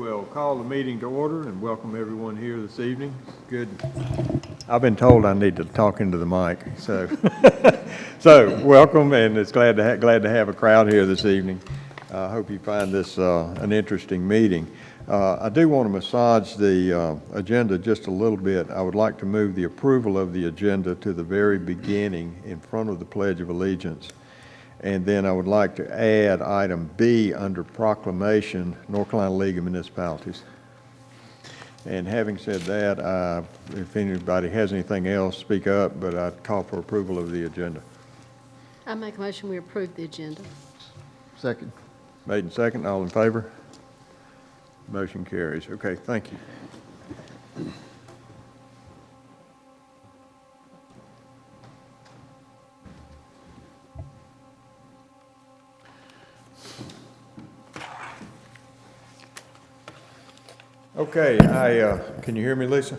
we'll call the meeting to order and welcome everyone here this evening. Good. I've been told I need to talk into the mic, so so welcome, and it's glad to have a crowd here this evening. I hope you find this an interesting meeting. I do want to massage the agenda just a little bit. I would like to move the approval of the agenda to the very beginning in front of the Pledge of Allegiance. And then I would like to add item B under Proclamation, North Carolina League of Municipalities. And having said that, if anybody has anything else, speak up, but I'd call for approval of the agenda. I make a motion we approve the agenda. Second. Made and second, all in favor? Motion carries. Okay, thank you. Okay, can you hear me, Lisa?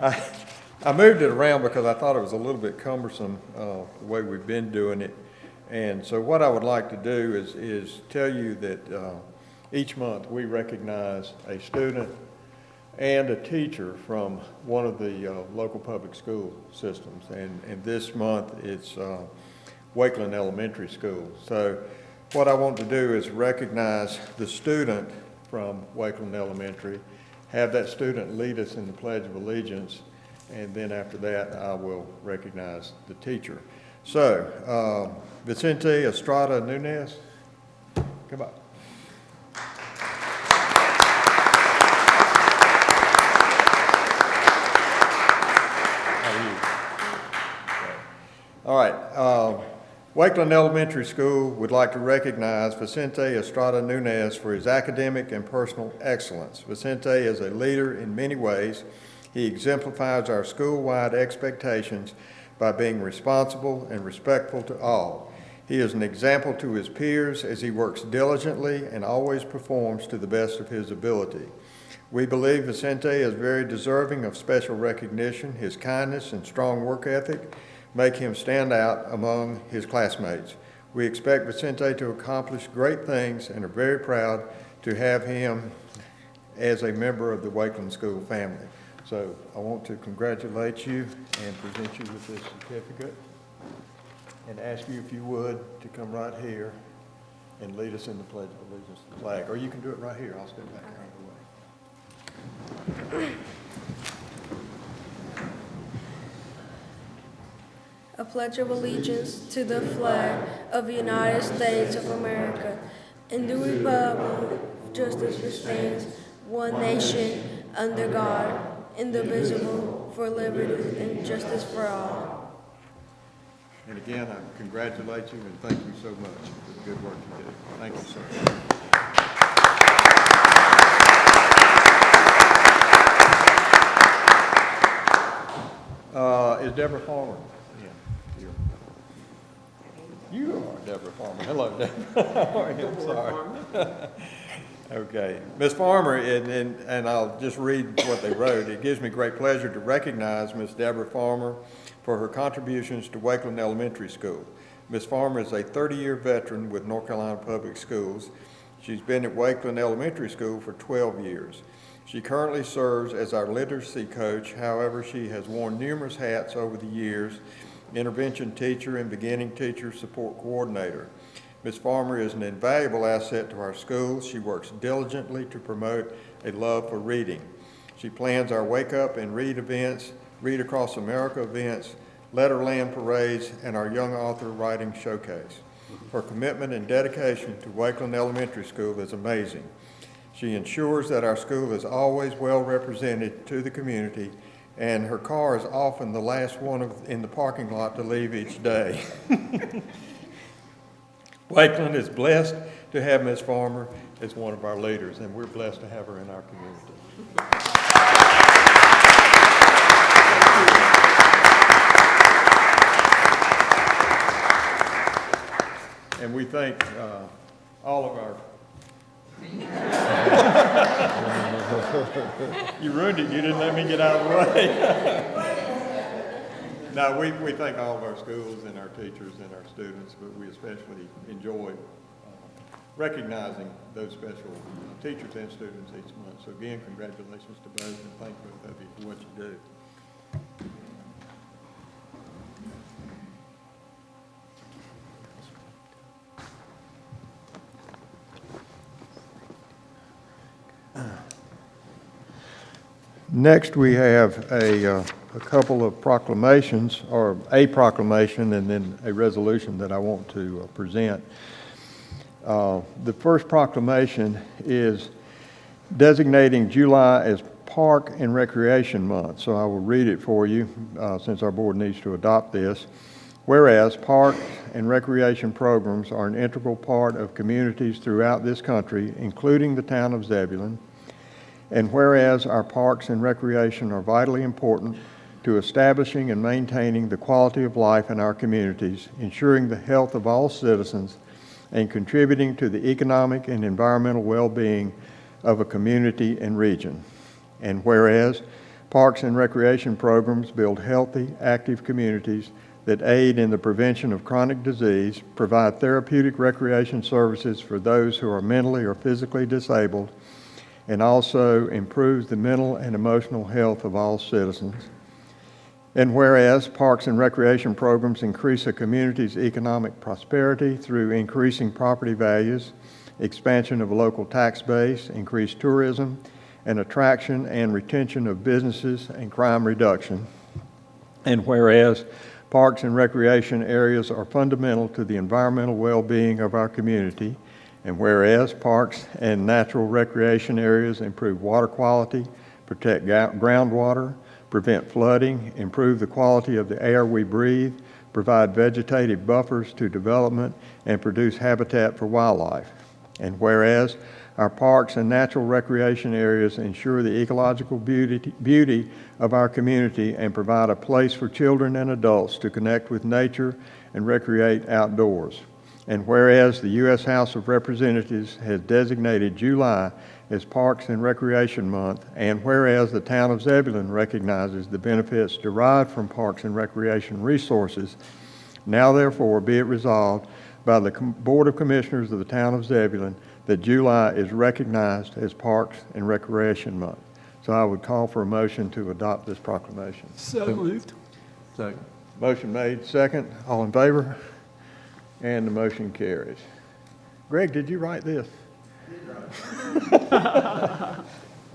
I moved it around because I thought it was a little bit cumbersome the way we've been doing it. And so what I would like to do is tell you that each month we recognize a student and a teacher from one of the local public school systems. And this month it's Wakeland Elementary School. So what I want to do is recognize the student from Wakeland Elementary, have that student lead us in the Pledge of Allegiance, and then after that I will recognize the teacher. So, Vicente Estrada Nunez, come on. How are you? All right. Wakeland Elementary School would like to recognize Vicente Estrada Nunez for his academic and personal excellence. Vicente is a leader in many ways. He exemplifies our school-wide expectations by being responsible and respectful to all. He is an example to his peers as he works diligently and always performs to the best of his ability. We believe Vicente is very deserving of special recognition. His kindness and strong work ethic make him stand out among his classmates. We expect Vicente to accomplish great things and are very proud to have him as a member of the Wakeland School family. So I want to congratulate you and present you with this certificate and ask you if you would to come right here and lead us in the Pledge of Allegiance to the flag. Or you can do it right here. I'll step back out of the way. I pledge of allegiance to the flag of the United States of America and the republic for justice which stands, one nation, under God, indivisible, for liberty and justice for all. And again, I congratulate you and thank you so much for the good work you did. Thank you, sir. Is Deborah Farmer? You are Deborah Farmer. Hello, Deborah. How are you? I'm sorry. Okay. Ms. Farmer, and I'll just read what they wrote. It gives me great pleasure to recognize Ms. Deborah Farmer for her contributions to Wakeland Elementary School. Ms. Farmer is a 30-year veteran with North Carolina Public Schools. She's been at Wakeland Elementary School for 12 years. She currently serves as our literacy coach. However, she has worn numerous hats over the years: intervention teacher and beginning teacher support coordinator. Ms. Farmer is an invaluable asset to our schools. She works diligently to promote a love for reading. She plans our Wake Up and Read events, Read Across America events, Letterland parades, and our Young Author Writing Showcase. Her commitment and dedication to Wakeland Elementary School is amazing. She ensures that our school is always well represented to the community, and her car is often the last one in the parking lot to leave each day. Wakeland is blessed to have Ms. Farmer as one of our leaders, and we're blessed to have her in our community. And we thank all of our... You ruined it. You didn't let me get out of the way. No, we thank all of our schools and our teachers and our students, but we especially enjoy recognizing those special teachers and students each month. So again, congratulations to both, and thank both of you for what you do. Next, we have a couple of proclamations, or a proclamation and then a resolution that I want to present. The first proclamation is designating July as Park and Recreation Month. So I will read it for you since our board needs to adopt this. Whereas park and recreation programs are an integral part of communities throughout this country, including the town of Zebulon, and whereas our parks and recreation are vitally important to establishing and maintaining the quality of life in our communities, ensuring the health of all citizens, and contributing to the economic and environmental well-being of a community and region. And whereas parks and recreation programs build healthy, active communities that aid in the prevention of chronic disease, provide therapeutic recreation services for those who are mentally or physically disabled, and also improves the mental and emotional health of all citizens. And whereas parks and recreation programs increase a community's economic prosperity through increasing property values, expansion of a local tax base, increased tourism, and attraction and retention of businesses and crime reduction. And whereas parks and recreation areas are fundamental to the environmental well-being of our community, and whereas parks and natural recreation areas improve water quality, protect groundwater, prevent flooding, improve the quality of the air we breathe, provide vegetative buffers to development, and produce habitat for wildlife. And whereas our parks and natural recreation areas ensure the ecological beauty of our community and provide a place for children and adults to connect with nature and recreate outdoors. And whereas the U.S. House of Representatives has designated July as Parks and Recreation Month, and whereas the town of Zebulon recognizes the benefits derived from parks and recreation resources, now therefore be it resolved by the Board of Commissioners of the town of Zebulon that July is recognized as Parks and Recreation Month. So I would call for a motion to adopt this proclamation. So moved. Second. Motion made, second. All in favor? And the motion carries. Greg, did you write this?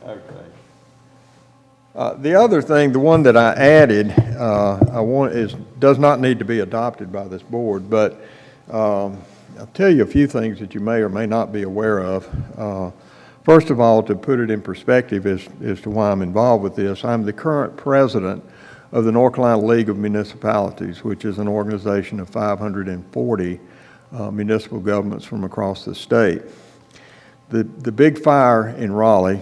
Okay. The other thing, the one that I added, does not need to be adopted by this board, but I'll tell you a few things that you may or may not be aware of. First of all, to put it in perspective as to why I'm involved with this, I'm the current president of the North Carolina League of Municipalities, which is an organization of 540 municipal governments from across the state. The big fire in Raleigh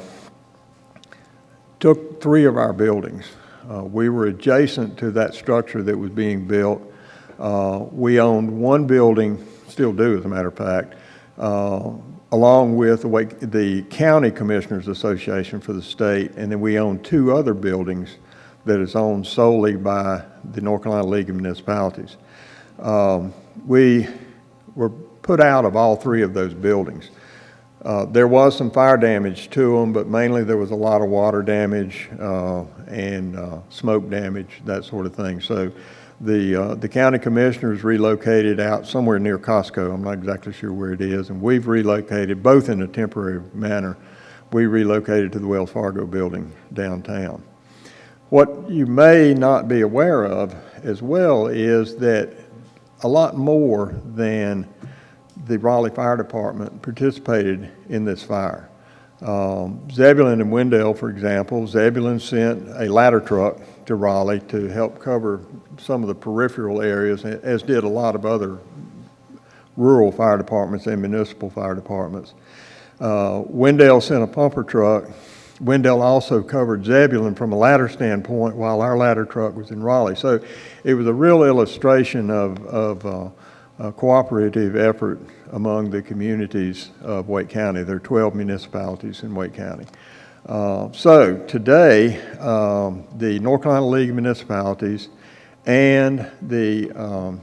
took 3 of our buildings. We were adjacent to that structure that was being built. We owned 1 building, still do as a matter of fact, along with the County Commissioners Association for the state, and then we own 2 other buildings that is owned solely by the North Carolina League of Municipalities. We were put out of all 3 of those buildings. There was some fire damage to them, but mainly there was a lot of water damage and smoke damage, that sort of thing. So the county commissioners relocated out somewhere near Costco. I'm not exactly sure where it is, and we've relocated, both in a temporary manner. We relocated to the Wells Fargo building downtown. What you may not be aware of as well is that a lot more than the Raleigh Fire Department participated in this fire. Zebulon and Wendell, for example, Zebulon sent a ladder truck to Raleigh to help cover some of the peripheral areas, as did a lot of other rural fire departments and municipal fire departments. Wendell sent a pumper truck. Wendell also covered Zebulon from a ladder standpoint while our ladder truck was in Raleigh. So it was a real illustration of a cooperative effort among the communities of Wake County. There are 12 municipalities in Wake County. So today, the North Carolina League of Municipalities and the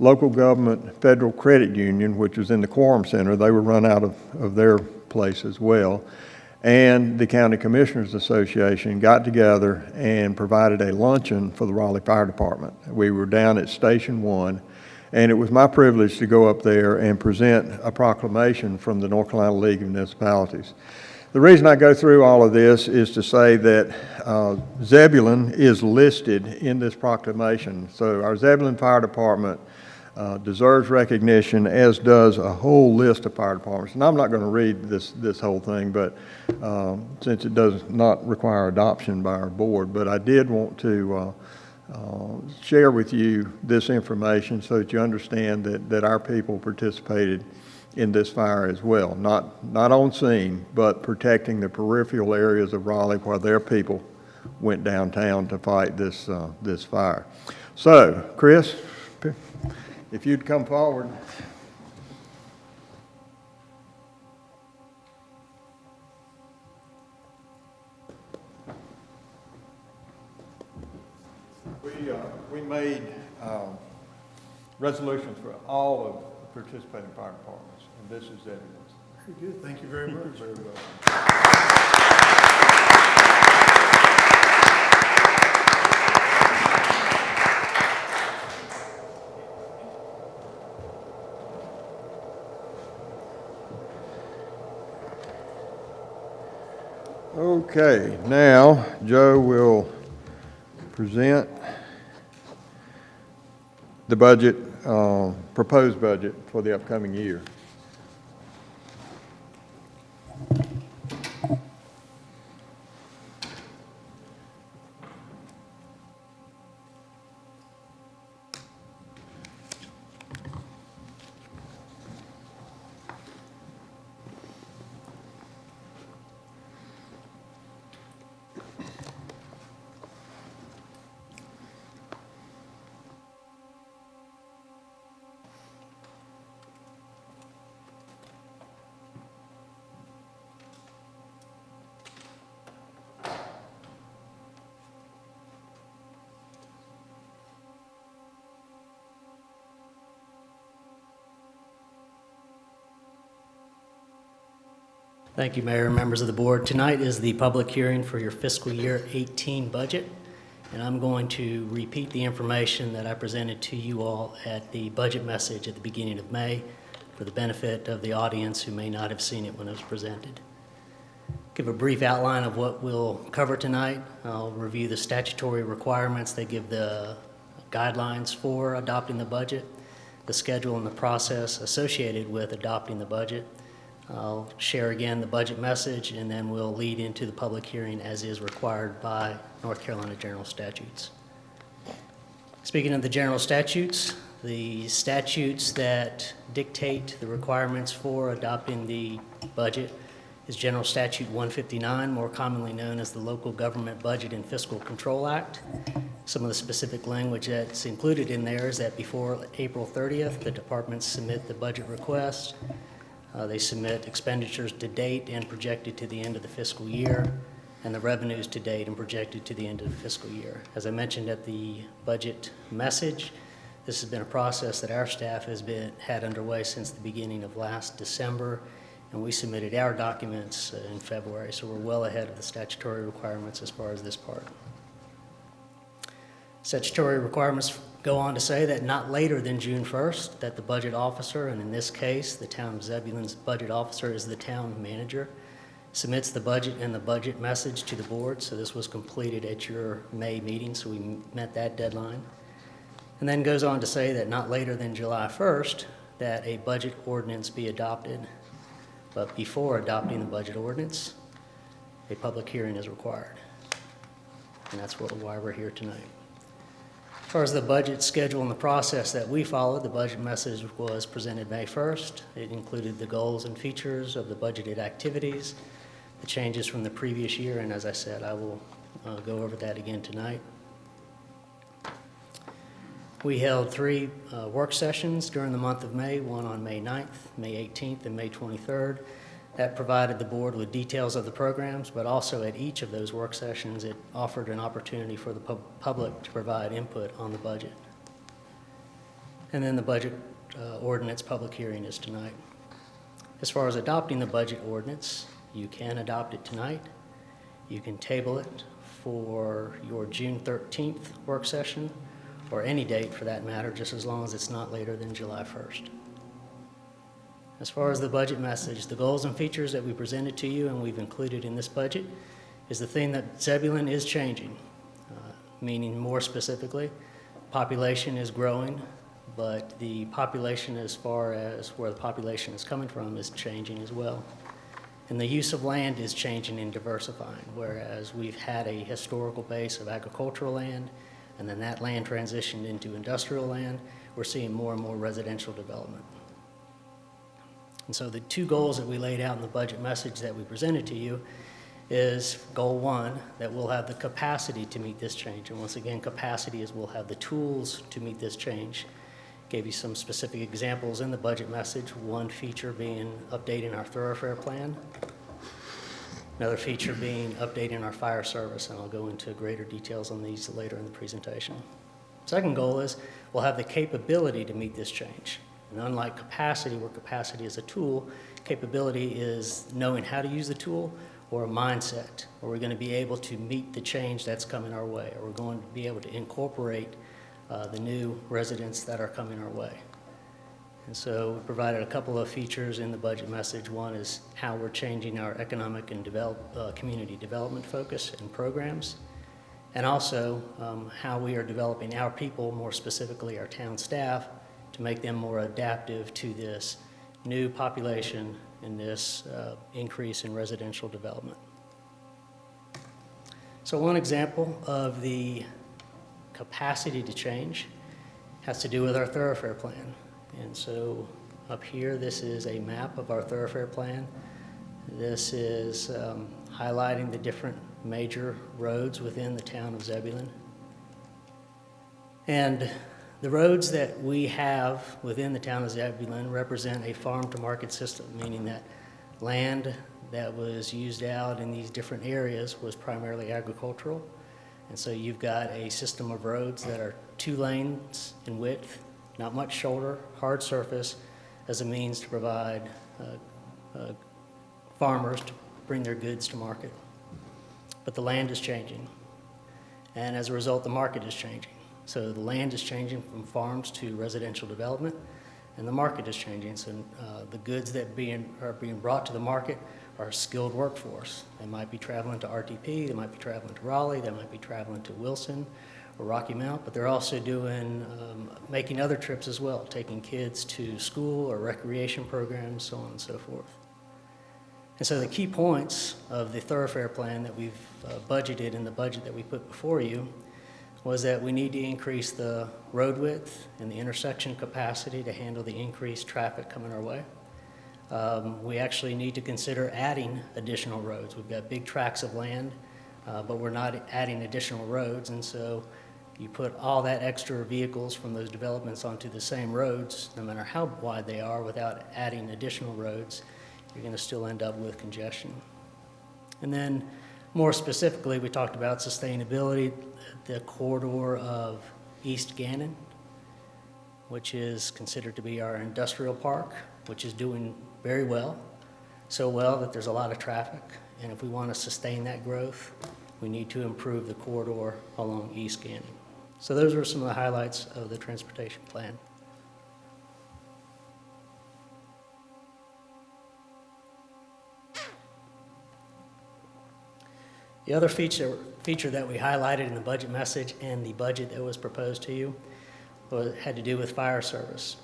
local government federal credit union, which was in the Quorum Center. They were run out of their place as well. And the County Commissioners Association got together and provided a luncheon for the Raleigh Fire Department. We were down at Station 1, and it was my privilege to go up there and present a proclamation from the North Carolina League of Municipalities. The reason I go through all of this is to say that Zebulon is listed in this proclamation. So our Zebulon Fire Department deserves recognition, as does a whole list of fire departments. And I'm not going to read this whole thing, but since it does not require adoption by our board, but I did want to share with you this information so that you understand that our people participated in this fire as well. Not on scene, but protecting the peripheral areas of Raleigh where their people went downtown to fight this fire. So, Chris, if you'd come forward. We made resolutions for all of the participating fire departments, and this is evidence. Very good. Thank you very much. Very well. Okay, now Joe will present the budget, proposed budget for the upcoming year. Thank you, Mayor and members of the board. Tonight is the public hearing for your fiscal year 18 budget, and I'm going to repeat the information that I presented to you all at the budget message at the beginning of May for the benefit of the audience who may not have seen it when it was presented. Give a brief outline of what we'll cover tonight. I'll review the statutory requirements that give the guidelines for adopting the budget, the schedule and the process associated with adopting the budget. I'll share again the budget message, and then we'll lead into the public hearing as is required by North Carolina general statutes. Speaking of the general statutes, the statutes that dictate the requirements for adopting the budget is General Statute 159, more commonly known as the Local Government Budget and Fiscal Control Act. Some of the specific language that's included in there is that before April 30th, the departments submit the budget request. They submit expenditures to date and projected to the end of the fiscal year, and the revenues to date and projected to the end of the fiscal year. As I mentioned at the budget message, this has been a process that our staff has had underway since the beginning of last December, and we submitted our documents in February, so we're well ahead of the statutory requirements as far as this part. Statutory requirements go on to say that not later than June 1st, that the budget officer, and in this case, the town of Zebulon's budget officer is the town manager, submits the budget and the budget message to the board. So this was completed at your May meeting, so we met that deadline. And then goes on to say that not later than July 1st, that a budget ordinance be adopted. But before adopting the budget ordinance, a public hearing is required. And that's why we're here tonight. As far as the budget schedule and the process that we followed, the budget message was presented May 1st. It included the goals and features of the budgeted activities, the changes from the previous year, and as I said, I will go over that again tonight. We held 3 work sessions during the month of May, one on May 9th, May 18th, and May 23rd. That provided the board with details of the programs, but also at each of those work sessions, it offered an opportunity for the public to provide input on the budget. And then the budget ordinance public hearing is tonight. As far as adopting the budget ordinance, you can adopt it tonight. You can table it for your June 13th work session, or any date for that matter, just as long as it's not later than July 1st. As far as the budget message, the goals and features that we presented to you and we've included in this budget is the thing that Zebulon is changing, meaning more specifically, population is growing, but the population as far as where the population is coming from is changing as well. And the use of land is changing and diversifying, whereas we've had a historical base of agricultural land, and then that land transitioned into industrial land, we're seeing more and more residential development. And so the two goals that we laid out in the budget message that we presented to you is goal one, that we'll have the capacity to meet this change. And once again, capacity is we'll have the tools to meet this change. Gave you some specific examples in the budget message, one feature being updating our thoroughfare plan, another feature being updating our fire service, and I'll go into greater details on these later in the presentation. Second goal is we'll have the capability to meet this change. And unlike capacity, where capacity is a tool, capability is knowing how to use the tool, or a mindset, or we're going to be able to meet the change that's coming our way, or we're going to be able to incorporate the new residents that are coming our way. And so we provided a couple of features in the budget message. One is how we're changing our economic and community development focus and programs, and also how we are developing our people, more specifically our town staff, to make them more adaptive to this new population and this increase in residential development. So one example of the capacity to change has to do with our thoroughfare plan. And so up here, this is a map of our thoroughfare plan. This is highlighting the different major roads within the town of Zebulon. And the roads that we have within the town of Zebulon represent a farm-to-market system, meaning that land that was used out in these different areas was primarily agricultural. And so you've got a system of roads that are 2 lanes in width, not much shoulder, hard surface, as a means to provide farmers to bring their goods to market. But the land is changing, and as a result, the market is changing. So the land is changing from farms to residential development, and the market is changing. So the goods that are being brought to the market are a skilled workforce. They might be traveling to RTP, they might be traveling to Raleigh, they might be traveling to Wilson or Rocky Mount, but they're also doing, making other trips as well, taking kids to school or recreation programs, so on and so forth. And so the key points of the thoroughfare plan that we've budgeted in the budget that we put before you was that we need to increase the road width and the intersection capacity to handle the increased traffic coming our way. We actually need to consider adding additional roads. We've got big tracts of land, but we're not adding additional roads, and so you put all that extra vehicles from those developments onto the same roads, no matter how wide they are, without adding additional roads, you're going to still end up with congestion. And then more specifically, we talked about sustainability, the corridor of East Gannon, which is considered to be our industrial park, which is doing very well, so well that there's a lot of traffic. And if we want to sustain that growth, we need to improve the corridor along East Gannon. So those are some of the highlights of the transportation plan. The other feature that we highlighted in the budget message and the budget that was proposed to you had to do with fire service.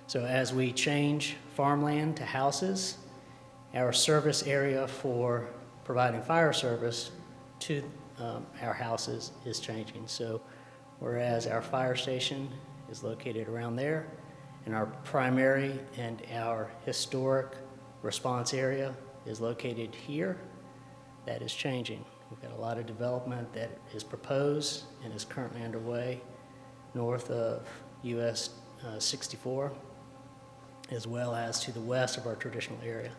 So as we change farmland to houses, our service area for providing fire service to our houses is changing. So whereas our fire station is located around there, and our primary and our historic response area is located here, that is changing. We've got a lot of development that is proposed and is currently underway north of US 64, as well as to the west of our traditional area.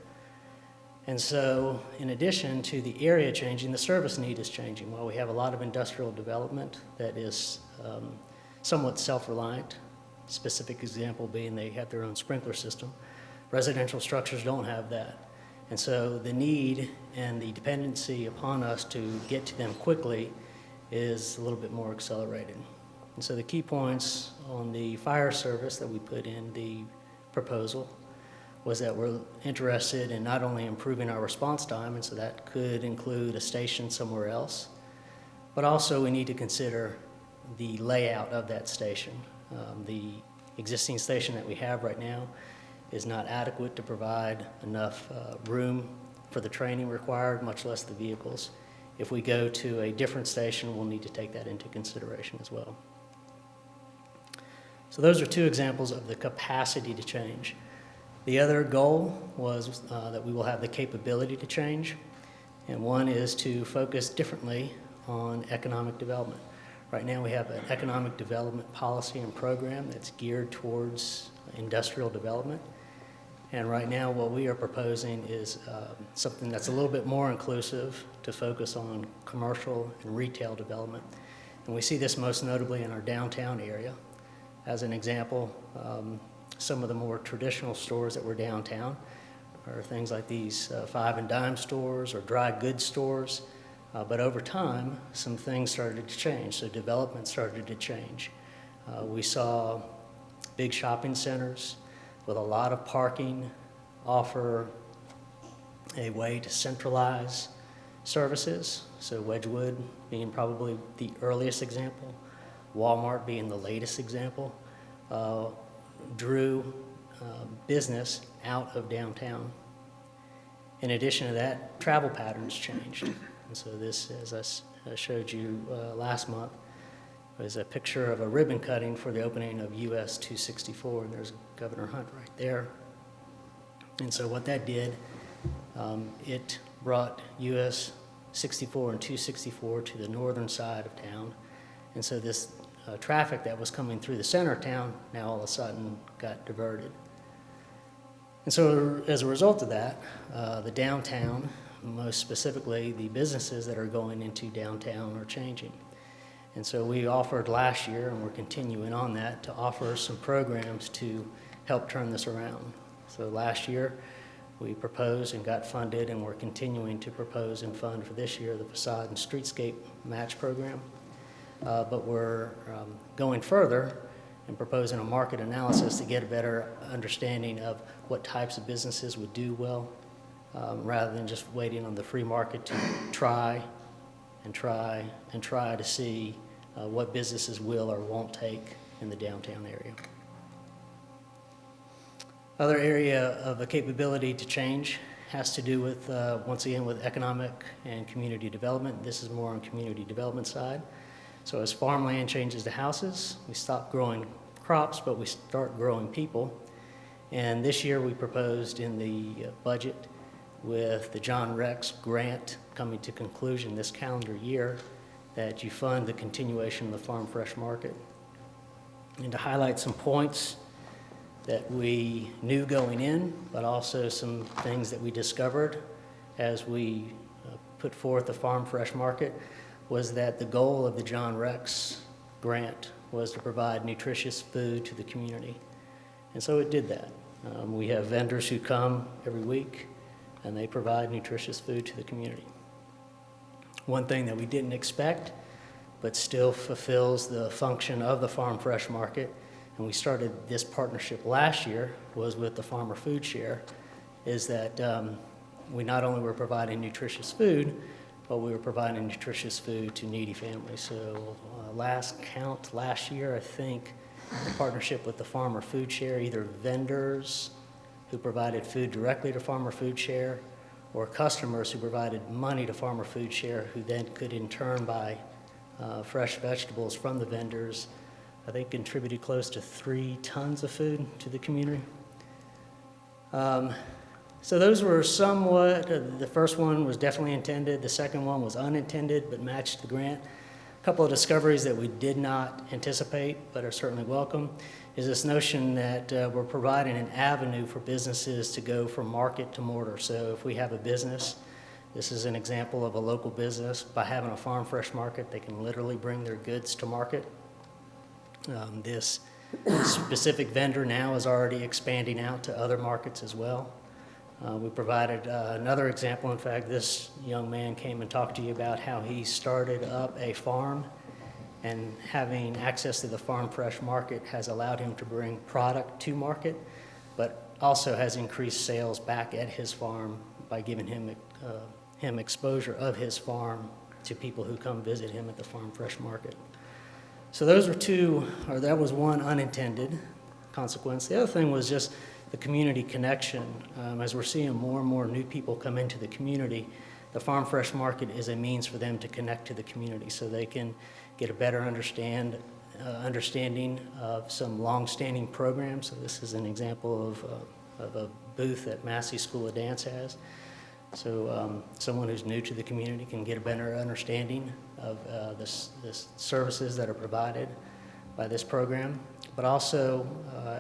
And so, in addition to the area changing, the service need is changing. While we have a lot of industrial development that is somewhat self-reliant, specific example being they have their own sprinkler system. Residential structures don't have that. And so the need and the dependency upon us to get to them quickly is a little bit more accelerated. And so the key points on the fire service that we put in the proposal was that we're interested in not only improving our response time, and so that could include a station somewhere else, but also we need to consider the layout of that station. The existing station that we have right now is not adequate to provide enough room for the training required, much less the vehicles. If we go to a different station, we'll need to take that into consideration as well. So those are two examples of the capacity to change. The other goal was that we will have the capability to change, and one is to focus differently on economic development. Right now we have an economic development policy and program that's geared towards industrial development. And right now what we are proposing is something that's a little bit more inclusive to focus on commercial and retail development. And we see this most notably in our downtown area. As an example, some of the more traditional stores that were downtown are things like these five and dime stores or dry goods stores. But over time, some things started to change, so development started to change. We saw big shopping centers with a lot of parking offer a way to centralize services, so Wedgwood being probably the earliest example, Walmart being the latest example, drew business out of downtown. In addition to that, travel patterns changed. And so this, as I showed you last month, was a picture of a ribbon cutting for the opening of US 264, and there's Governor Hunt right there. And so what that did, it brought US 64 and 264 to the northern side of town. And so this traffic that was coming through the center of town now all of a sudden got diverted. And so as a result of that, the downtown, most specifically the businesses that are going into downtown, are changing. And so we offered last year, and we're continuing on that, to offer some programs to help turn this around. So last year we proposed and got funded, and we're continuing to propose and fund for this year the facade and streetscape match program. But we're going further and proposing a market analysis to get a better understanding of what types of businesses would do well, rather than just waiting on the free market to try to see what businesses will or won't take in the downtown area. Other area of a capability to change has to do with, once again, with economic and community development. This is more on community development side. So as farmland changes to houses, we stop growing crops, but we start growing people. And this year we proposed in the budget, with the John Rex grant coming to conclusion this calendar year, that you fund the continuation of the farm fresh market. And to highlight some points that we knew going in, but also some things that we discovered as we put forth the farm fresh market, was that the goal of the John Rex grant was to provide nutritious food to the community. And so it did that. We have vendors who come every week, and they provide nutritious food to the community. One thing that we didn't expect, but still fulfills the function of the Farm Fresh Market, and we started this partnership last year, was with the Farmer Food Share, is that we not only were providing nutritious food, but we were providing nutritious food to needy families. So last count, last year, I think, the partnership with the Farmer Food Share, either vendors who provided food directly to Farmer Food Share, or customers who provided money to Farmer Food Share, who then could in turn buy fresh vegetables from the vendors, I think contributed close to 3 tons of food to the community. So those were somewhat, the first one was definitely intended, the second one was unintended but matched the grant. A couple of discoveries that we did not anticipate but are certainly welcome is this notion that we're providing an avenue for businesses to go from market to mortar. So if we have a business, this is an example of a local business, by having a farm fresh market, they can literally bring their goods to market. This Specific vendor now is already expanding out to other markets as well. We provided another example. In fact, this young man came and talked to you about how he started up a farm, and having access to the farm fresh market has allowed him to bring product to market, but also has increased sales back at his farm by giving him exposure of his farm to people who come visit him at the farm fresh market. So those were that was one unintended consequence. The other thing was just the community connection. As we're seeing more and more new people come into the community, the farm fresh market is a means for them to connect to the community so they can get a better understanding of some long-standing programs. So this is an example of a booth that Massey School of Dance has. So someone who's new to the community can get a better understanding of the services that are provided by this program. But also,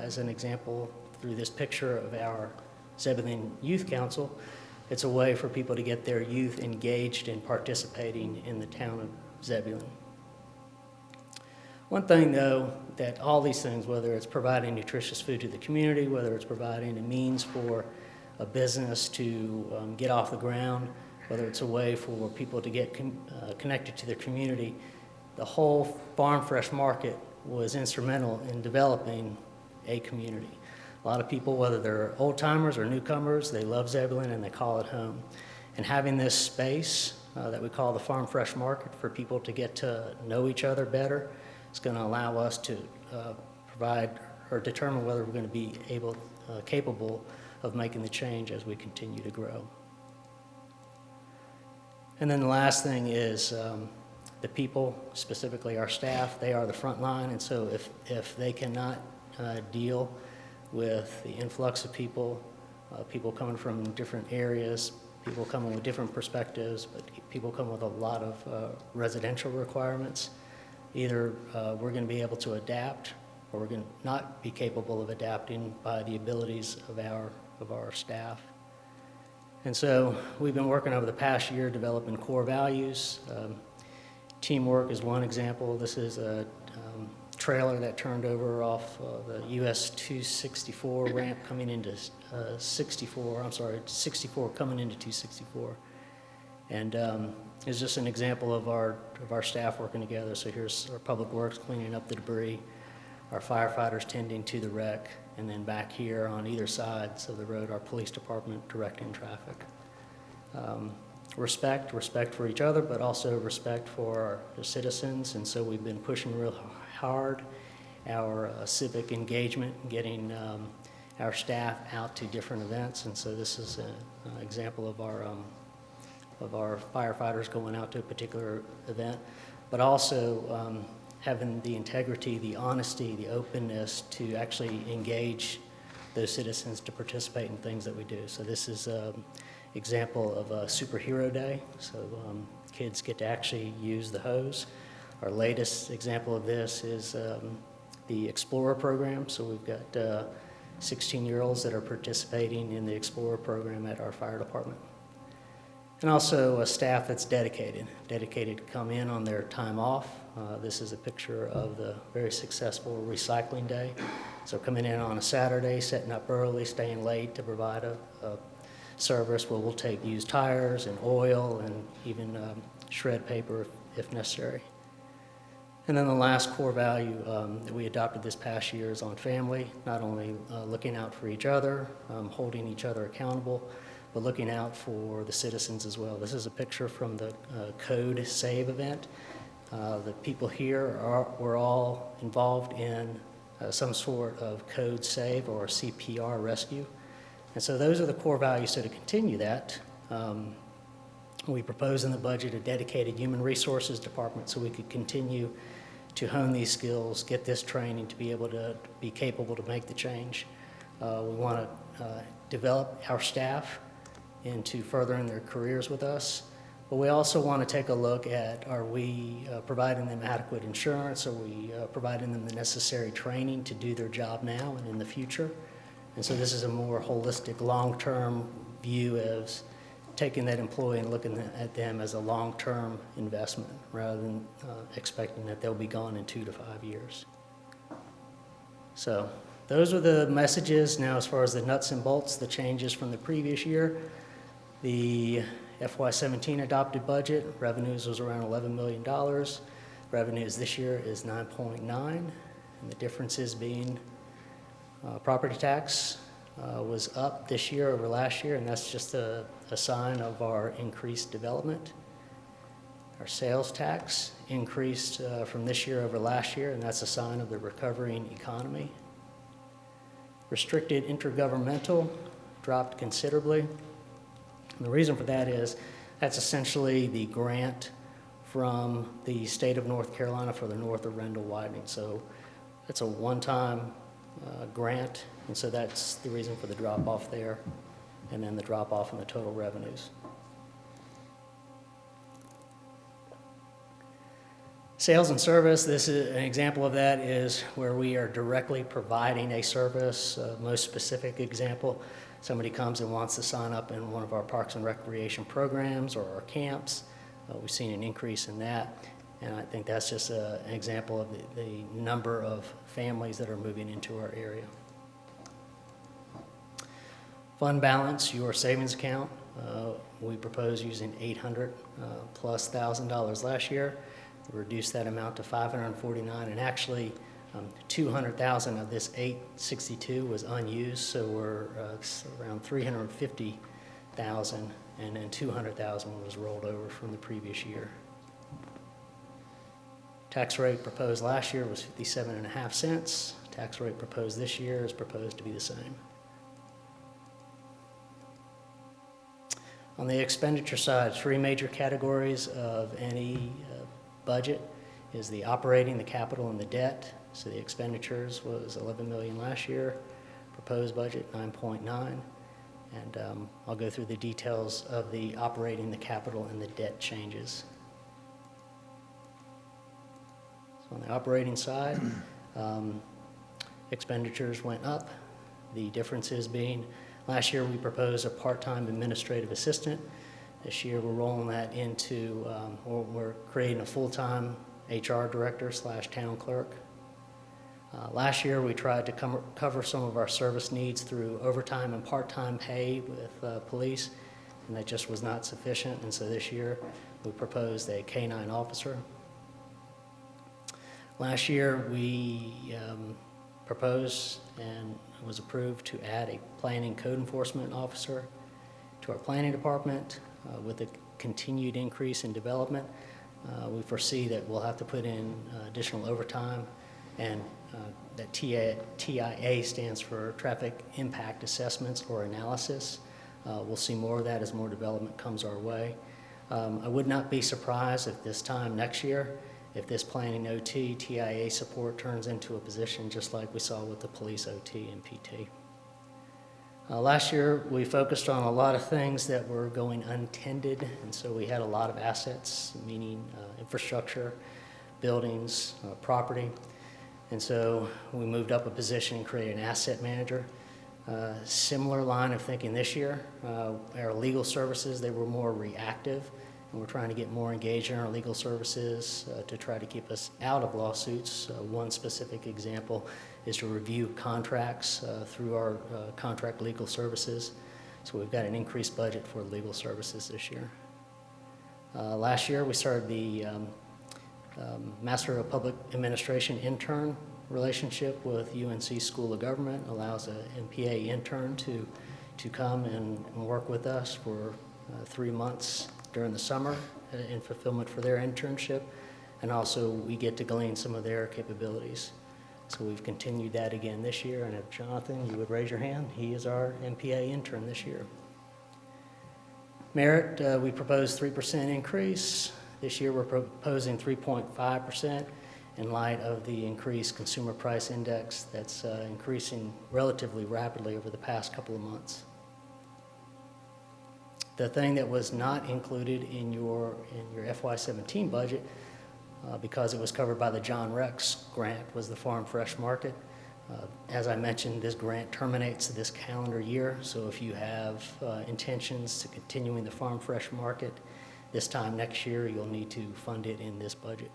as an example, through this picture of our Zebulon Youth Council, it's a way for people to get their youth engaged in participating in the town of Zebulon. One thing, though, that all these things, whether it's providing nutritious food to the community, whether it's providing a means for a business to get off the ground, whether it's a way for people to get connected to their community, the whole farm fresh market was instrumental in developing a community. A lot of people, whether they're old timers or newcomers, they love Zebulon and they call it home. And having this space that we call the farm fresh market for people to get to know each other better, it's going to allow us to provide or determine whether we're going to be capable of making the change as we continue to grow. And then the last thing is the people, specifically our staff. They are the front line, and so if they cannot deal with the influx of people, people coming from different areas, people coming with different perspectives, but people come with a lot of residential requirements, either we're going to be able to adapt or we're going to not be capable of adapting by the abilities of our staff. And so we've been working over the past year developing core values. Teamwork is one example. This is a trailer that turned over off the US 264 ramp coming into 64 coming into 264. And it's just an example of our staff working together. So here's our public works cleaning up the debris, our firefighters tending to the wreck, and then back here on either sides of the road, our police department directing traffic. Respect for each other, but also respect for our citizens. And so we've been pushing real hard our civic engagement, getting our staff out to different events. And so this is an example of our firefighters going out to a particular event, but also having the integrity, the honesty, the openness to actually engage those citizens to participate in things that we do. So this is an example of a superhero day. So kids get to actually use the hose. Our latest example of this is the Explorer program. So we've got 16-year-olds that are participating in the Explorer program at our fire department. And also a staff that's dedicated to come in on their time off. This is a picture of the very successful recycling day. So coming in on a Saturday, setting up early, staying late to provide a service where we'll take used tires and oil and even shred paper if necessary. And then the last core value that we adopted this past year is on family, not only looking out for each other, holding each other accountable, but looking out for the citizens as well. This is a picture from the Code Save event. The people here were all involved in some sort of code save or CPR rescue. And so those are the core values. So to continue that, we propose in the budget a dedicated human resources department so we could continue to hone these skills, get this training to be able to be capable to make the change. We want to develop our staff into furthering their careers with us. But we also want to take a look at, are we providing them adequate insurance? Are we providing them the necessary training to do their job now and in the future? And so this is a more holistic, long-term view of taking that employee and looking at them as a long-term investment rather than expecting that they'll be gone in 2 to 5 years. So those are the messages. Now, as far as the nuts and bolts, the changes from the previous year, the FY17 adopted budget, revenues was around $11 million. Revenues this year is 9.9, and the differences being property tax was up this year over last year, and that's just a sign of our increased development. Our sales tax increased from this year over last year, and that's a sign of the recovering economy. Restricted intergovernmental dropped considerably. And the reason for that is that's essentially the grant from the state of North Carolina for the North of Rendell widening. So it's a one-time grant, and so that's the reason for the drop-off there, and then the drop-off in the total revenues. Sales and service, this is an example of that is where we are directly providing a service. Most specific example, somebody comes and wants to sign up in one of our parks and recreation programs or our camps. We've seen an increase in that, and I think that's just an example of the number of families that are moving into our area. Fund balance, your savings account, we propose using $800 plus $1,000 last year. Reduce that amount to $549, and actually $200,000 of this $862 was unused, so we're around $350,000, and then $200,000 was rolled over from the previous year. Tax rate proposed last year was 57.5 cents. Tax rate proposed this year is proposed to be the same. On the expenditure side, three major categories of any budget is the operating, the capital, and the debt. So the expenditures was $11 million last year, proposed budget 9.9, and I'll go through the details of the operating, the capital, and the debt changes. So on the operating side, expenditures went up. The differences being last year we proposed a part-time administrative assistant. This year, we're rolling that into, or we're creating a full-time HR director / town clerk. Last year, we tried to cover some of our service needs through overtime and part-time pay with police, and that just was not sufficient. And so this year, we proposed a K-9 officer. Last year, we proposed and was approved to add a planning code enforcement officer to our planning department. With a continued increase in development, we foresee that we'll have to put in additional overtime, and that TIA stands for Traffic Impact Assessments or Analysis. We'll see more of that as more development comes our way. I would not be surprised if this time next year, if this planning OT, TIA support turns into a position just like we saw with the police OT and PT. Last year, we focused on a lot of things that were going untended, and so we had a lot of assets, meaning infrastructure, buildings, property, and so we moved up a position and created an asset manager. Similar line of thinking this year. Our legal services, they were more reactive, and we're trying to get more engaged in our legal services to try to keep us out of lawsuits. One specific example is to review contracts through our contract legal services. So we've got an increased budget for legal services this year. Last year, we started the Master of Public Administration intern relationship with UNC School of Government. Allows an MPA intern to come and work with us for 3 months during the summer in fulfillment for their internship, and also we get to glean some of their capabilities. So we've continued that again this year, and if Jonathan, you would raise your hand, he is our MPA intern this year. Merit, we proposed 3% increase. This year we're proposing 3.5% in light of the increased consumer price index that's increasing relatively rapidly over the past couple of months. The thing that was not included in your FY17 budget, because it was covered by the John Rex grant, was the Farm Fresh Market. As I mentioned, this grant terminates this calendar year, so if you have intentions to continuing the Farm Fresh Market this time next year, you'll need to fund it in this budget.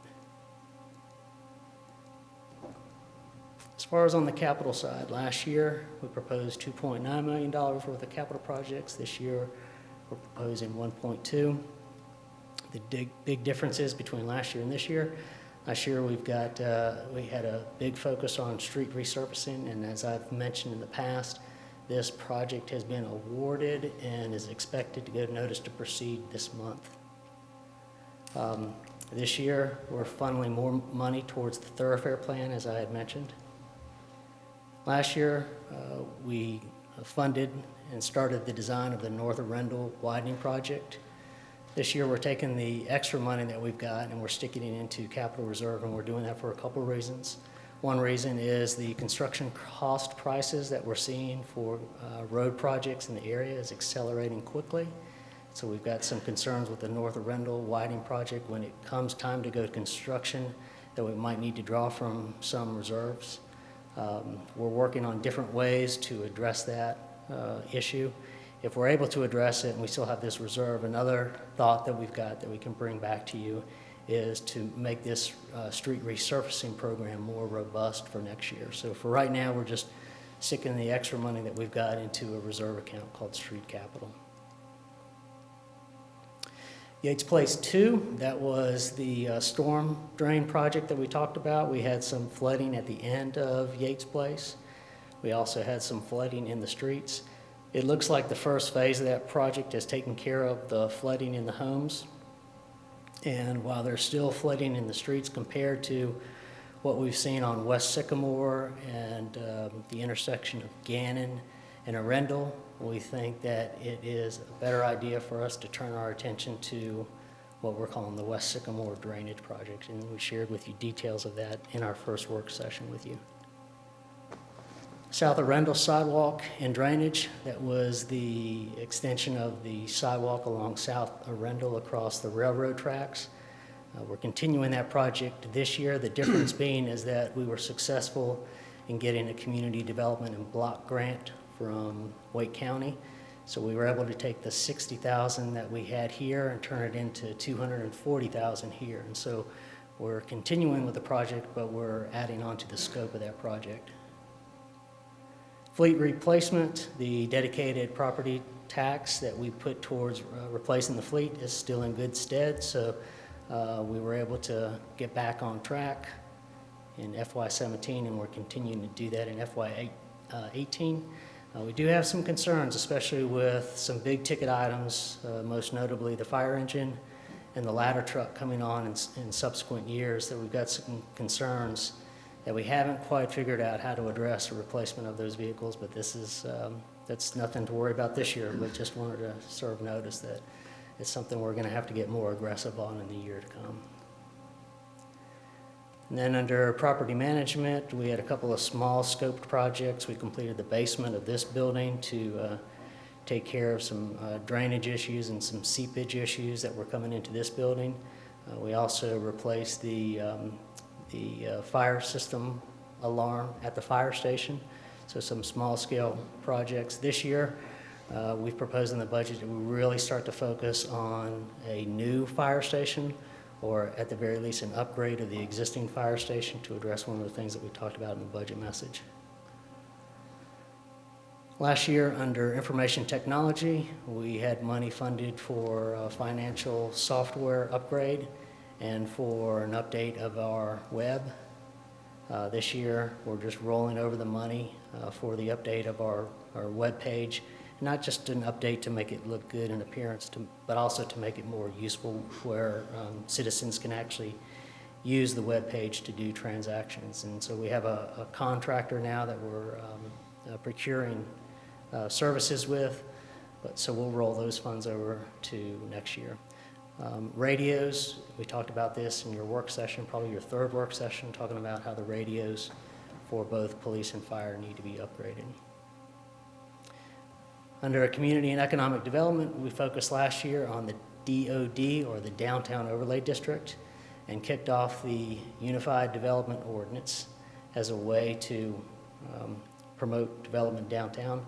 As far as on the capital side, last year we proposed $2.9 million worth of capital projects. This year we're proposing 1.2. The big differences between last year and this year. Last year we had a big focus on street resurfacing, and as I've mentioned in the past, this project has been awarded and is expected to go notice to proceed this month. This year we're funneling more money towards the thoroughfare plan, as I had mentioned. Last year we funded and started the design of the North Arundel widening project. This year, we're taking the extra money that we've got and we're sticking it into capital reserve, and we're doing that for a couple of reasons. One reason is the construction cost prices that we're seeing for road projects in the area is accelerating quickly. So we've got some concerns with the North Arundel widening project when it comes time to go to construction that we might need to draw from some reserves. We're working on different ways to address that issue. If we're able to address it and we still have this reserve, another thought that we've got that we can bring back to you is to make this street resurfacing program more robust for next year. So for right now, we're just sticking the extra money that we've got into a reserve account called Street Capital. Yates Place 2, that was the storm drain project that we talked about. We had some flooding at the end of Yates Place. We also had some flooding in the streets. It looks like the first phase of that project has taken care of the flooding in the homes. And while there's still flooding in the streets compared to what we've seen on West Sycamore and the intersection of Gannon and Arundel, we think that it is a better idea for us to turn our attention to what we're calling the West Sycamore Drainage Project. And we shared with you details of that in our first work session with you. South Arundel sidewalk and drainage, that was the extension of the sidewalk along South Arundel across the railroad tracks. We're continuing that project this year. The difference being is that we were successful in getting a community development and block grant from Wake County. So we were able to take the $60,000 that we had here and turn it into $240,000 here. And so we're continuing with the project, but we're adding on to the scope of that project. Fleet replacement, the dedicated property tax that we put towards replacing the fleet is still in good stead, so we were able to get back on track in FY17, and we're continuing to do that in FY18. We do have some concerns, especially with some big ticket items, most notably the fire engine and the ladder truck coming on in subsequent years, that we've got some concerns that we haven't quite figured out how to address the replacement of those vehicles, but this is, that's nothing to worry about this year, but just wanted to serve notice that it's something we're gonna have to get more aggressive on in the year to come. And then under property management, we had a couple of small scoped projects. We completed the basement of this building to take care of some drainage issues and some seepage issues that were coming into this building. We also replaced the fire system alarm at the fire station. So some small scale projects. This year, we've proposed in the budget that we really start to focus on a new fire station, or at the very least an upgrade of the existing fire station to address one of the things that we talked about in the budget message. Last year, under information technology, we had money funded for a financial software upgrade and for an update of our web. This year, we're just rolling over the money for the update of our web page. Not just an update to make it look good in appearance, but also to make it more useful where citizens can actually use the web page to do transactions. And so we have a contractor now that we're procuring services with, so we'll roll those funds over to next year. Radios, we talked about this in your work session, probably your third work session, talking about how the radios for both police and fire need to be upgraded. Under community and economic development, we focused last year on the DOD, or the Downtown Overlay District, and kicked off the Unified Development Ordinance as a way to promote development downtown,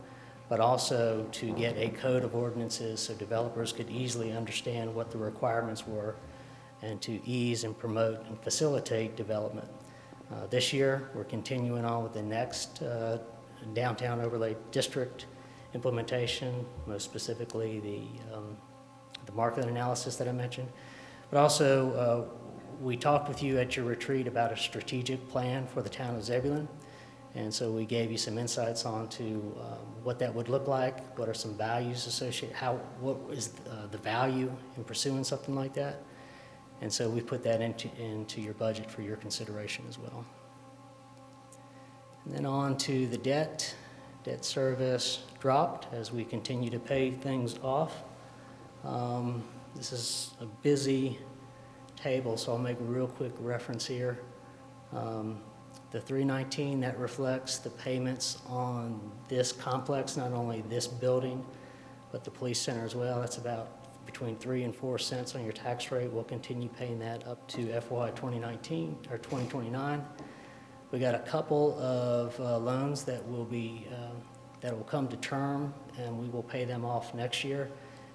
but also to get a code of ordinances so developers could easily understand what the requirements were and to ease and promote and facilitate development. This year, we're continuing on with the next downtown overlay district implementation, most specifically the market analysis that I mentioned. But also, we talked with you at your retreat about a strategic plan for the town of Zebulon. And so we gave you some insights on to what that would look like, what are some values associated, what is the value in pursuing something like that. And so we put that into your budget for your consideration as well. And then on to the debt. Debt service dropped as we continue to pay things off. This is a busy table, so I'll make a real quick reference here. The 319, that reflects the payments on this complex, not only this building, but the police center as well. That's about between 3 and 4 cents on your tax rate. We'll continue paying that up to FY 2019 or 2029. We got a couple of loans that will come to term, and we will pay them off next year.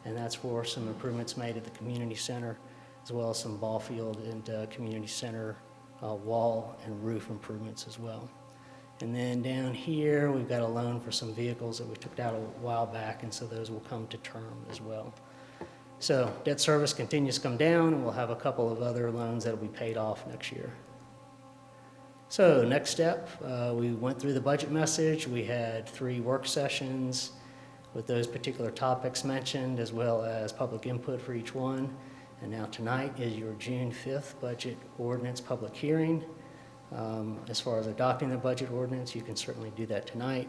And that's for some improvements made at the community center, as well as some ball field and community center wall and roof improvements as well. And then down here, we've got a loan for some vehicles that we took out a while back, and so those will come to term as well. So debt service continues to come down, and we'll have a couple of other loans that will be paid off next year. So next step, we went through the budget message. We had 3 work sessions with those particular topics mentioned, as well as public input for each one. And now tonight is your June 5th budget ordinance public hearing. As far as adopting the budget ordinance, you can certainly do that tonight.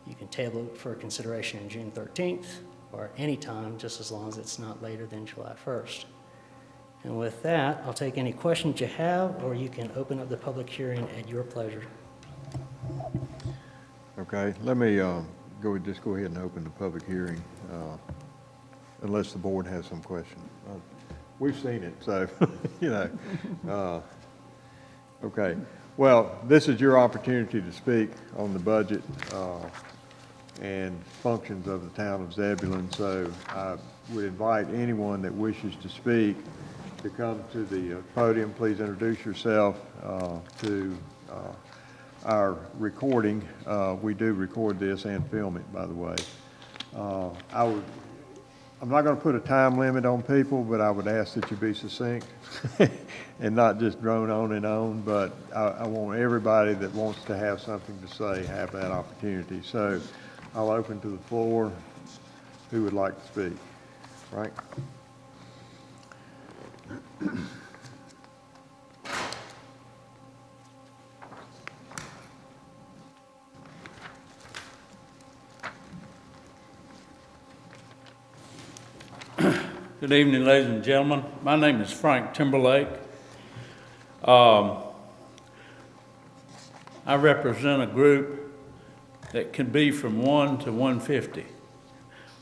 You can table it for consideration on June 13th or any time, just as long as it's not later than July 1st. And with that, I'll take any questions you have, or you can open up the public hearing at your pleasure. Okay, let me just go ahead and open the public hearing, unless the board has some question. We've seen it, so, you know. Okay, well, this is your opportunity to speak on the budget and functions of the town of Zebulon, so I would invite anyone that wishes to speak to come to the podium. Please introduce yourself to our recording. We do record this and film it, by the way. I'm not going to put a time limit on people, but I would ask that you be succinct and not just drone on and on, but I want everybody that wants to have something to say have that opportunity. So I'll open to the floor. Who would like to speak? Frank? Good evening, ladies and gentlemen. My name is Frank Timberlake. I represent a group that can be from 1 to 150.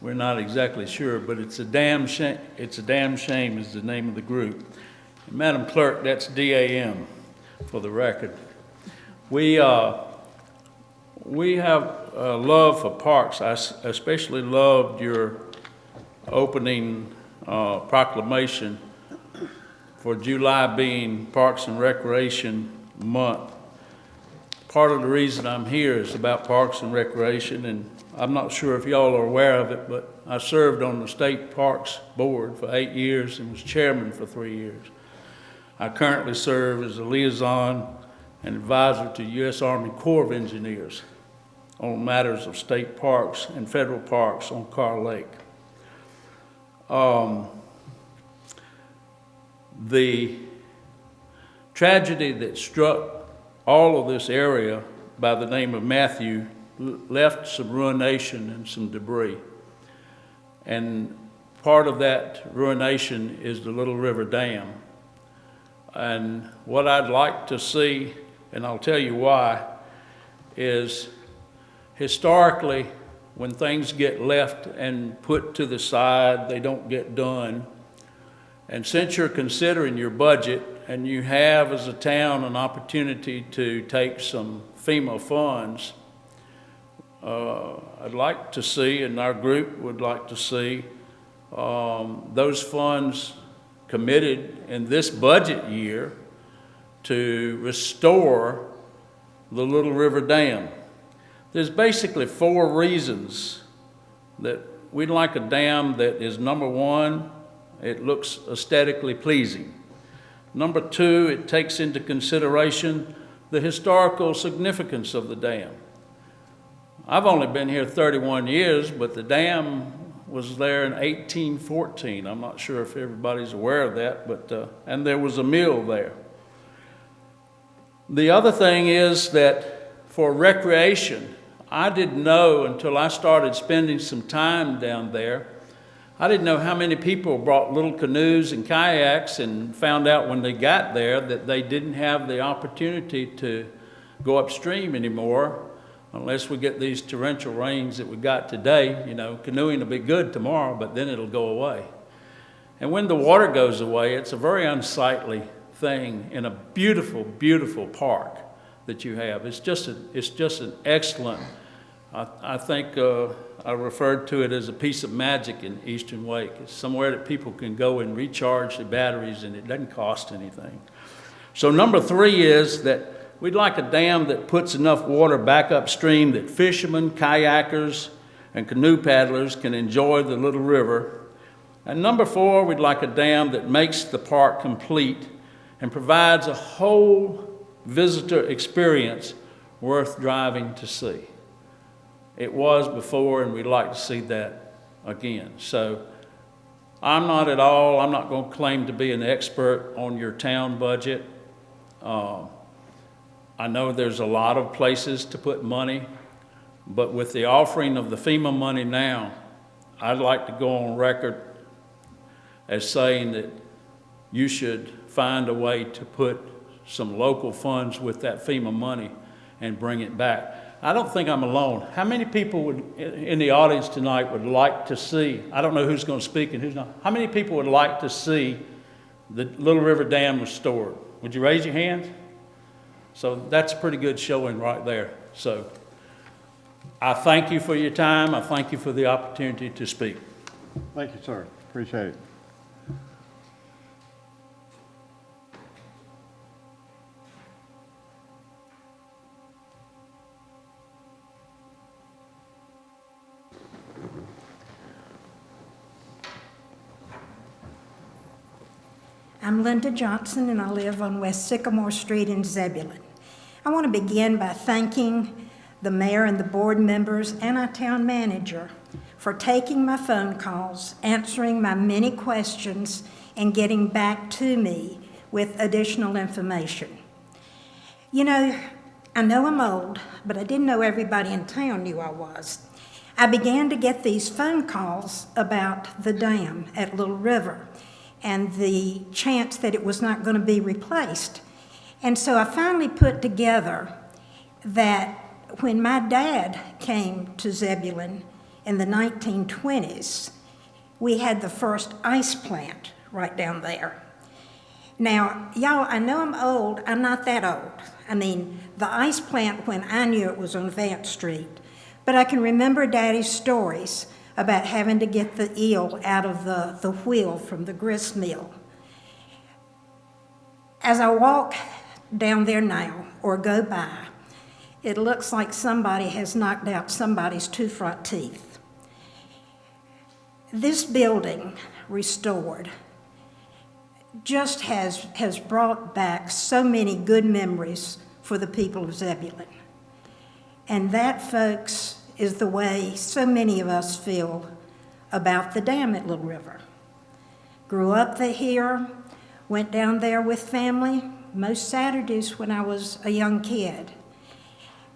We're not exactly sure, but it's a damn shame. It's a damn shame is the name of the group. And Madam Clerk, that's DAM for the record. We have a love for parks. I especially loved your opening proclamation for July being Parks and Recreation Month. Part of the reason I'm here is about Parks and Recreation, and I'm not sure if y'all are aware of it, but I served on the State Parks Board for 8 years and was chairman for 3 years. I currently serve as a liaison and advisor to U.S. Army Corps of Engineers on matters of state parks and federal parks on Carr Lake. The tragedy that struck all of this area by the name of Matthew left some ruination and some debris. And part of that ruination is the Little River Dam. And what I'd like to see, and I'll tell you why, is historically, when things get left and put to the side, they don't get done. And since you're considering your budget and you have as a town an opportunity to take some FEMA funds, I'd like to see, and our group would like to see, those funds committed in this budget year to restore the Little River Dam. There's basically 4 reasons that we'd like a dam that is, number 1, it looks aesthetically pleasing. Number 2, it takes into consideration the historical significance of the dam. I've only been here 31 years, but the dam was there in 1814. I'm not sure if everybody's aware of that, but and there was a mill there. The other thing is that for recreation, I didn't know until I started spending some time down there. I didn't know how many people brought little canoes and kayaks, and found out when they got there that they didn't have the opportunity to go upstream anymore unless we get these torrential rains that we got today. You know, canoeing will be good tomorrow, but then it'll go away. And when the water goes away, it's a very unsightly thing in a beautiful, beautiful park that you have. It's just an excellent, I think I referred to it as a piece of magic in Eastern Wake. It's somewhere that people can go and recharge the batteries, and it doesn't cost anything. So number 3 is that we'd like a dam that puts enough water back upstream that fishermen, kayakers, and canoe paddlers can enjoy the little river. And number 4, we'd like a dam that makes the park complete and provides a whole visitor experience worth driving to see. It was before, and we'd like to see that again. So I'm not going to claim to be an expert on your town budget. I know there's a lot of places to put money, but with the offering of the FEMA money now, I'd like to go on record as saying that you should find a way to put some local funds with that FEMA money and bring it back. I don't think I'm alone. How many people in the audience tonight would like to see, I don't know who's going to speak and who's not, how many people would like to see the Little River Dam restored? Would you raise your hands? So that's a pretty good showing right there. So I thank you for your time. I thank you for the opportunity to speak. Thank you, sir. Appreciate it. I'm Linda Johnson, and I live on West Sycamore Street in Zebulon. I want to begin by thanking the mayor and the board members and our town manager for taking my phone calls, answering my many questions, and getting back to me with additional information. You know, I know I'm old, but I didn't know everybody in town knew I was. I began to get these phone calls about the dam at Little River and the chance that it was not going to be replaced. And so I finally put together that when my dad came to Zebulon in the 1920s, we had the first ice plant right down there. Now, y'all, I know I'm old. I'm not that old. I mean, the ice plant, when I knew it, was on Vance Street. But I can remember Daddy's stories about having to get the eel out of the wheel from the grist mill. As I walk down there now, or go by, it looks like somebody has knocked out somebody's 2 front teeth. This building, restored, just has brought back so many good memories for the people of Zebulon. And that, folks, is the way so many of us feel about the dam at Little River. Grew up here, went down there with family most Saturdays when I was a young kid.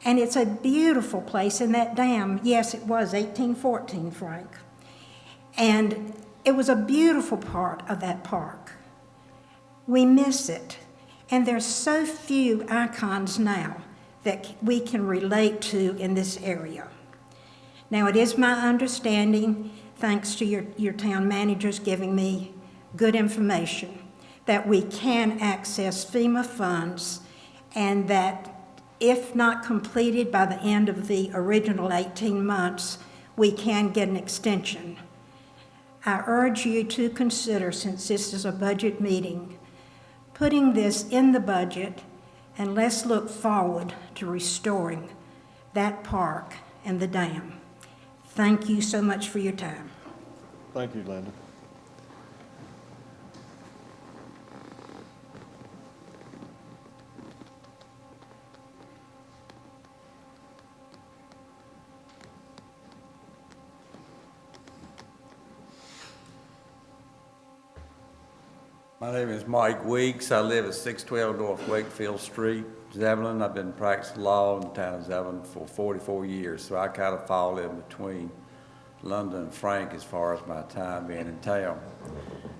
And it's a beautiful place, and that dam, yes, it was 1814, Frank. And it was a beautiful part of that park. We miss it. And there's so few icons now that we can relate to in this area. Now, it is my understanding, thanks to your town managers giving me good information, that we can access FEMA funds, and that if not completed by the end of the original 18 months, we can get an extension. I urge you to consider, since this is a budget meeting, putting this in the budget, and let's look forward to restoring that park and the dam. Thank you so much for your time. Thank you, Linda. My name is Mike Weeks. I live at 612 North Wakefield Street, Zebulon. I've been practicing law in the town of Zebulon for 44 years, so I kind of fall in between London and Frank as far as my time being in town.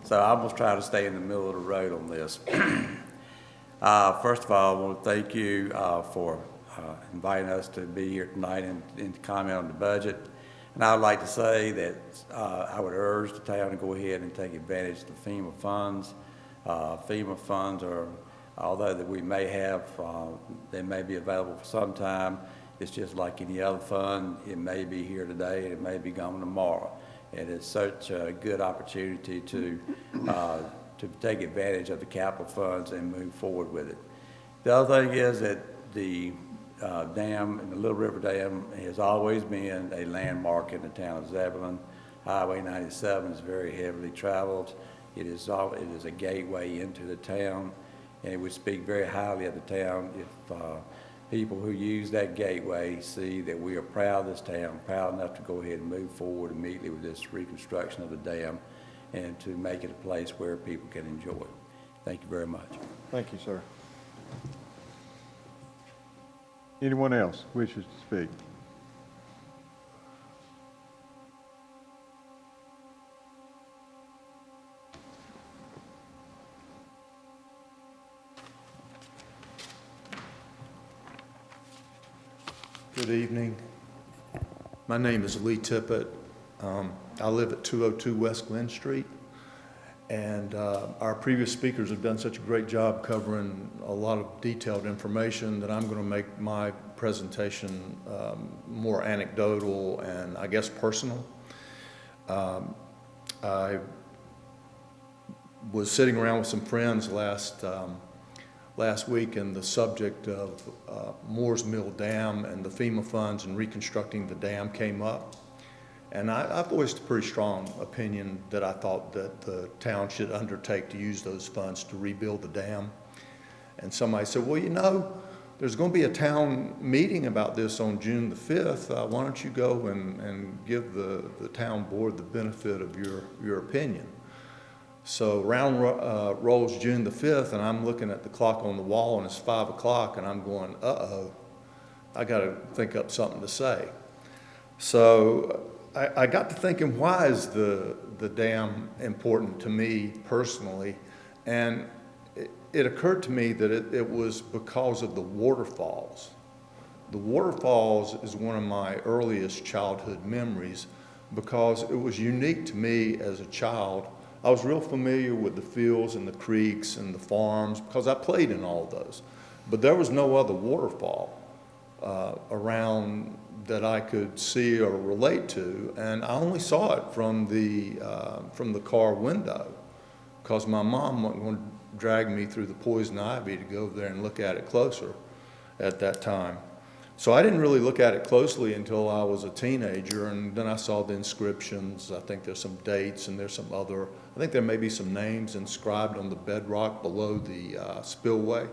So I'm going to try to stay in the middle of the road on this. First of all, I want to thank you for inviting us to be here tonight and to comment on the budget. And I would like to say that I would urge the town to go ahead and take advantage of the FEMA funds. FEMA funds are, although that we may have, they may be available for some time. It's just like any other fund. It may be here today and it may be gone tomorrow. And it's such a good opportunity to take advantage of the capital funds and move forward with it. The other thing is that the dam, and the Little River Dam, has always been a landmark in the town of Zebulon. Highway 97 is very heavily traveled. It is a gateway into the town, and it would speak very highly of the town if people who use that gateway see that we are proud of this town, proud enough to go ahead and move forward immediately with this reconstruction of the dam and to make it a place where people can enjoy it. Thank you very much. Thank you, sir. Anyone else wishes to speak? Good evening. My name is Lee Tippet. I live at 202 West Glen Street. And our previous speakers have done such a great job covering a lot of detailed information that I'm going to make my presentation more anecdotal and I guess personal. I was sitting around with some friends last week, and the subject of Moore's Mill Dam and the FEMA funds and reconstructing the dam came up. And I voiced a pretty strong opinion that I thought that the town should undertake to use those funds to rebuild the dam. And somebody said, well, you know, there's going to be a town meeting about this on June the 5th. Why don't you go and give the town board the benefit of your opinion? So round rolls June the 5th, and I'm looking at the clock on the wall, and it's 5 o'clock, and I'm going, uh-oh, I got to think up something to say. So I got to thinking, why is the dam important to me personally? And it occurred to me that it was because of the waterfalls. The waterfalls is one of my earliest childhood memories because it was unique to me as a child. I was real familiar with the fields and the creeks and the farms because I played in all of those. But there was no other waterfall around that I could see or relate to, and I only saw it from the car window because my mom wasn't going to drag me through the poison ivy to go over there and look at it closer at that time. So I didn't really look at it closely until I was a teenager, and then I saw the inscriptions. I think there's some dates, and there's some other, I think there may be some names inscribed on the bedrock below the spillway.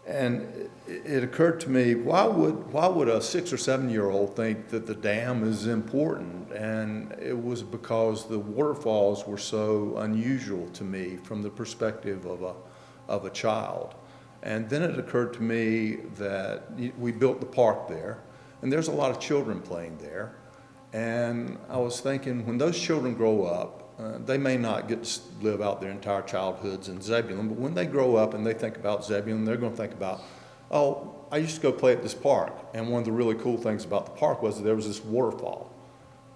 And it occurred to me, why would a 6 or 7 year old think that the dam is important? And it was because the waterfalls were so unusual to me from the perspective of a child. And then it occurred to me that we built the park there, and there's a lot of children playing there. And I was thinking, when those children grow up, they may not get to live out their entire childhoods in Zebulon, but when they grow up and they think about Zebulon, they're going to think about, oh, I used to go play at this park. And one of the really cool things about the park was that there was this waterfall,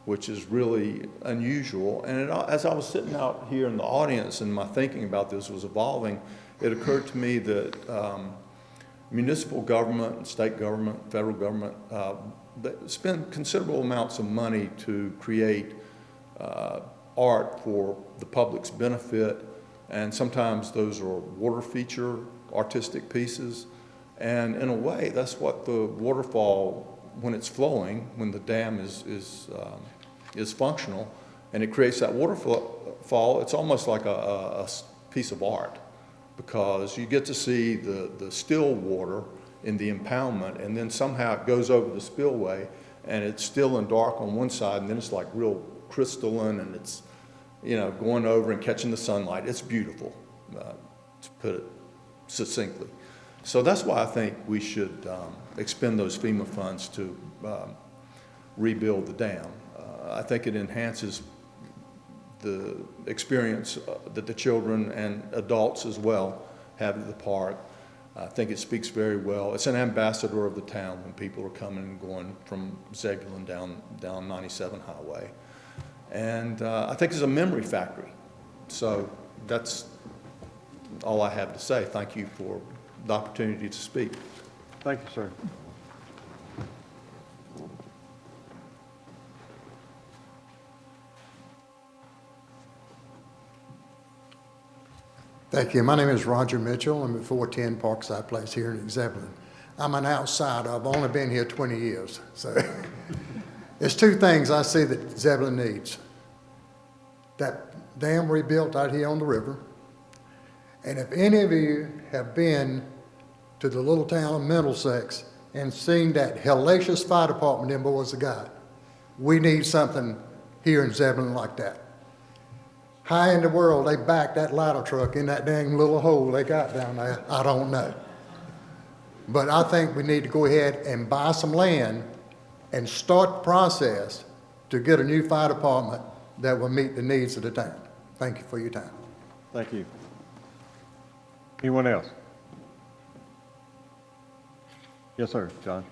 which is really unusual. And as I was sitting out here in the audience and my thinking about this was evolving, it occurred to me that municipal government, state government, federal government, they spend considerable amounts of money to create art for the public's benefit And sometimes those are water feature artistic pieces. And in a way, that's what the waterfall, when it's flowing, when the dam is functional, and it creates that waterfall, it's almost like a piece of art, because you get to see the still water in the impoundment, and then somehow it goes over the spillway, and it's still and dark on one side, and then it's like real crystalline, and it's, you know, going over and catching the sunlight. It's beautiful, to put it succinctly. So that's why I think we should expend those FEMA funds to rebuild the dam. I think it enhances the experience that the children and adults as well have at the park. I think it speaks very well. It's an ambassador of the town when people are coming and going from Zebulon down 97 Highway. And I think it's a memory factory. So that's all I have to say. Thank you for the opportunity to speak. Thank you, sir. Thank you. My name is Roger Mitchell. I'm at 410 Parkside Place here in Zebulon. I'm an outsider. I've only been here 20 years. So there's two things I see that Zebulon needs. That dam rebuilt out here on the river. And if any of you have been to the little town of Middlesex and seen that hellacious fire department them boys have got, we need something here in Zebulon like that. How in the world they backed that ladder truck in that dang little hole they got down there, I don't know. But I think we need to go ahead and buy some land and start the process to get a new fire department that will meet the needs of the town. Thank you for your time. Thank you. Anyone else? Yes, sir, John.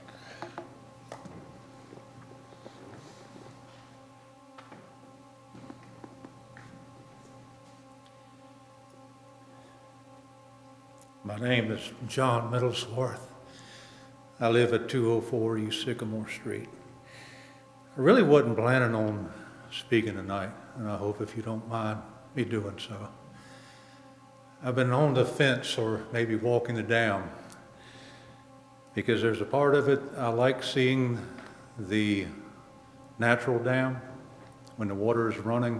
My name is John Middlesworth. I live at 204 East Sycamore Street. I really wasn't planning on speaking tonight, and I hope if you don't mind me doing so. I've been on the fence or maybe walking the dam because there's a part of it I like seeing the natural dam when the water is running,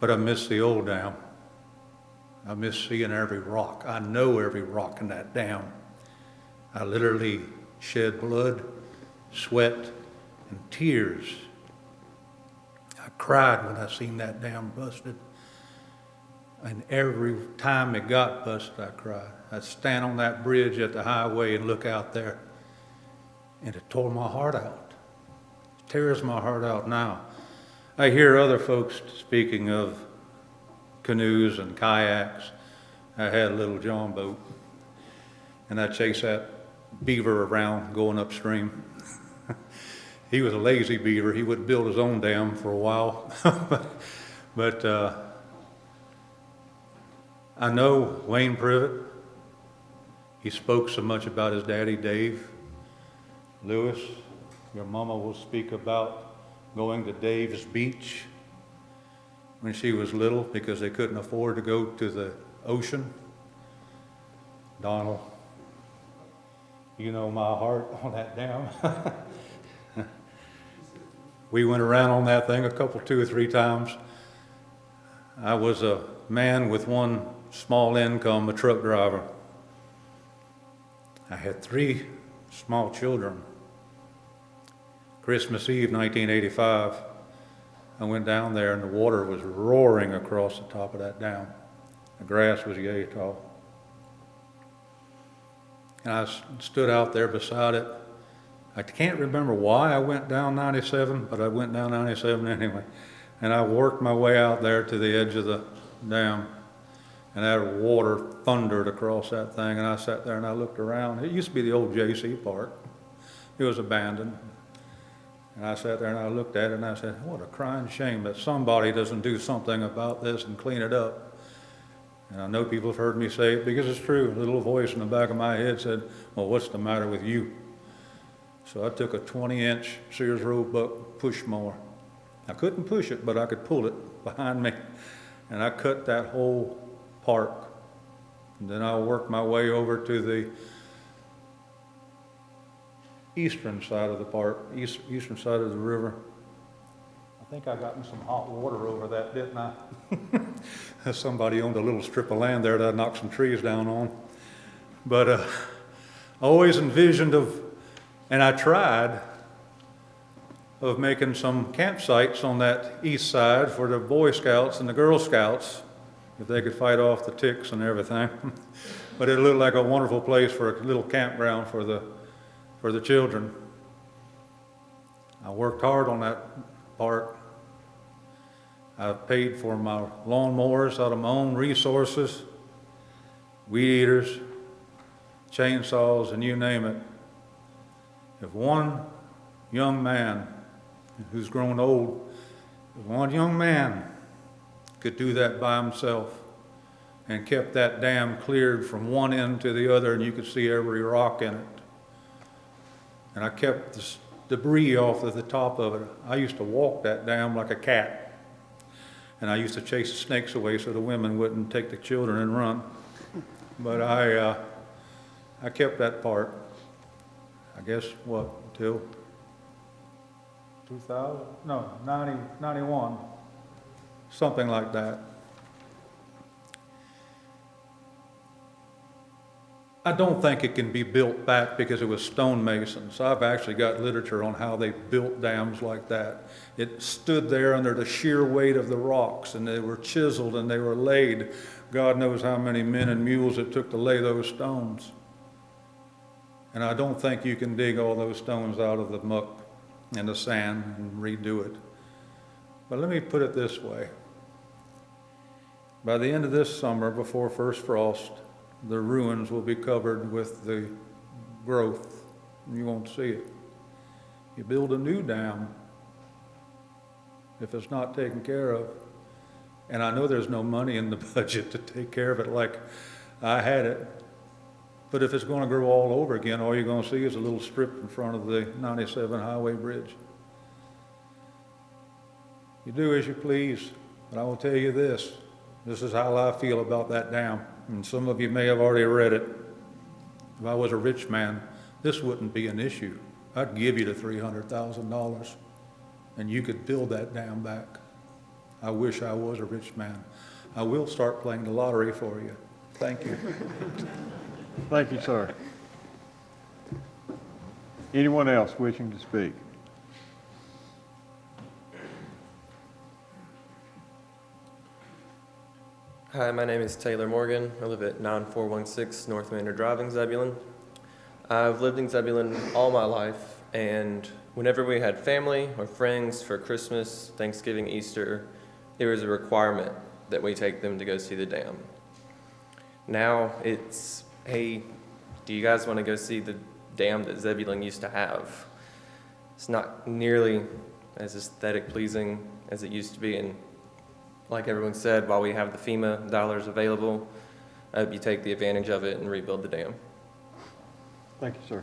but I miss the old dam. I miss seeing every rock. I know every rock in that dam. I literally shed blood, sweat, and tears. I cried when I seen that dam busted. And every time it got busted, I cried. I'd stand on that bridge at the highway and look out there, and it tore my heart out. It tears my heart out now. I hear other folks speaking of canoes and kayaks. I had a little John boat, and I chased that beaver around going upstream. He was a lazy beaver. He wouldn't build his own dam for a while. but I know Wayne Privet. He spoke so much about his daddy, Dave. Lewis, your mama will speak about going to Dave's Beach when she was little because they couldn't afford to go to the ocean. Donald, you know my heart on that dam. We went around on that thing two or three times. I was a man with one small income, a truck driver. I had 3 small children. Christmas Eve, 1985, I went down there and the water was roaring across the top of that dam. The grass was yay tall. And I stood out there beside it. I can't remember why I went down 97, but I went down 97 anyway. And I worked my way out there to the edge of the dam. And that water thundered across that thing. And I sat there and I looked around. It used to be the old J.C. Park. It was abandoned. And I sat there and I looked at it and I said, what a crying shame that somebody doesn't do something about this and clean it up. And I know people have heard me say it because it's true. A little voice in the back of my head said, well, what's the matter with you? So I took a 20-inch Sears Roebuck push mower. I couldn't push it, but I could pull it behind me. and I cut that whole park. And then I worked my way over to the eastern side of the park, eastern side of the river. I think I got in some hot water over that, didn't I? Somebody owned a little strip of land there that I knocked some trees down on. But I always envisioned and I tried, of making some campsites on that east side for the Boy Scouts and the Girl Scouts, if they could fight off the ticks and everything. But it looked like a wonderful place for a little campground for the children. I worked hard on that park. I paid for my lawnmowers out of my own resources, weed eaters, chainsaws, and you name it. If one young man who's grown old, if one young man could do that by himself and kept that dam cleared from one end to the other and you could see every rock in it, and I kept the debris off of the top of it. I used to walk that dam like a cat, and I used to chase the snakes away so the women wouldn't take the children and run. But I kept that part, I guess, what, until 91, something like that. I don't think it can be built back because it was stonemasons. I've actually got literature on how they built dams like that. It stood there under the sheer weight of the rocks, and they were chiseled and they were laid. God knows how many men and mules it took to lay those stones. And I don't think you can dig all those stones out of the muck and the sand and redo it. But let me put it this way. By the end of this summer, before first frost, the ruins will be covered with the growth. You won't see it. You build a new dam if it's not taken care of. And I know there's no money in the budget to take care of it like I had it. But if it's going to grow all over again, all you're going to see is a little strip in front of the 97 highway bridge. You do as you please, but I will tell you this. This is how I feel about that dam. And some of you may have already read it. If I was a rich man, this wouldn't be an issue. I'd give you the $300,000 and you could build that dam back. I wish I was a rich man. I will start playing the lottery for you. Thank you. Thank you, sir. Anyone else wishing to speak? Hi, my name is Taylor Morgan. I live at 9416 North Manor Drive in Zebulon. I've lived in Zebulon all my life, and whenever we had family or friends for Christmas, Thanksgiving, Easter, it was a requirement that we take them to go see the dam. Now it's, hey, do you guys want to go see the dam that Zebulon used to have? It's not nearly as aesthetic pleasing as it used to be, and like everyone said, while we have the FEMA dollars available, I hope you take the advantage of it and rebuild the dam. Thank you, sir.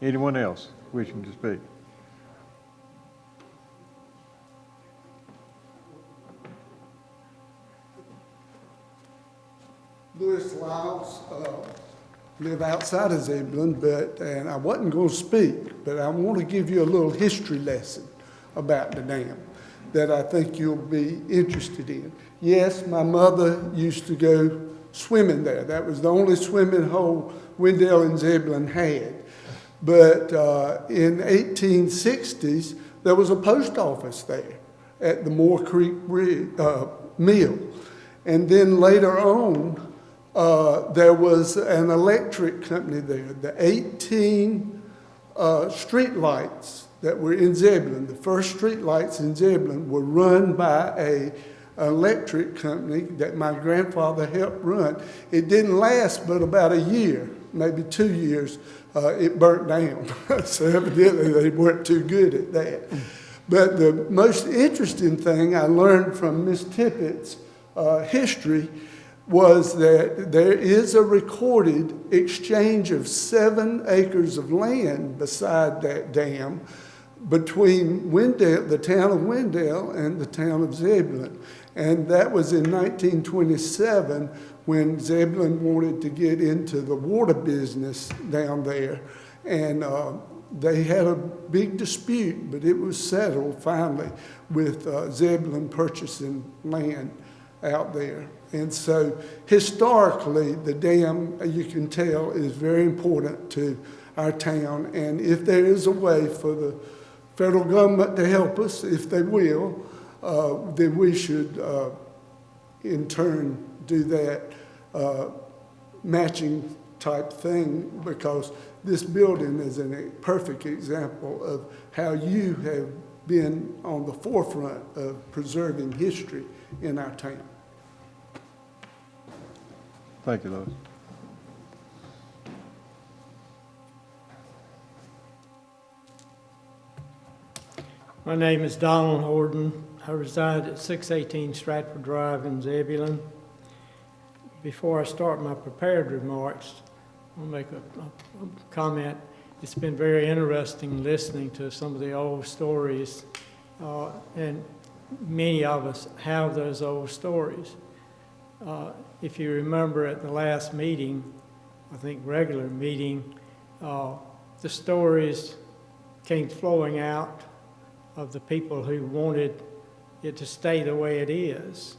Anyone else wishing to speak? Louis Lyles, live outside of Zebulon, and I wasn't going to speak, but I want to give you a little history lesson about the dam that I think you'll be interested in. Yes, my mother used to go swimming there. That was the only swimming hole Wendell and Zebulon had. But in 1860s, there was a post office there at the Moore Creek Mill. And then later on, there was an electric company there. The 18 street lights that were in Zebulon, the first street lights in Zebulon, were run by an electric company that my grandfather helped run. It didn't last but about a year, maybe 2 years. It burnt down. So evidently they weren't too good at that. But the most interesting thing I learned from Miss Tippet's history was that there is a recorded exchange of 7 acres of land beside that dam between Wendell, the town of Wendell and the town of Zebulon. And that was in 1927 when Zebulon wanted to get into the water business down there. And they had a big dispute, but it was settled finally with Zebulon purchasing land out there. And so historically, the dam, you can tell, is very important to our town. And if there is a way for the federal government to help us, if they will, then we should in turn do that matching type thing, because this building is a perfect example of how you have been on the forefront of preserving history in our town. Thank you, Louis. My name is Donald Horton. I reside at 618 Stratford Drive in Zebulon. Before I start my prepared remarks, I'll make a comment. It's been very interesting listening to some of the old stories, and many of us have those old stories. If you remember at the last meeting, I think regular meeting, the stories came flowing out of the people who wanted it to stay the way it is,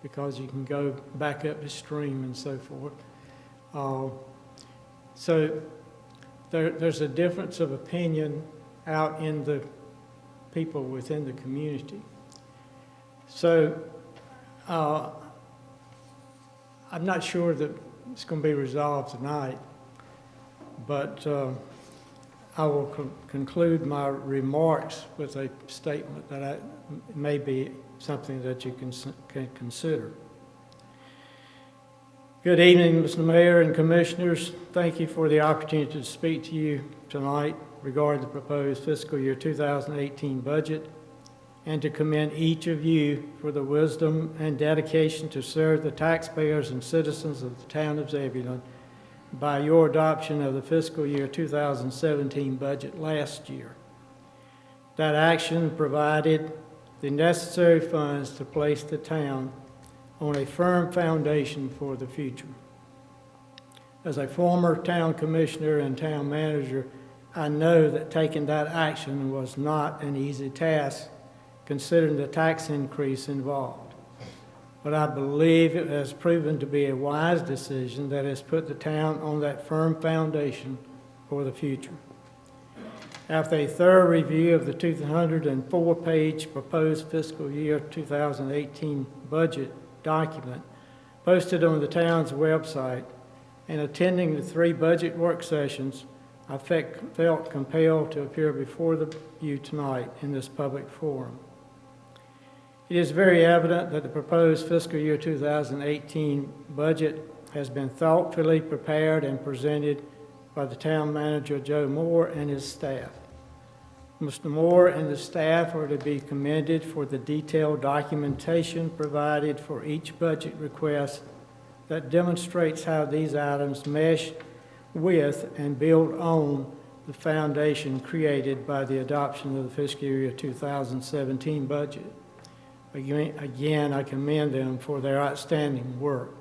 because you can go back up the stream and so forth. So there's a difference of opinion out in the people within the community. So I'm not sure that it's going to be resolved tonight, but I will conclude my remarks with a statement that may be something that you can consider. Good evening, Mr. Mayor and Commissioners. Thank you for the opportunity to speak to you tonight regarding the proposed fiscal year 2018 budget, and to commend each of you for the wisdom and dedication to serve the taxpayers and citizens of the town of Zebulon by your adoption of the fiscal year 2017 budget last year. That action provided the necessary funds to place the town on a firm foundation for the future. As a former town commissioner and town manager, I know that taking that action was not an easy task, considering the tax increase involved. But I believe it has proven to be a wise decision that has put the town on that firm foundation for the future. After a thorough review of the 204-page proposed fiscal year 2018 budget document posted on the town's website and attending the 3 budget work sessions, I felt compelled to appear before you tonight in this public forum. It is very evident that the proposed fiscal year 2018 budget has been thoughtfully prepared and presented by the town manager, Joe Moore, and his staff. Mr. Moore and the staff are to be commended for the detailed documentation provided for each budget request that demonstrates how these items mesh with and build on the foundation created by the adoption of the fiscal year 2017 budget. Again, I commend them for their outstanding work.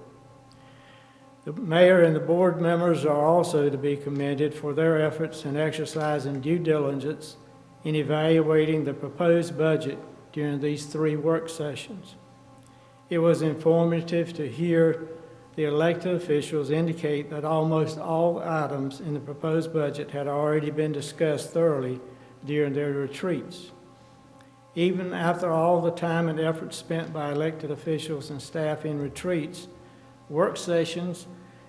The mayor and the board members are also to be commended for their efforts in exercising due diligence in evaluating the proposed budget during these 3 work sessions. It was informative to hear the elected officials indicate that almost all items in the proposed budget had already been discussed thoroughly during their retreats. Even after all the time and effort spent by elected officials and staff in retreats, work sessions,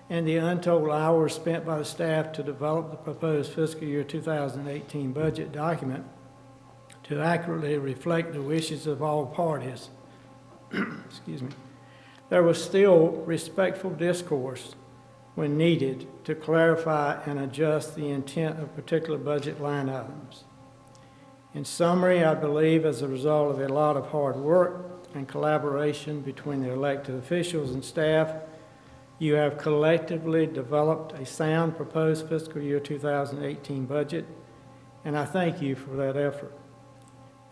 and the untold hours spent by the staff to develop the proposed fiscal year 2018 budget document to accurately reflect the wishes of all parties, excuse me, there was still respectful discourse when needed to clarify and adjust the intent of particular budget line items. In summary, I believe as a result of a lot of hard work and collaboration between the elected officials and staff, you have collectively developed a sound proposed fiscal year 2018 budget, and I thank you for that effort.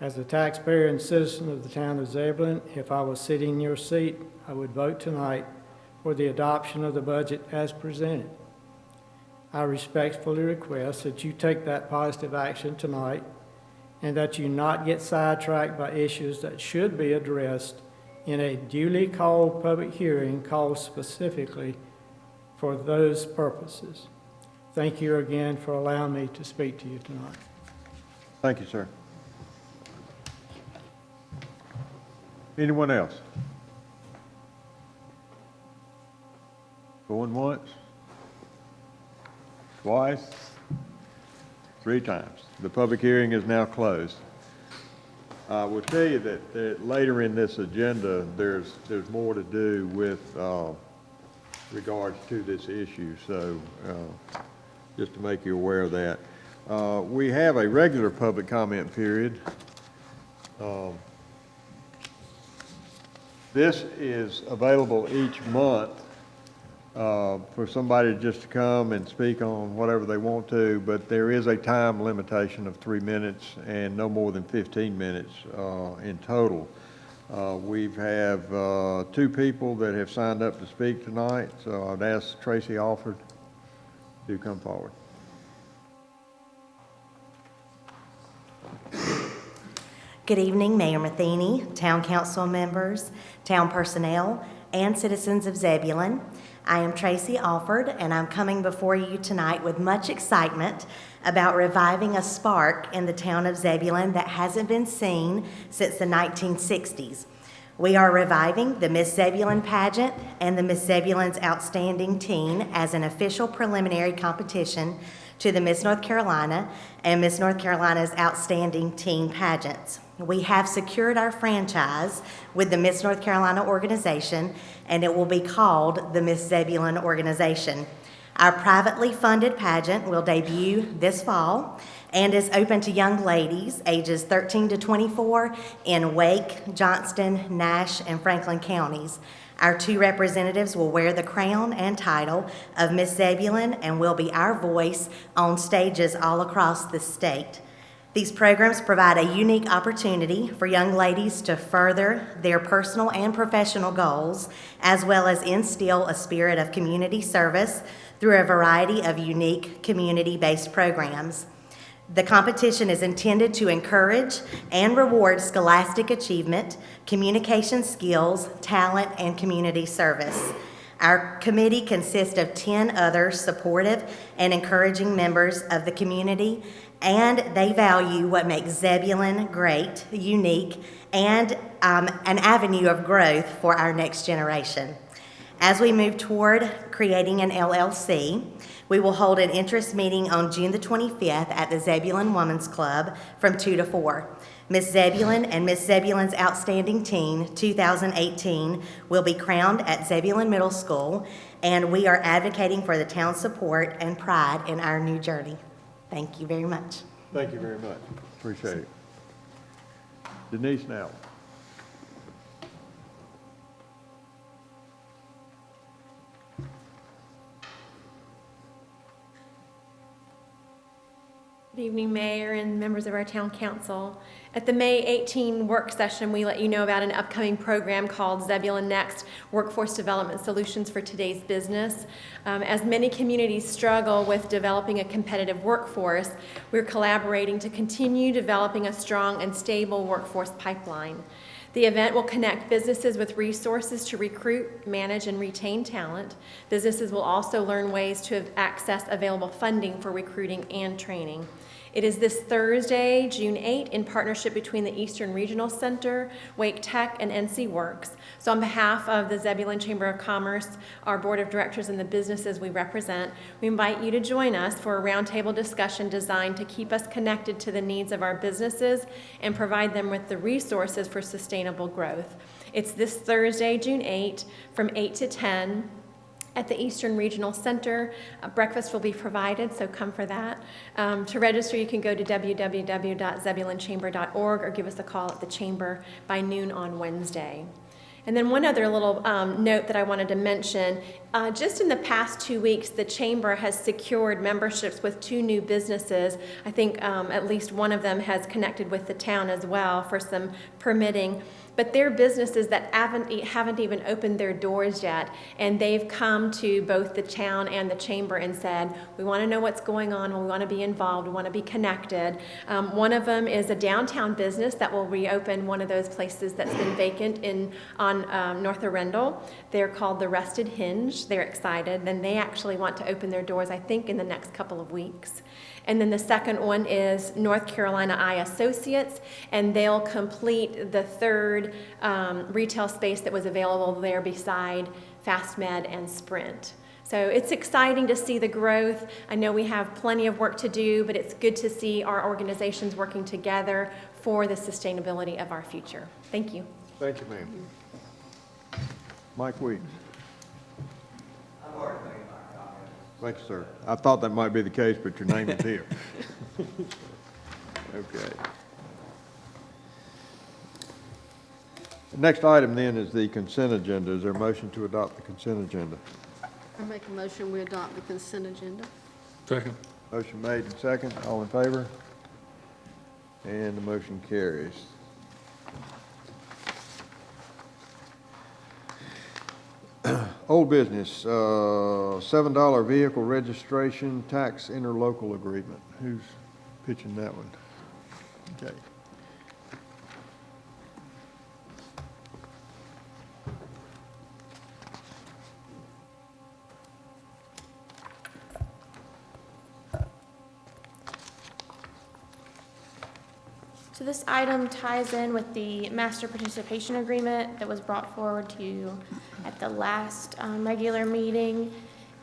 As a taxpayer and citizen of the town of Zebulon, if I was sitting in your seat, I would vote tonight for the adoption of the budget as presented. I respectfully request that you take that positive action tonight and that you not get sidetracked by issues that should be addressed in a duly called public hearing called specifically for those purposes. Thank you again for allowing me to speak to you tonight. Thank you, sir. Anyone else? Going once? Twice? 3 times. The public hearing is now closed. I will tell you that later in this agenda, there's more to do with regards to this issue, so just to make you aware of that. We have a regular public comment period. This is available each month for somebody just to come and speak on whatever they want to, but there is a time limitation of 3 minutes and no more than 15 minutes in total. We have 2 people that have signed up to speak tonight, so I'd ask Tracy Alford to come forward. Good evening, Mayor Matheny, Town Council members, town personnel, and citizens of Zebulon. I am Tracy Alford, and I'm coming before you tonight with much excitement about reviving a spark in the town of Zebulon that hasn't been seen since the 1960s. We are reviving the Miss Zebulon pageant and the Miss Zebulon's Outstanding Teen as an official preliminary competition to the Miss North Carolina and Miss North Carolina's Outstanding Teen pageants. We have secured our franchise with the Miss North Carolina organization, and it will be called the Miss Zebulon organization. Our privately funded pageant will debut this fall and is open to young ladies ages 13 to 24 in Wake, Johnston, Nash, and Franklin counties. Our 2 representatives will wear the crown and title of Miss Zebulon and will be our voice on stages all across the state. These programs provide a unique opportunity for young ladies to further their personal and professional goals, as well as instill a spirit of community service through a variety of unique community-based programs. The competition is intended to encourage and reward scholastic achievement, communication skills, talent, and community service. Our committee consists of 10 other supportive and encouraging members of the community, and they value what makes Zebulon great, unique, and an avenue of growth for our next generation. As we move toward creating an LLC, we will hold an interest meeting on June the 25th at the Zebulon Women's Club from 2 to 4. Miss Zebulon and Miss Zebulon's Outstanding Teen 2018 will be crowned at Zebulon Middle School, and we are advocating for the town's support and pride in our new journey. Thank you very much. Thank you very much. Appreciate it. Denise now. Good evening, Mayor and members of our Town Council. At the May 18 work session, we let you know about an upcoming program called Zebulon Next, Workforce Development Solutions for Today's Business. As many communities struggle with developing a competitive workforce, we're collaborating to continue developing a strong and stable workforce pipeline. The event will connect businesses with resources to recruit, manage, and retain talent. Businesses will also learn ways to access available funding for recruiting and training. It is this Thursday, June 8, in partnership between the Eastern Regional Center, Wake Tech, and NC Works. So on behalf of the Zebulon Chamber of Commerce, our board of directors, and the businesses we represent, we invite you to join us for a roundtable discussion designed to keep us connected to the needs of our businesses and provide them with the resources for sustainable growth. It's this Thursday, June 8, from 8 to 10. At the Eastern Regional Center. Breakfast will be provided, so come for that. To register, you can go to www.zebulonchamber.org or give us a call at the chamber by noon on Wednesday. And then one other little note that I wanted to mention, just in the past 2 weeks, the Chamber has secured memberships with 2 new businesses. I think at least one of them has connected with the town as well for some permitting. But they're businesses that haven't even opened their doors yet, and they've come to both the town and the Chamber and said, we want to know what's going on, we want to be involved, we want to be connected. One of them is a downtown business that will reopen one of those places that's been vacant on North Arundel. They're called the Rested Hinge. They're excited, and they actually want to open their doors, I think, in the next couple of weeks. And then the second one is North Carolina Eye Associates, and they'll complete the third retail space that was available there beside FastMed and Sprint. So it's exciting to see the growth. I know we have plenty of work to do, but it's good to see our organizations working together for the sustainability of our future. Thank you. Thank you, ma'am. Mike Weeks. Thank you, sir. I thought that might be the case, but your name is here. Okay. The next item then is the consent agenda. Is there a motion to adopt the consent agenda? I make a motion we adopt the consent agenda. Second. Motion made and second. All in favor? And the motion carries. Old business, $7 vehicle registration tax interlocal agreement. Who's pitching that one? Okay. So this item ties in with the master participation agreement that was brought forward to you at the last regular meeting.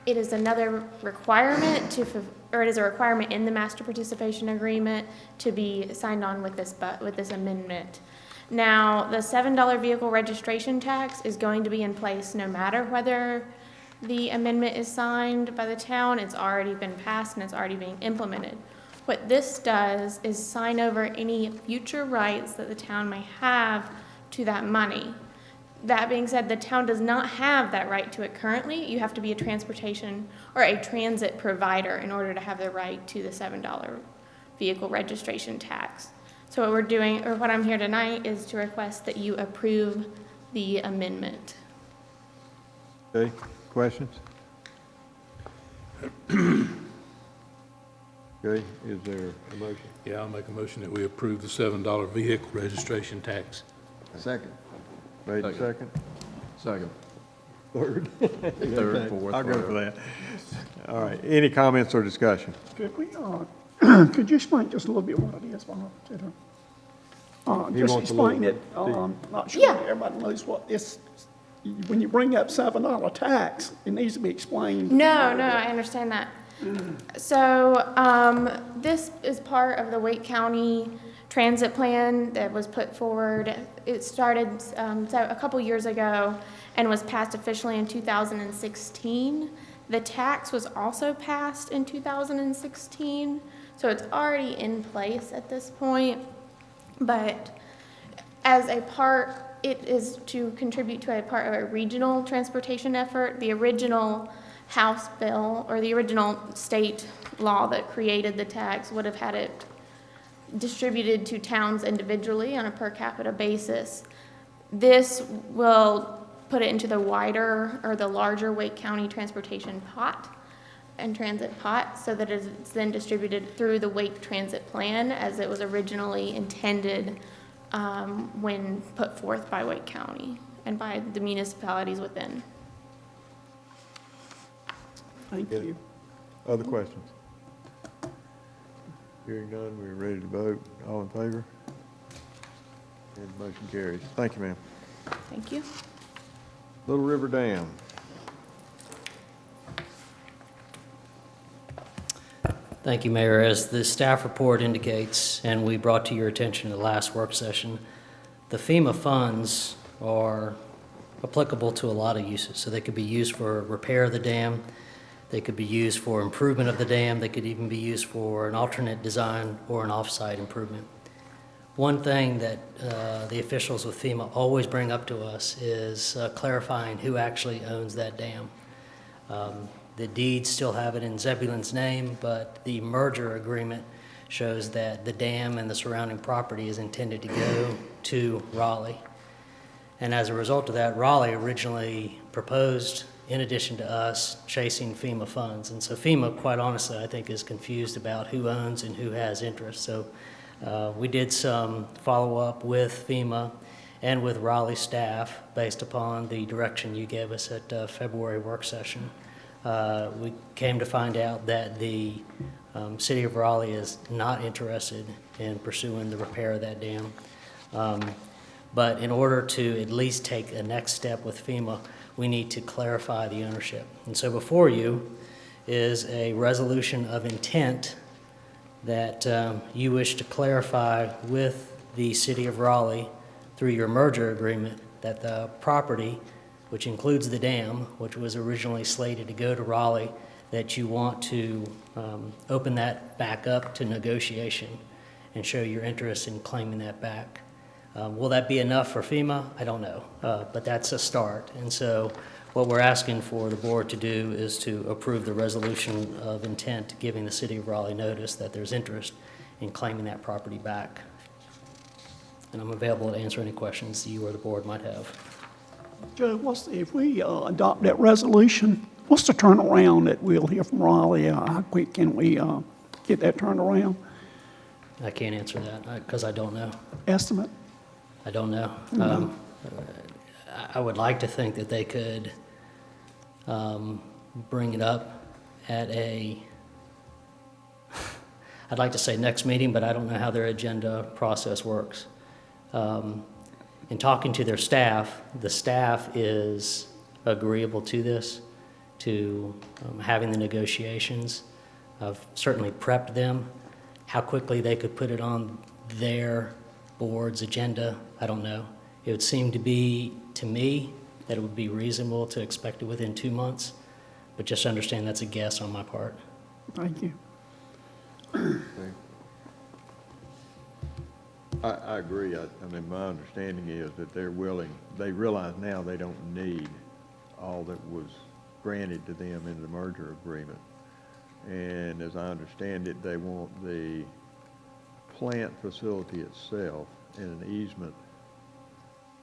It is another requirement it is a requirement in the master participation agreement to be signed on with this amendment. Now, the $7 vehicle registration tax is going to be in place no matter whether the amendment is signed by the town. It's already been passed and it's already being implemented. What this does is sign over any future rights that the town may have to that money. That being said, the town does not have that right to it currently. You have to be a transportation or a transit provider in order to have the right to the $7 vehicle registration tax. So what we're doing, or what I'm here tonight, is to request that you approve the amendment. Okay, questions? Okay, is there a motion? Yeah, I'll make a motion that we approve the $7 vehicle registration tax. Second. Made and second? Second. Third? Third, fourth. I'll go for that. All right, any comments or discussion? Could we, could you explain just a little bit what it is, Bob? Just explain it. Not sure everybody knows what this, when you bring up $7 tax, it needs to be explained. No, I understand that. So this is part of the Wake County transit plan that was put forward. It started a couple years ago and was passed officially in 2016. The tax was also passed in 2016, so it's already in place at this point. But as a part, it is to contribute to a part of a regional transportation effort. The original House bill, or the original state law that created the tax, would have had it distributed to towns individually on a per capita basis. This will put it into the wider, or the larger Wake County transportation pot and transit pot, so that it's then distributed through the Wake Transit Plan as it was originally intended when put forth by Wake County and by the municipalities within. Thank you. Other questions? Hearing none, we're ready to vote. All in favor? And the motion carries. Thank you, ma'am. Thank you. Little River Dam. Thank you, Mayor. As the staff report indicates, and we brought to your attention in the last work session, the FEMA funds are applicable to a lot of uses. So they could be used for repair of the dam, they could be used for improvement of the dam, they could even be used for an alternate design or an off-site improvement. One thing that the officials with FEMA always bring up to us is clarifying who actually owns that dam. The deeds still have it in Zebulon's name, but the merger agreement shows that the dam and the surrounding property is intended to go to Raleigh. And as a result of that, Raleigh originally proposed, in addition to us, chasing FEMA funds. And so FEMA, quite honestly, I think is confused about who owns and who has interest. So we did some follow-up with FEMA and with Raleigh staff based upon the direction you gave us at February work session. We came to find out that the City of Raleigh is not interested in pursuing the repair of that dam. But in order to at least take a next step with FEMA, we need to clarify the ownership. And so before you is a resolution of intent that you wish to clarify with the City of Raleigh through your merger agreement that the property, which includes the dam, which was originally slated to go to Raleigh, that you want to open that back up to negotiation and show your interest in claiming that back. Will that be enough for FEMA? I don't know, but that's a start. And so what we're asking for the board to do is to approve the resolution of intent, giving the City of Raleigh notice that there's interest in claiming that property back. And I'm available to answer any questions you or the board might have. Joe, if we adopt that resolution, what's the turnaround that we'll hear from Raleigh? How quick can we get that turned around? I can't answer that because I don't know. Estimate? I don't know. I would like to think that they could bring it up at I'd like to say next meeting, but I don't know how their agenda process works. In talking to their staff, the staff is agreeable to this, to having the negotiations. I've certainly prepped them. How quickly they could put it on their board's agenda, I don't know. It would seem to be, to me, that it would be reasonable to expect it within 2 months, but just understand that's a guess on my part. Thank you. I agree. I mean, my understanding is that they're willing, they realize now they don't need all that was granted to them in the merger agreement. And as I understand it, they want the plant facility itself in an easement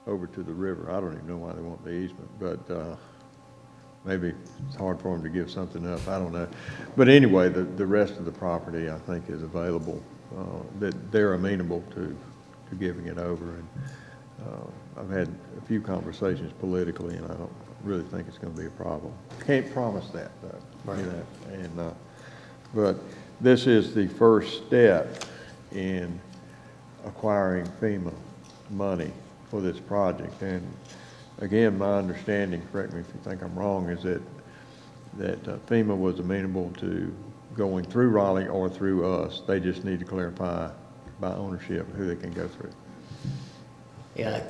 over to the river. I don't even know why they want the easement, but maybe it's hard for them to give something up. I don't know. But anyway, the rest of the property, I think, is available, that they're amenable to giving it over. And I've had a few conversations politically, and I don't really think it's going to be a problem. Can't promise that, though. Right. And but this is the first step in acquiring FEMA money for this project. And again, my understanding, correct me if you think I'm wrong, is that FEMA was amenable to going through Raleigh or through us. They just need to clarify by ownership who they can go through. Yeah,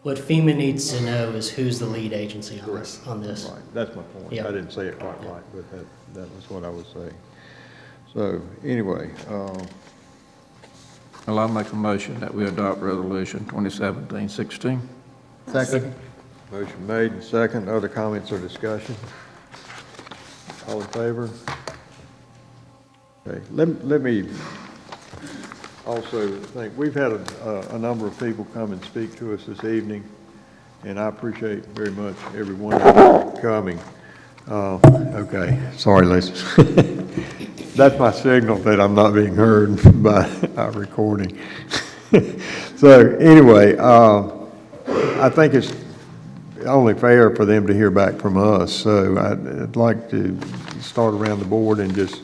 what FEMA needs to know is who's the lead agency on this. Right, that's my point. Yeah. I didn't say it quite right, but that was what I was saying. So anyway, Well, I'll make a motion that we adopt Resolution 2017-16. Second. motion made and second. Other comments or discussion? All in favor? Okay. Let me also think, we've had a number of people come and speak to us this evening, and I appreciate very much everyone coming. Okay, sorry, Lisa. That's my signal that I'm not being heard by our recording. So anyway, I think it's only fair for them to hear back from us. So I'd like to start around the board and just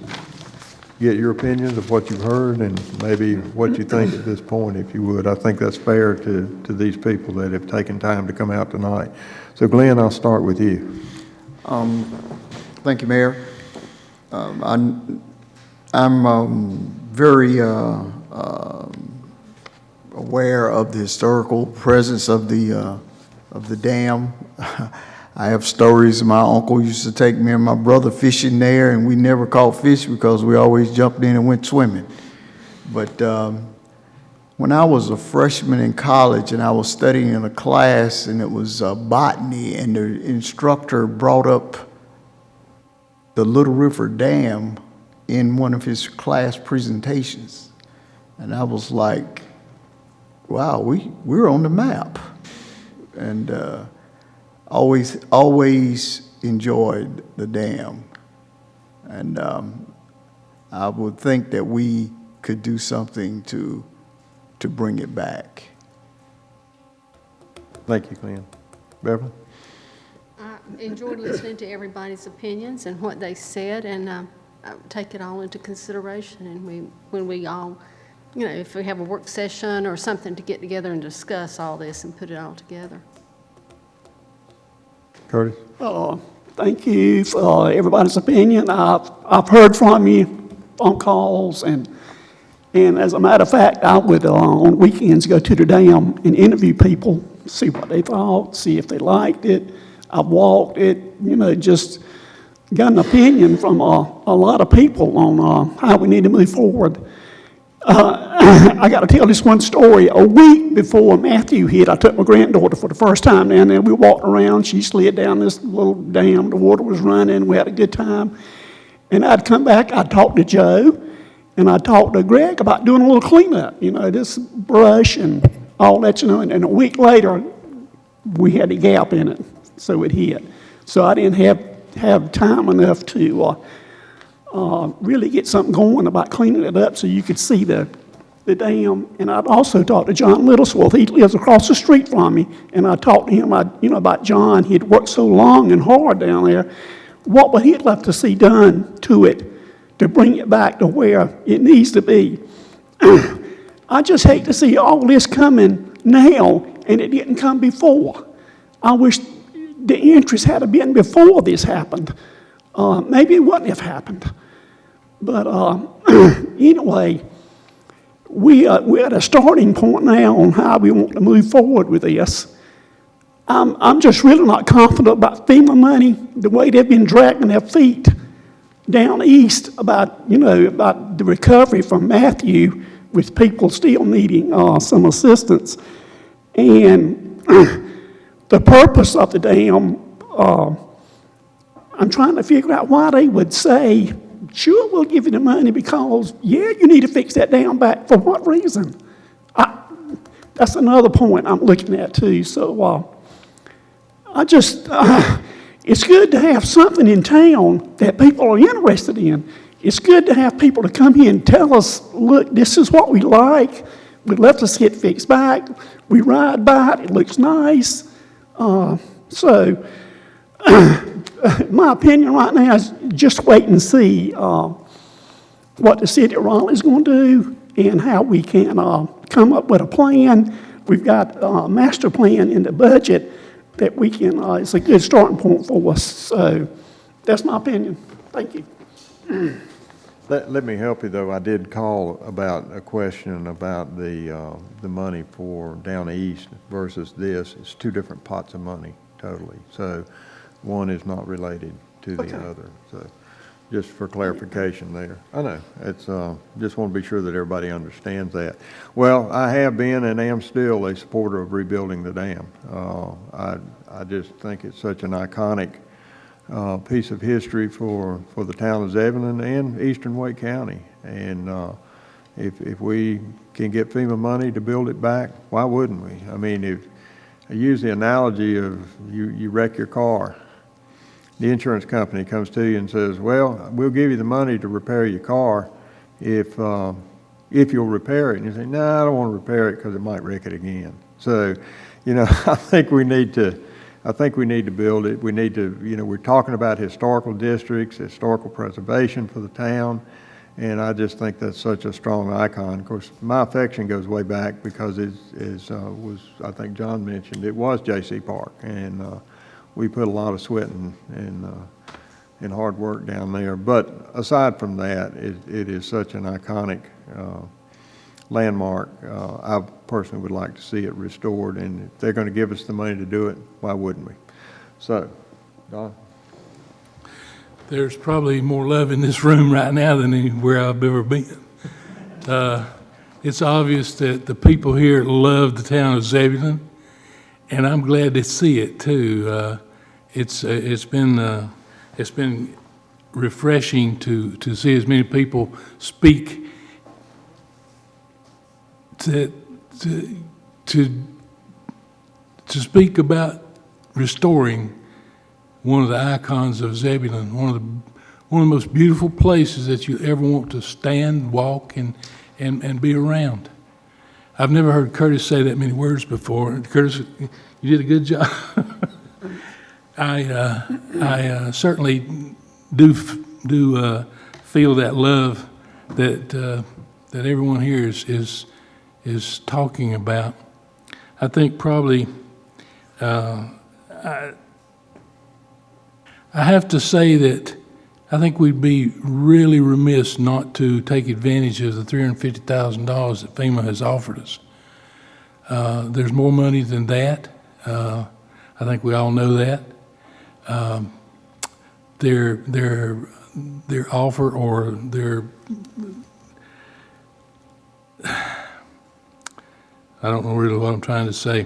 get your opinions of what you've heard and maybe what you think at this point, if you would. I think that's fair to these people that have taken time to come out tonight. So Glenn, I'll start with you. Thank you, Mayor. I'm very aware of the historical presence of the dam. I have stories. My uncle used to take me and my brother fishing there, and we never caught fish because we always jumped in and went swimming. But when I was a freshman in college and I was studying in a class and it was botany, and the instructor brought up the Little River Dam in one of his class presentations. And I was like, wow, we're on the map. And always enjoyed the dam. And I would think that we could do something to bring it back. Thank you, Glenn. Beverly? I enjoyed listening to everybody's opinions and what they said, and I take it all into consideration. And when we all, you know, if we have a work session or something to get together and discuss all this and put it all together. Curtis? Thank you for everybody's opinion. I've heard from you, phone calls, and as a matter of fact, I would on weekends go to the dam and interview people, see what they thought, see if they liked it. I've walked it, you know, just got an opinion from a lot of people on how we need to move forward. I got to tell this one story. A week before Matthew hit, I took my granddaughter for the first time down there. We walked around. She slid down this little dam. The water was running. We had a good time. And I'd come back. I'd talk to Joe, and I'd talk to Greg about doing a little cleanup, you know, this brush and all that, you know. And a week later, we had a gap in it, so it hit. So I didn't have time enough to really get something going about cleaning it up so you could see the dam. And I'd also talked to John Littlesworth. He lives across the street from me, and I talked to him, about John. He'd worked so long and hard down there. What would he love to see done to it to bring it back to where it needs to be? I just hate to see all this coming now, and it didn't come before. I wish the interest had been before this happened. Maybe it wouldn't have happened. But anyway, we're at a starting point now on how we want to move forward with this. I'm just really not confident about FEMA money, the way they've been dragging their feet down east about the recovery from Matthew, with people still needing some assistance. And the purpose of the dam, I'm trying to figure out why they would say, sure, we'll give you the money because, yeah, you need to fix that dam back. For what reason? That's another point I'm looking at too. So it's good to have something in town that people are interested in. It's good to have people to come here and tell us, look, this is what we like. We'd love to see it fixed back. We ride by it. It looks nice. So my opinion right now is just wait and see what the city of Raleigh is going to do and how we can come up with a plan. We've got a master plan in the budget that we can, it's a good starting point for us. So that's my opinion. Thank you. Let me help you, though. I did call about a question about the money for down east versus this. It's two different pots of money, totally. So one is not related to the other. So just for clarification there. I know, it's just want to be sure that everybody understands that. Well, I have been and am still a supporter of rebuilding the dam. I just think it's such an iconic piece of history for the town of Zebulon and eastern Wake County. And if we can get FEMA money to build it back, why wouldn't we? I mean, if I use the analogy of you wreck your car, the insurance company comes to you and says, well, we'll give you the money to repair your car if you'll repair it. And you say, no, I don't want to repair it because it might wreck it again. So, I think we need to build it. We need to, we're talking about historical districts, historical preservation for the town, and I just think that's such a strong icon. Of course, my affection goes way back because I think John mentioned, it was J.C. Park, and we put a lot of sweat and hard work down there. But aside from that, it is such an iconic landmark. I personally would like to see it restored, and if they're going to give us the money to do it, why wouldn't we? So, Don? There's probably more love in this room right now than anywhere I've ever been. it's obvious that the people here love the town of Zebulon, and I'm glad to see it too. It's been refreshing to see as many people speak to speak about restoring one of the icons of Zebulon, one of the most beautiful places that you ever want to stand, walk, and be around. I've never heard Curtis say that many words before. Curtis, you did a good job. I certainly do feel that love that everyone here is talking about. I think probably I have to say that I think we'd be really remiss not to take advantage of the $350,000 that FEMA has offered us. There's more money than that. I think we all know that. Their offer or their I don't know really what I'm trying to say.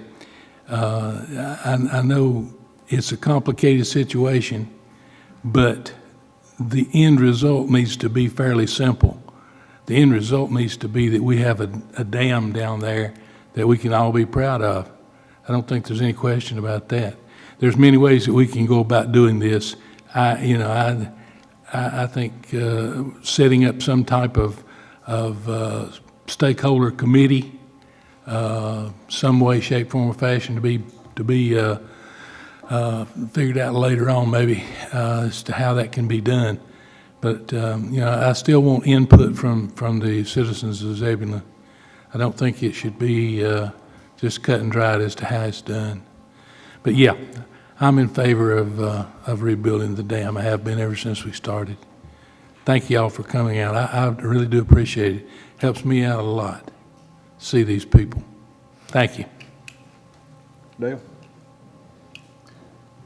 I know it's a complicated situation, but the end result needs to be fairly simple. The end result needs to be that we have a dam down there that we can all be proud of. I don't think there's any question about that. There's many ways that we can go about doing this. I think setting up some type of stakeholder committee, some way, shape, form, or fashion to be figured out later on, maybe as to how that can be done. But I still want input from the citizens of Zebulon. I don't think it should be just cut and dried as to how it's done. But yeah, I'm in favor of rebuilding the dam. I have been ever since we started. Thank you all for coming out. I really do appreciate it. Helps me out a lot to see these people. Thank you. Dale?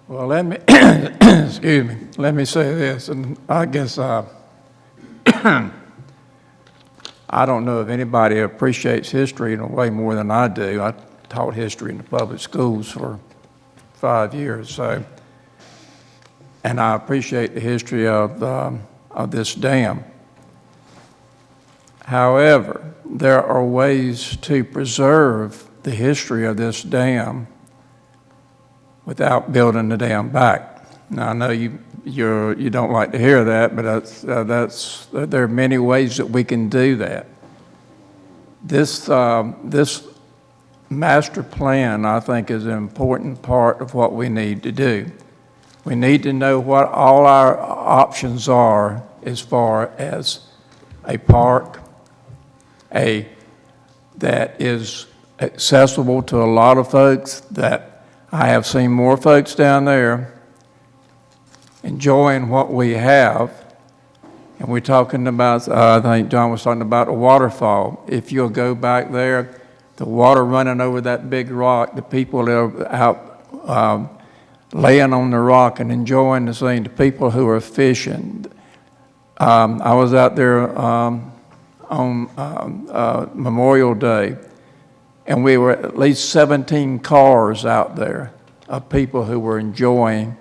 Well, let me, excuse me, let me say this, and I guess I don't know if anybody appreciates history in a way more than I do. I taught history in the public schools for 5 years, so, and I appreciate the history of this dam. However, there are ways to preserve the history of this dam without building the dam back. Now, I know you don't like to hear that, but there are many ways that we can do that. This master plan, I think, is an important part of what we need to do. We need to know what all our options are as far as a park, that is accessible to a lot of folks. That I have seen more folks down there enjoying what we have. And we're talking about, I think John was talking about a waterfall. If you'll go back there, the water running over that big rock, the people that are out laying on the rock and enjoying the scene, the people who are fishing. I was out there on Memorial Day, and we were at least 17 cars out there of people who were enjoying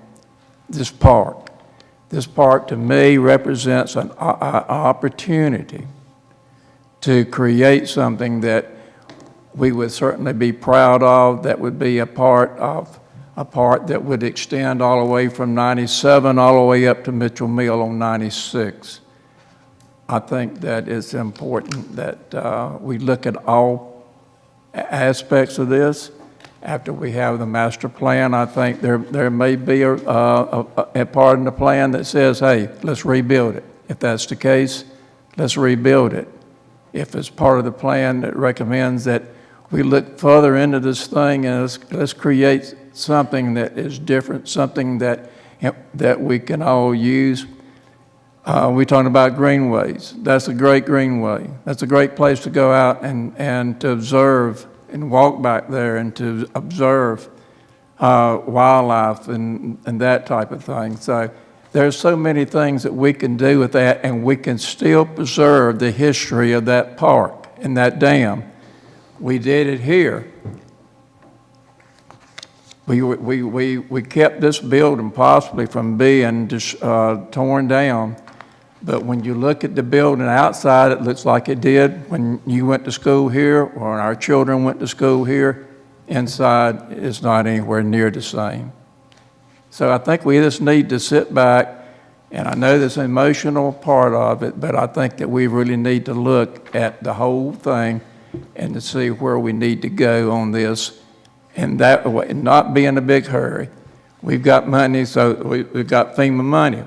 this park. This park, to me, represents an opportunity to create something that we would certainly be proud of, that would be a part that would extend all the way from 97 all the way up to Mitchell Mill on 96. I think that it's important that we look at all aspects of this. After we have the master plan, I think there may be a part in the plan that says, hey, let's rebuild it. If that's the case, let's rebuild it. If it's part of the plan that recommends that we look further into this thing and let's create something that is different, something that we can all use. We're talking about greenways. That's a great greenway. That's a great place to go out and to observe and walk back there and to observe wildlife and that type of thing. So there's so many things that we can do with that, and we can still preserve the history of that park in that dam. We did it here. We kept this building possibly from being torn down, but when you look at the building outside, it looks like it did when you went to school here or when our children went to school here. Inside, it's not anywhere near the same. So I think we just need to sit back, and I know this emotional part of it, but I think that we really need to look at the whole thing and to see where we need to go on this. And that way, not be in a big hurry. We've got money, so we've got FEMA money.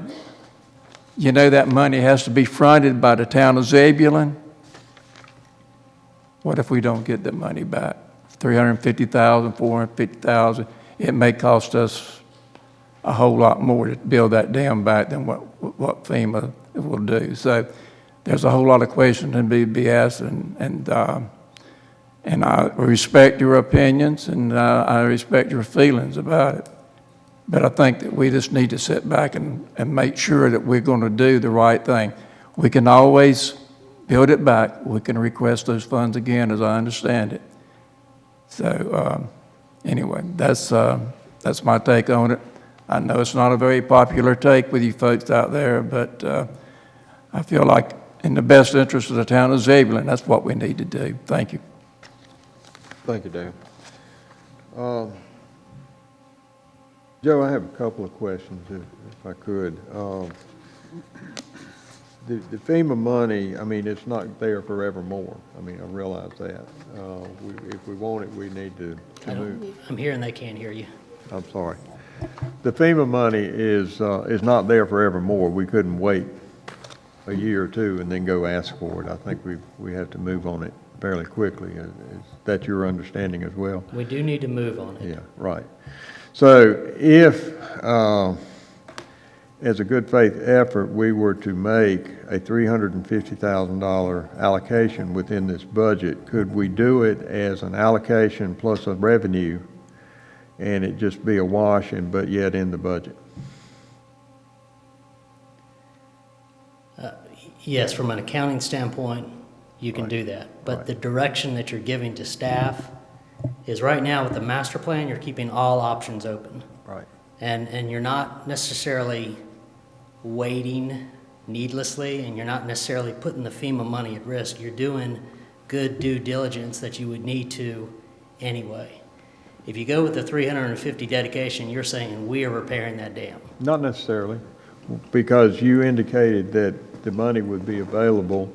You know that money has to be fronted by the town of Zebulon. What if we don't get the money back? $350,000, $450,000. It may cost us a whole lot more to build that dam back than what FEMA will do. So there's a whole lot of questions to be asked, and I respect your opinions, and I respect your feelings about it. But I think that we just need to sit back and make sure that we're going to do the right thing. We can always build it back. We can request those funds again, as I understand it. So anyway, that's my take on it. I know it's not a very popular take with you folks out there, but I feel like in the best interest of the town of Zebulon, that's what we need to do. Thank you. Thank you, Dan. Joe, I have a couple of questions, if I could. The FEMA money, I mean, it's not there forevermore. I mean, I realize that. If we want it, we need to move. I'm here and they can't hear you. I'm sorry. The FEMA money is not there forevermore. We couldn't wait a year or two and then go ask for it. I think we have to move on it fairly quickly. Is that your understanding as well? We do need to move on it. Yeah, right. So if, as a good faith effort, we were to make a $350,000 allocation within this budget, could we do it as an allocation plus a revenue and it just be a wash and but yet in the budget? Yes, from an accounting standpoint, you can do that. But the direction that you're giving to staff is right now with the master plan, you're keeping all options open. Right. And you're not necessarily waiting needlessly, and you're not necessarily putting the FEMA money at risk. You're doing good due diligence that you would need to anyway. If you go with the 350 dedication, you're saying we are repairing that dam. Not necessarily, because you indicated that the money would be available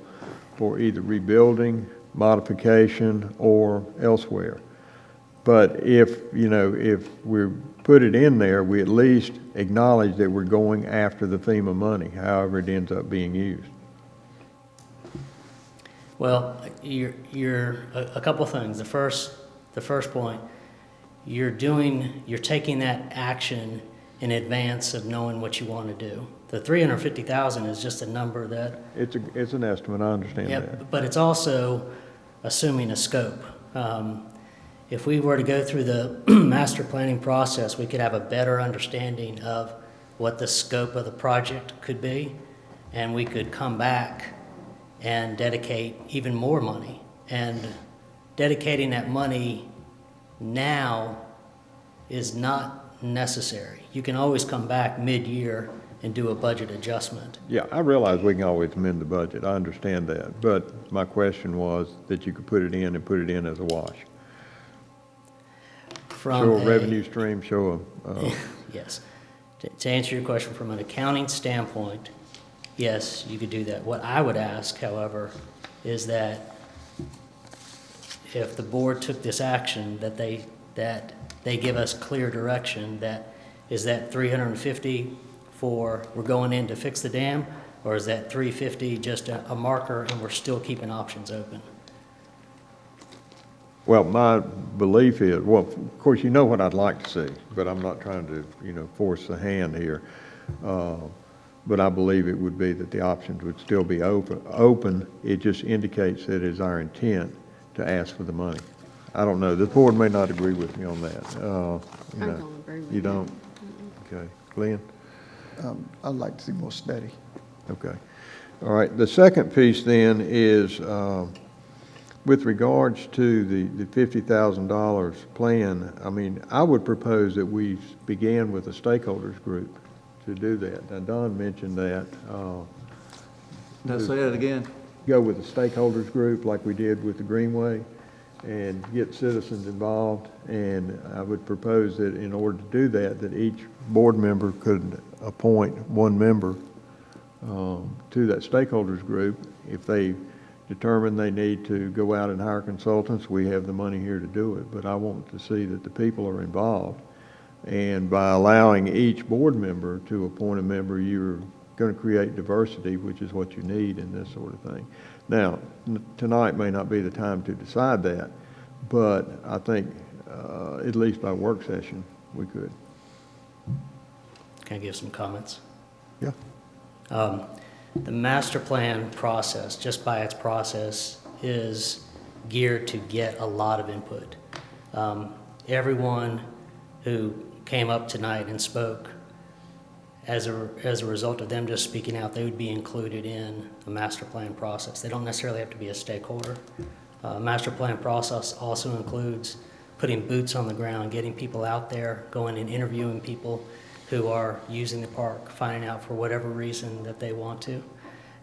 for either rebuilding, modification, or elsewhere. But if we put it in there, we at least acknowledge that we're going after the FEMA money, however it ends up being used. Well, you're a couple things. The first point, you're taking that action in advance of knowing what you want to do. The 350,000 is just a number that it's an estimate. I understand that. But it's also assuming a scope. If we were to go through the master planning process, we could have a better understanding of what the scope of the project could be, and we could come back and dedicate even more money. And dedicating that money now is not necessary. You can always come back mid-year and do a budget adjustment. Yeah, I realize we can always amend the budget. I understand that. But my question was that you could put it in and put it in as a wash. Show a revenue stream, show a... Yes. To answer your question, from an accounting standpoint, yes, you could do that. What I would ask, however, is that if the board took this action, that they give us clear direction, that is that 350 for we're going in to fix the dam, or is that 350 just a marker and we're still keeping options open? Well, my belief is, well, of course, you know what I'd like to see, but I'm not trying to, force the hand here. But I believe it would be that the options would still be open. It just indicates that it is our intent to ask for the money. I don't know. The board may not agree with me on that. I don't agree with you that. don't? Okay. Glenn? I'd like to see more study. Okay. All right. The second piece then is with regards to the $50,000 plan, I mean, I would propose that we begin with a stakeholders group to do that. Now, Don mentioned that. Now say that again. Go with a stakeholders group like we did with the Greenway and get citizens involved. And I would propose that in order to do that, that each board member could appoint one member to that stakeholders group. If they determine they need to go out and hire consultants, we have the money here to do it. But I want to see that the people are involved. And by allowing each board member to appoint a member, you're going to create diversity, which is what you need in this sort of thing. Now, tonight may not be the time to decide that, but I think at least by work session, we could. Can I give some comments? Yeah. The master plan process, just by its process, is geared to get a lot of input. Everyone who came up tonight and spoke, as a result of them just speaking out, they would be included in the master plan process. They don't necessarily have to be a stakeholder. Master plan process also includes putting boots on the ground, getting people out there, going and interviewing people who are using the park, finding out for whatever reason that they want to.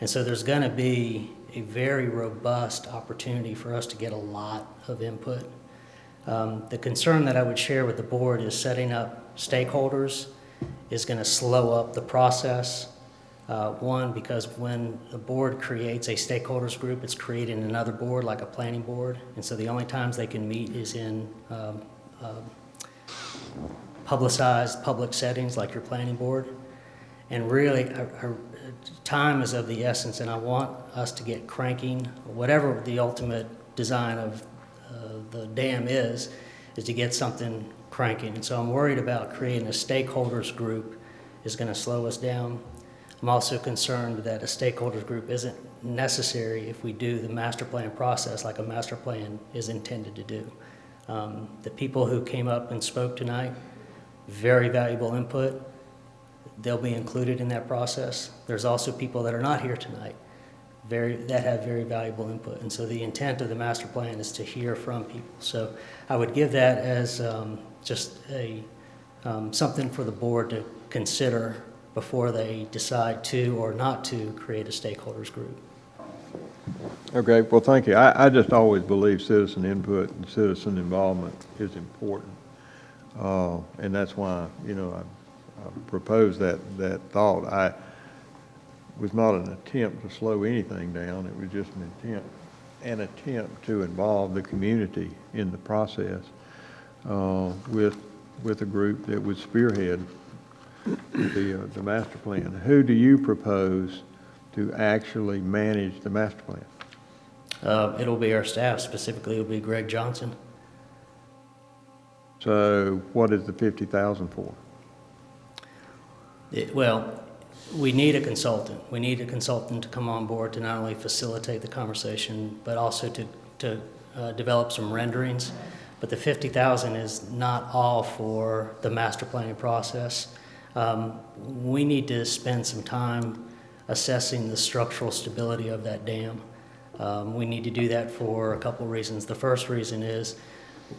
And so there's going to be a very robust opportunity for us to get a lot of input. The concern that I would share with the board is setting up stakeholders is going to slow up the process. One, because when the board creates a stakeholders group, it's creating another board, like a planning board. And so the only times they can meet is in publicized public settings like your planning board. And really, time is of the essence, and I want us to get cranking. Whatever the ultimate design of the dam is to get something cranking. And so I'm worried about creating a stakeholders group is going to slow us down. I'm also concerned that a stakeholders group isn't necessary if we do the master plan process like a master plan is intended to do. The people who came up and spoke tonight, very valuable input. They'll be included in that process. There's also people that are not here tonight that have very valuable input. And so the intent of the master plan is to hear from people. So I would give that as just something for the board to consider before they decide to or not to create a stakeholders group. Okay, well, thank you. I just always believe citizen input and citizen involvement is important. And that's why, you know, I proposed that thought. It was not an attempt to slow anything down. It was just an attempt to involve the community in the process with a group that would spearhead the master plan. Who do you propose to actually manage the master plan? It'll be our staff. Specifically, it'll be Greg Johnson. So what is the $50,000 for? Well, we need a consultant. We need a consultant to come on board to not only facilitate the conversation, but also to develop some renderings. But the $50,000 is not all for the master planning process. We need to spend some time assessing the structural stability of that dam. We need to do that for a couple reasons. The first reason is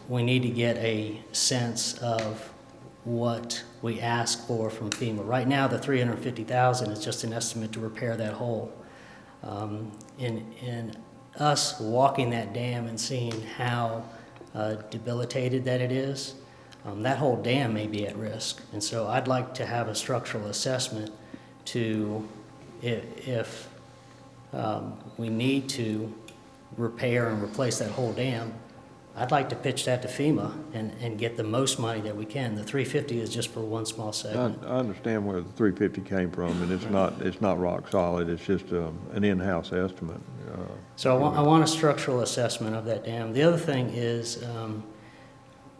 we need to get a sense of what we ask for from FEMA. Right now, the $350,000 is just an estimate to repair that hole. In us walking that dam and seeing how debilitated that it is, that whole dam may be at risk. And so I'd like to have a structural assessment to, if we need to repair and replace that whole dam, I'd like to pitch that to FEMA and get the most money that we can. The $350 is just for one small segment. I understand where the $350 came from, and it's not rock solid. It's just an in-house estimate. So I want a structural assessment of that dam. The other thing is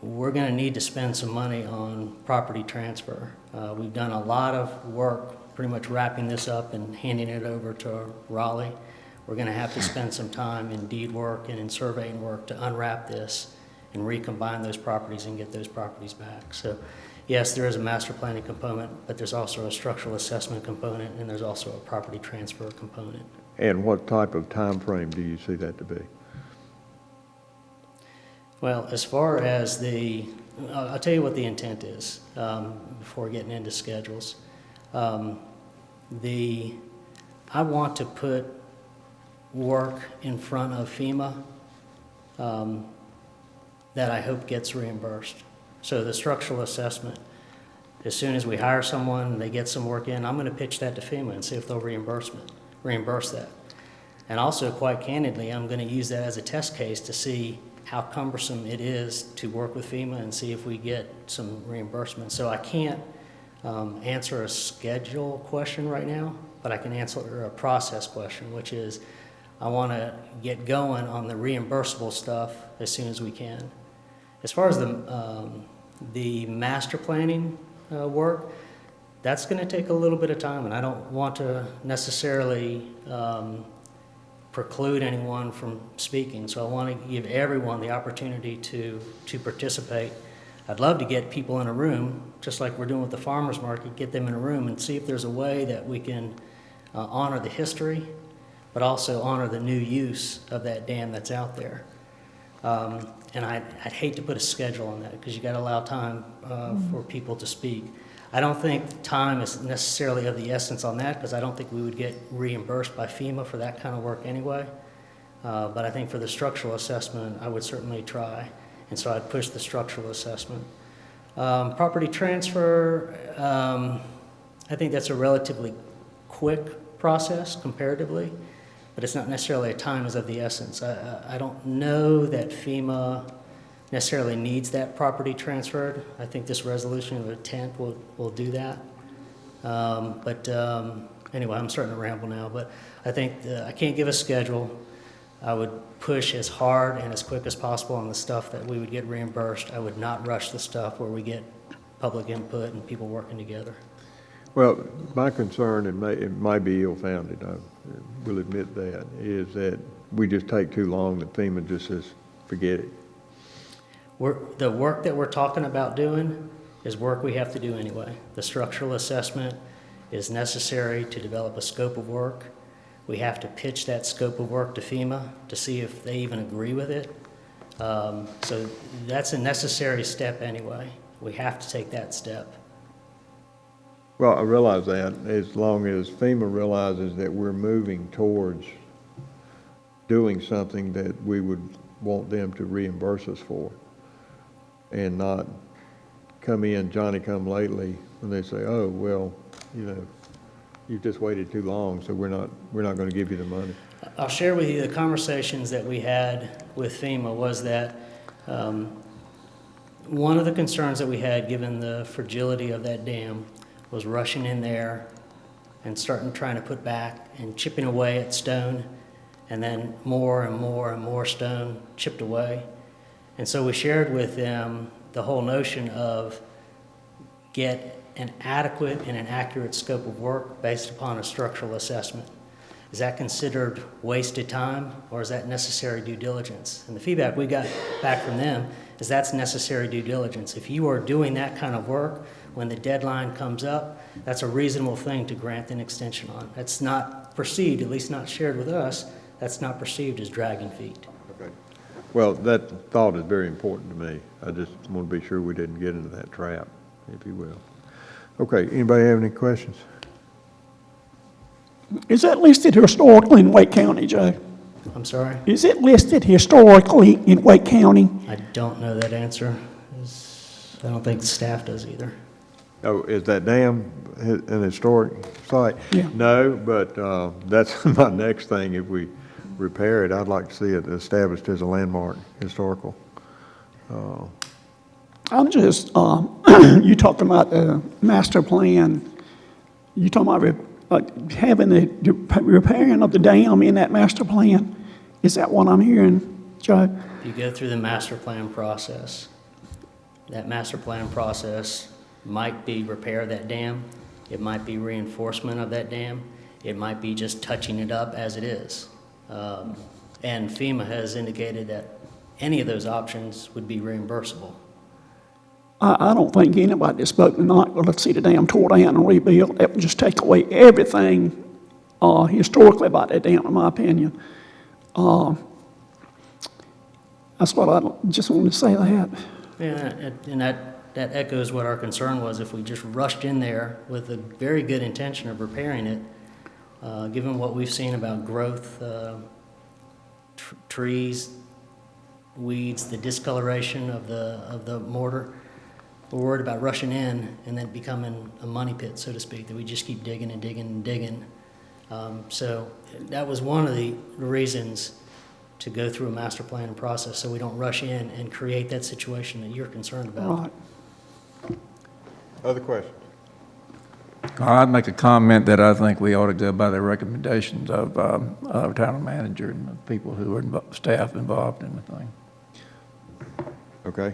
we're going to need to spend some money on property transfer. We've done a lot of work pretty much wrapping this up and handing it over to Raleigh. We're going to have to spend some time in deed work and in surveying work to unwrap this and recombine those properties and get those properties back. So yes, there is a master planning component, but there's also a structural assessment component, and there's also a property transfer component. And what type of time frame do you see that to be? Well, as far as I'll tell you what the intent is before getting into schedules. I want to put work in front of FEMA that I hope gets reimbursed. So the structural assessment, as soon as we hire someone, they get some work in, I'm going to pitch that to FEMA and see if they'll reimburse that. And also, quite candidly, I'm going to use that as a test case to see how cumbersome it is to work with FEMA and see if we get some reimbursement. So I can't answer a schedule question right now, but I can answer a process question, which is I want to get going on the reimbursable stuff as soon as we can. As far as the master planning work, that's going to take a little bit of time, and I don't want to necessarily preclude anyone from speaking, so I want to give everyone the opportunity to participate. I'd love to get people in a room, just like we're doing with the farmers market, get them in a room and see if there's a way that we can honor the history, but also honor the new use of that dam that's out there. And I'd hate to put a schedule on that because you got to allow time for people to speak. I don't think time is necessarily of the essence on that because I don't think we would get reimbursed by FEMA for that kind of work anyway. But I think for the structural assessment, I would certainly try. And so I'd push the structural assessment. Property transfer, I think that's a relatively quick process comparatively, but it's not necessarily a time is of the essence. I don't know that FEMA necessarily needs that property transferred. I think this resolution of intent will do that. Anyway, I'm starting to ramble now, but I think I can't give a schedule. I would push as hard and as quick as possible on the stuff that we would get reimbursed. I would not rush the stuff where we get public input and people working together. Well, my concern, it might be ill-founded, I will admit that, is that we just take too long that FEMA just says, forget it. The work that we're talking about doing is work we have to do anyway. The structural assessment is necessary to develop a scope of work. We have to pitch that scope of work to FEMA to see if they even agree with it. So that's a necessary step anyway. We have to take that step. Well, I realize that as long as FEMA realizes that we're moving towards doing something that we would want them to reimburse us for and not come in Johnny-come-lately when they say, oh, well, you know, you've just waited too long, so we're not going to give you the money. I'll share with you the conversations that we had with FEMA was that one of the concerns that we had, given the fragility of that dam, was rushing in there and trying to put back and chipping away at stone, and then more and more and more stone chipped away. And so we shared with them the whole notion of get an adequate and an accurate scope of work based upon a structural assessment. Is that considered wasted time, or is that necessary due diligence? And the feedback we got back from them is that's necessary due diligence. If you are doing that kind of work, when the deadline comes up, that's a reasonable thing to grant an extension on. That's not perceived, at least not shared with us, that's not perceived as dragging feet. Okay. Well, that thought is very important to me. I just want to be sure we didn't get into that trap, if you will. Okay, anybody have any questions? Is that listed historically in Wake County, Joe? I'm sorry? Is it listed historically in Wake County? I don't know that answer. I don't think the staff does either. Oh, is that dam an historic site? Yeah. No, but that's my next thing. If we repair it, I'd like to see it established as a landmark historical. I'm just, you talking about the master plan, you talking about having the repairing of the dam in that master plan? Is that what I'm hearing, Joe? You go through the master plan process. That master plan process might be repair of that dam. It might be reinforcement of that dam. It might be just touching it up as it is. And FEMA has indicated that any of those options would be reimbursable. I don't think anybody that spoke tonight would let's see the dam tore down and rebuilt. That would just take away everything historically about that dam, in my opinion. That's what I just wanted to say that. Yeah, and that echoes what our concern was. If we just rushed in there with a very good intention of repairing it, given what we've seen about growth, trees, weeds, the discoloration of the mortar, we're worried about rushing in and then becoming a money pit, so to speak, that we just keep digging and digging and digging. So that was one of the reasons to go through a master planning process, so we don't rush in and create that situation that you're concerned about. Right. Other questions? I'd make a comment that I think we ought to go by the recommendations of town manager and the people who are staff involved in the thing. Okay.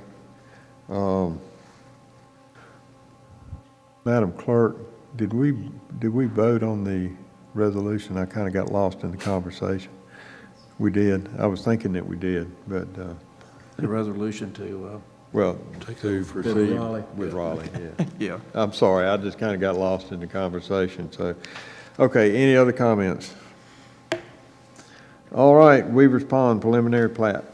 Madam Clerk, did we vote on the resolution? I kind of got lost in the conversation. We did. I was thinking that we did, but The resolution to well, to proceed Raleigh. with Raleigh. Yeah. yeah. I'm sorry. I just kind of got lost in the conversation. So, okay. Any other comments? All right. Weaver's Pond preliminary plat.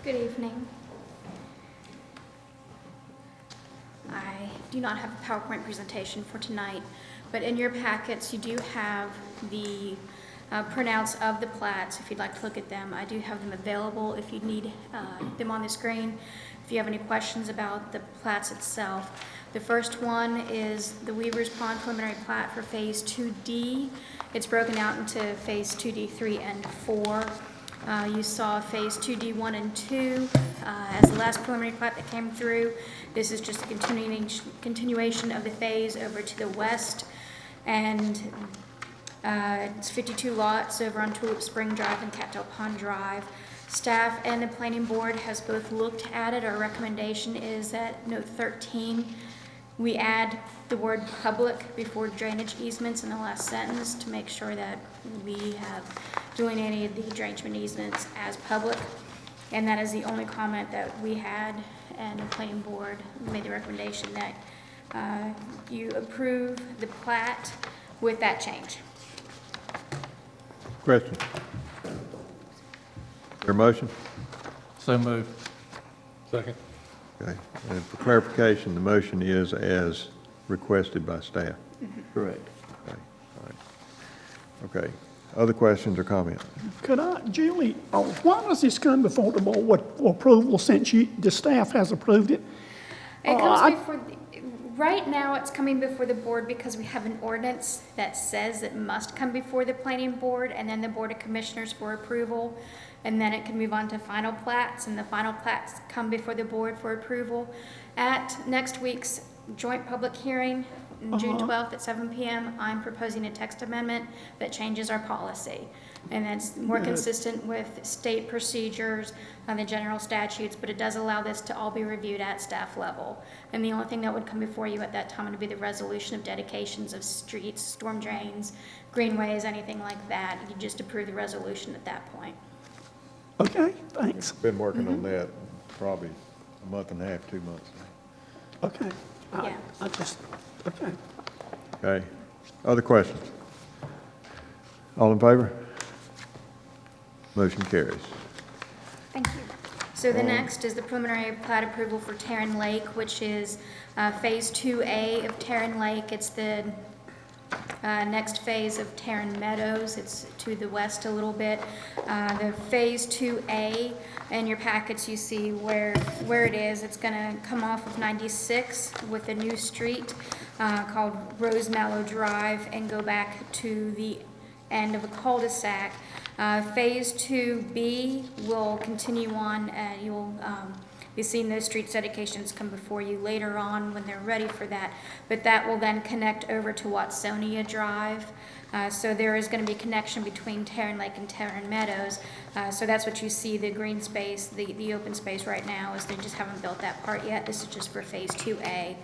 Good evening. I do not have a PowerPoint presentation for tonight, but in your packets you do have the printouts of the plats if you'd like to look at them. I do have them available if you need them on the screen. If you have any questions about the plats itself. The first one is the Weaver's Pond preliminary plat for Phase 2D. It's broken out into Phase 2D 3 and 4. You saw Phase 2D 1 and 2 as the last preliminary plat that came through. This is just a continuation of the phase over to the west, and it's 52 lots over on Tulip Spring Drive and Cattail Pond Drive. Staff and the planning board has both looked at it. Our recommendation is at note 13, we add the word public before drainage easements in the last sentence to make sure that we have doing any of the drainage easements as public. And that is the only comment that we had, and the planning board made the recommendation that you approve the plat with that change. Question? Your motion? So moved. Second. Okay. And for clarification, the motion is as requested by staff. Correct. Okay. All right. Okay. Other questions or comments? Could I, Julie, why does this come before the board for approval since the staff has approved it? It comes before, right now it's coming before the board because we have an ordinance that says it must come before the planning board and then the Board of Commissioners for approval. And then it can move on to final plats, and the final plats come before the board for approval. At next week's joint public hearing, June 12th at 7 p.m., I'm proposing a text amendment that changes our policy. And that's more consistent with state procedures and the general statutes, but it does allow this to all be reviewed at staff level. And the only thing that would come before you at that time would be the resolution of dedications of streets, storm drains, greenways, anything like that. You just approve the resolution at that point. Okay, thanks. Been working on that probably a month and a half, 2 months now. Okay. Yeah. Okay. Okay. Other questions? All in favor? Motion carries. Thank you. So the next is the preliminary plat approval for Tarrant Lake, which is Phase 2A of Tarrant Lake. It's the next phase of Tarrant Meadows. It's to the west a little bit. The Phase 2A, in your packets you see where it is. It's going to come off of 96 with a new street called Rose Mallow Drive and go back to the end of a cul-de-sac. Phase 2B will continue on. You'll be seeing those street dedications come before you later on when they're ready for that. But that will then connect over to Watsonia Drive. So there is going to be connection between Tarrant Lake and Tarrant Meadows. So that's what you see, the green space, the open space right now, is they just haven't built that part yet. This is just for Phase 2A.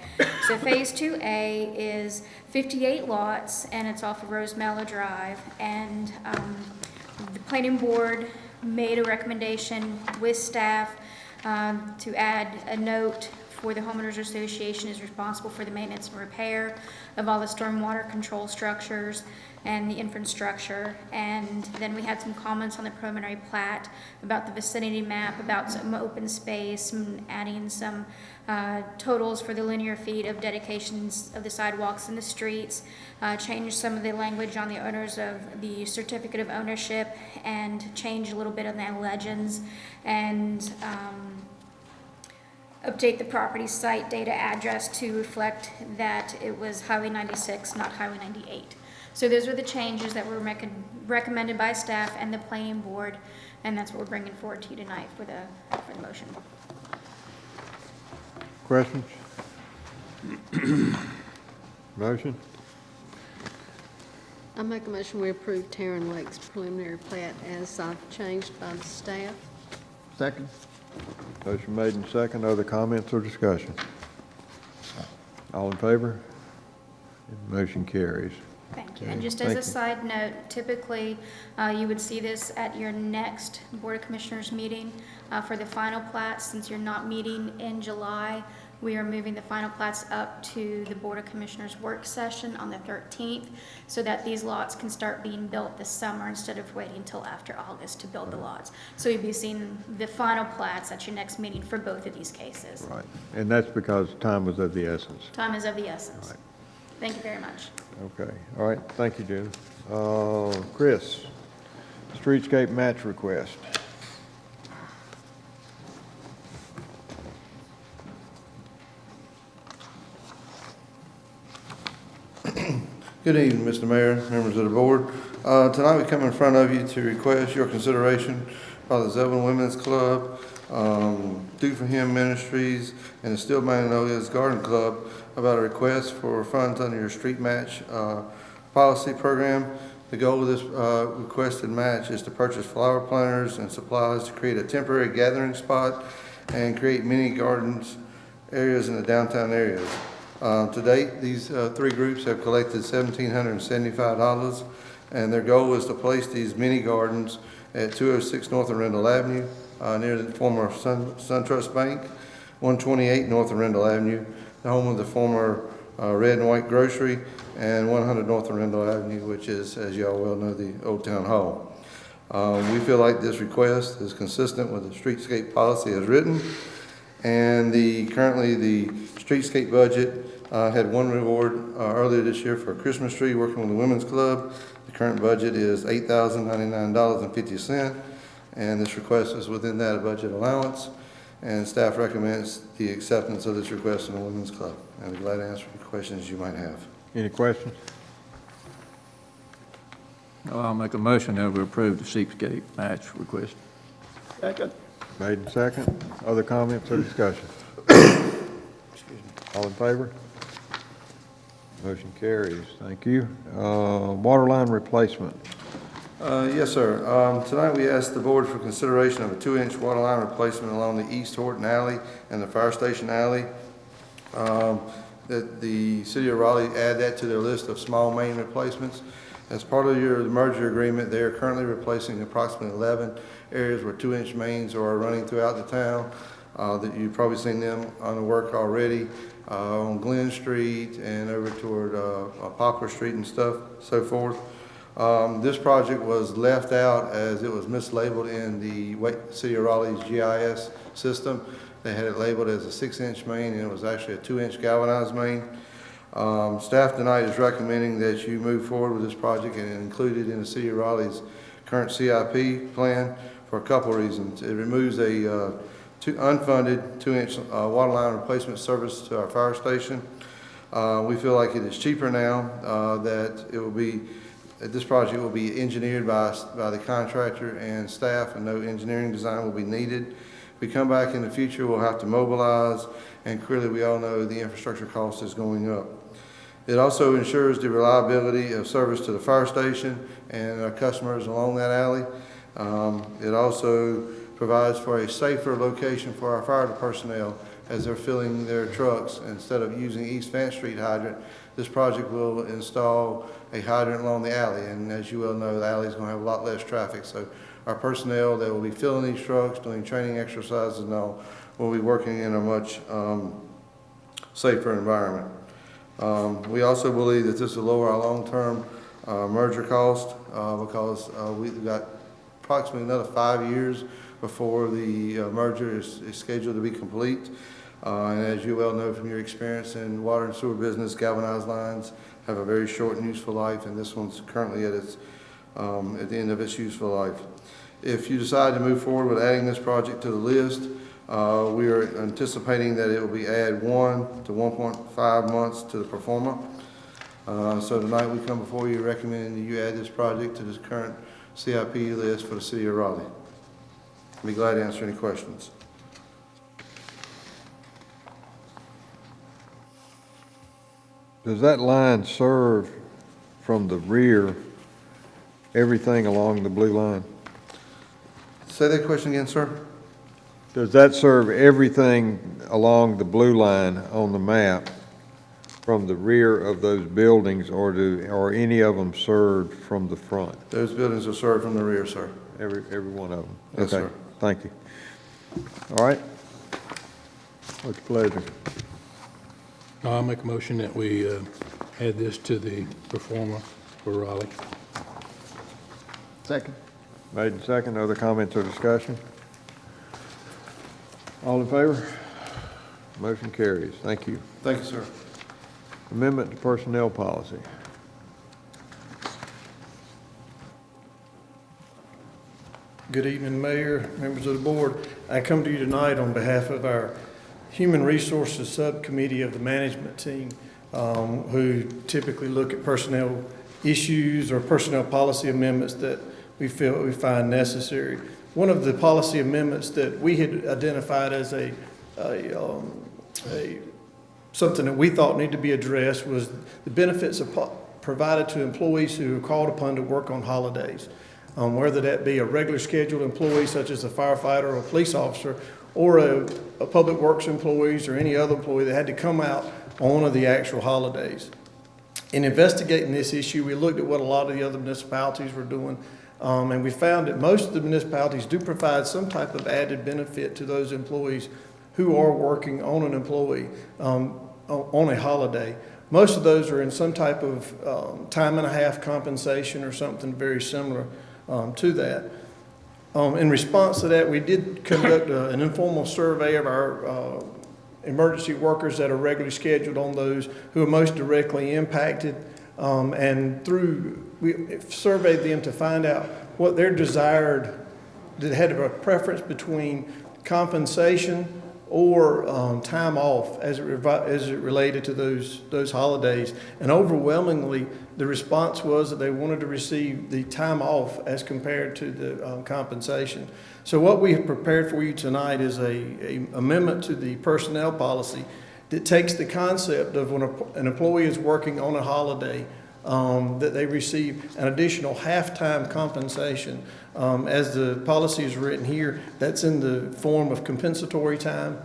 So Phase 2A is 58 lots, and it's off of Rose Mallow Drive. And the planning board made a recommendation with staff to add a note for the homeowners association is responsible for the maintenance and repair of all the stormwater control structures and the infrastructure. And then we had some comments on the preliminary plat about the vicinity map, about some open space, and adding some totals for the linear feet of dedications of the sidewalks and the streets, changed some of the language on the owners of the certificate of ownership, and changed a little bit of the legends, and update the property site data address to reflect that it was Highway 96, not Highway 98. So those were the changes that were recommended by staff and the planning board, and that's what we're bringing forward to you tonight for the motion. Questions? Motion? I make a motion we approve Tarrant Lake's preliminary plat as changed by the staff. Second. Motion made and second. Other comments or discussion? All in favor? Motion carries. Thank you. And just as a side note, typically you would see this at your next Board of Commissioners meeting for the final plats. Since you're not meeting in July, we are moving the final plats up to the Board of Commissioners work session on the 13th so that these lots can start being built this summer instead of waiting until after August to build the lots. So you'll be seeing the final plats at your next meeting for both of these cases. Right. And that's because time was of the essence. Time is of the essence. Right. Thank you very much. Okay. All right. Thank you, Judith. Chris, streetscape match request. Good evening, Mr. Mayor, members of the board. Tonight we come in front of you to request your consideration by the Zebulon Women's Club, Do For Him Ministries, and the Still Magnolia's Garden Club about a request for funds under your street match policy program. The goal of this requested match is to purchase flower planters and supplies to create a temporary gathering spot and create mini gardens areas in the downtown areas. To date, these three groups have collected $1,775, and their goal is to place these mini gardens at 206 North Arundel Avenue, near the former SunTrust Bank, 128 North Arundel Avenue, the home of the former Red and White Grocery, and 100 North Arundel Avenue, which is, as y'all well know, the Old Town Hall. We feel like this request is consistent with the streetscape policy as written, and currently the streetscape budget had one reward earlier this year for a Christmas tree working with the Women's Club. The current budget is $8,099.50, and this request is within that budget allowance, and staff recommends the acceptance of this request from the Women's Club. I'd be glad to answer any questions you might have. Any questions? I'll make a motion that we approve the streetscape match request. Second. Made and second. Other comments or discussion? All in favor? Motion carries. Thank you. Water line replacement. Yes, sir. Tonight we asked the board for consideration of a 2-inch water line replacement along the East Horton Alley and the Fire Station Alley. That the City of Raleigh add that to their list of small main replacements. As part of your merger agreement, they are currently replacing approximately 11 areas where 2-inch mains are running throughout the town. That you've probably seen them on the work already on Glen Street and over toward Poplar Street and so forth. This project was left out as it was mislabeled in the City of Raleigh's GIS system. They had it labeled as a 6-inch main, and it was actually a 2-inch galvanized main. Staff tonight is recommending that you move forward with this project and include it in the City of Raleigh's current CIP plan for a couple of reasons. It removes a unfunded 2-inch water line replacement service to our fire station. We feel like it is cheaper now, that this project will be engineered by the contractor and staff, and no engineering design will be needed. If we come back in the future, we'll have to mobilize, and clearly we all know the infrastructure cost is going up. It also ensures the reliability of service to the fire station and our customers along that alley. It also provides for a safer location for our fire personnel as they're filling their trucks. Instead of using East Vance Street hydrant, this project will install a hydrant along the alley. And as you well know, the alley is going to have a lot less traffic, so our personnel that will be filling these trucks, doing training exercises and all, will be working in a much safer environment. We also believe that this will lower our long-term merger cost because we've got approximately another 5 years before the merger is scheduled to be complete. And as you well know from your experience in water and sewer business, galvanized lines have a very short and useful life, and this one's currently at the end of its useful life. If you decide to move forward with adding this project to the list, we are anticipating that it will be add 1 to 1.5 months to the pro forma. So tonight we come before you recommending that you add this project to this current CIP list for the city of Raleigh. I'll be glad to answer any questions. Does that line serve from the rear everything along the blue line? Say that question again, sir. Does that serve everything along the blue line on the map from the rear of those buildings, or are any of them served from the front? Those buildings are served from the rear, sir. Every one of them? Yes, okay. sir. Thank you. All right. What's your pleasure? I'll make a motion that we add this to the pro forma for Raleigh. Second. Made and second. Other comments or discussion? All in favor? Motion carries. Thank you. Thank you, sir. Amendment to personnel policy. Good evening, Mayor, members of the board. I come to you tonight on behalf of our Human Resources Subcommittee of the management team, who typically look at personnel issues or personnel policy amendments that we find necessary. One of the policy amendments that we had identified as something that we thought needed to be addressed was the benefits provided to employees who are called upon to work on holidays. Whether that be a regular scheduled employee such as a firefighter or a police officer, or a public works employees or any other employee that had to come out on one of the actual holidays. In investigating this issue, we looked at what a lot of the other municipalities were doing, and we found that most of the municipalities do provide some type of added benefit to those employees who are working on an employee on a holiday. Most of those are in some type of time and a half compensation or something very similar to that. In response to that, we did conduct an informal survey of our emergency workers that are regularly scheduled on those who are most directly impacted, and we surveyed them to find out what their desired, that had a preference between compensation or time off as it related to those holidays. And overwhelmingly, the response was that they wanted to receive the time off as compared to the compensation. So what we have prepared for you tonight is a amendment to the personnel policy that takes the concept of when an employee is working on a holiday, that they receive an additional half-time compensation. As the policy is written here, that's in the form of compensatory time,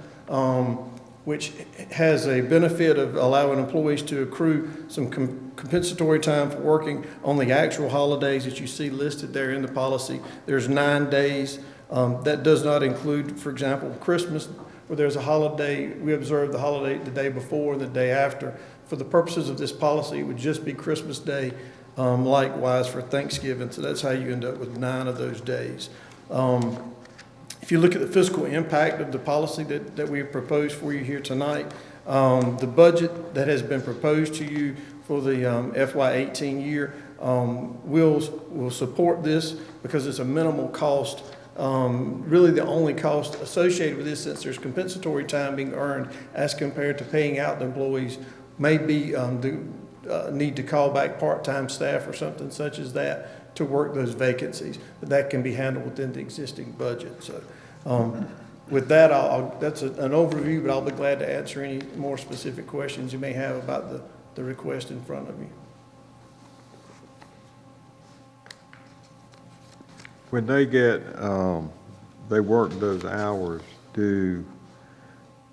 which has a benefit of allowing employees to accrue some compensatory time for working on the actual holidays that you see listed there in the policy. There's 9 days. That does not include, for example, Christmas, where there's a holiday. We observe the holiday the day before and the day after. For the purposes of this policy, it would just be Christmas Day, likewise for Thanksgiving. So that's how you end up with 9 of those days. If you look at the fiscal impact of the policy that we have proposed for you here tonight, the budget that has been proposed to you for the FY18 year will support this because it's a minimal cost. Really the only cost associated with this, since there's compensatory time being earned as compared to paying out the employees, may be the need to call back part-time staff or something such as that to work those vacancies. But that can be handled within the existing budget. So with that, that's an overview, but I'll be glad to answer any more specific questions you may have about the request in front of you. When they they work those hours,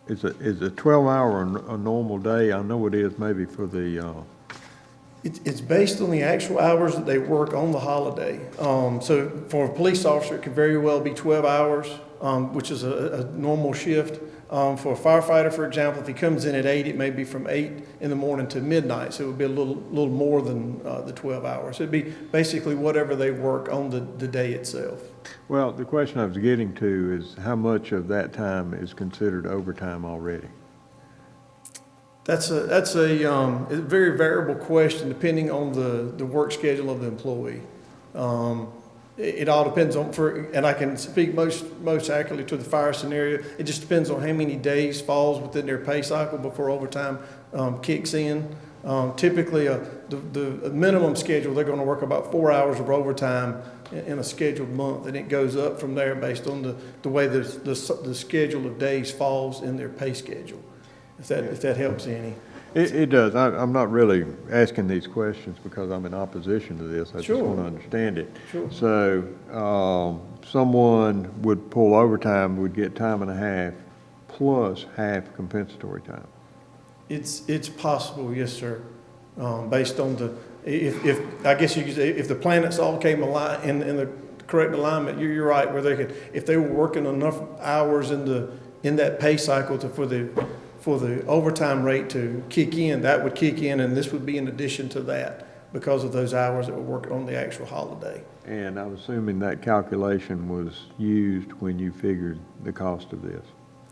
is a 12-hour a normal day? I know it is maybe for the It's based on the actual hours that they work on the holiday. So for a police officer, it could very well be 12 hours, which is a normal shift. For a firefighter, for example, if he comes in at 8, it may be from 8 in the morning to midnight. So it would be a little more than the 12 hours. It'd be basically whatever they work on the day itself. Well, the question I was getting to is how much of that time is considered overtime already? That's a very variable question depending on the work schedule of the employee. It all depends on, and I can speak most accurately to the fire scenario. It just depends on how many days falls within their pay cycle before overtime kicks in. Typically, the minimum schedule, they're going to work about 4 hours of overtime in a scheduled month, and it goes up from there based on the way the schedule of days falls in their pay schedule. If that helps any. It does. I'm not really asking these questions because I'm in opposition to this. I just want to understand it. Sure. So someone would pull overtime, would get time and a half plus half compensatory time. It's possible, yes, sir. Based on if I guess you could say if the planets all came aligned in the correct alignment, you're right. Where they could, if they were working enough hours in that pay cycle for the overtime rate to kick in, that would kick in, and this would be in addition to that because of those hours that were working on the actual holiday. And I'm assuming that calculation was used when you figured the cost of this.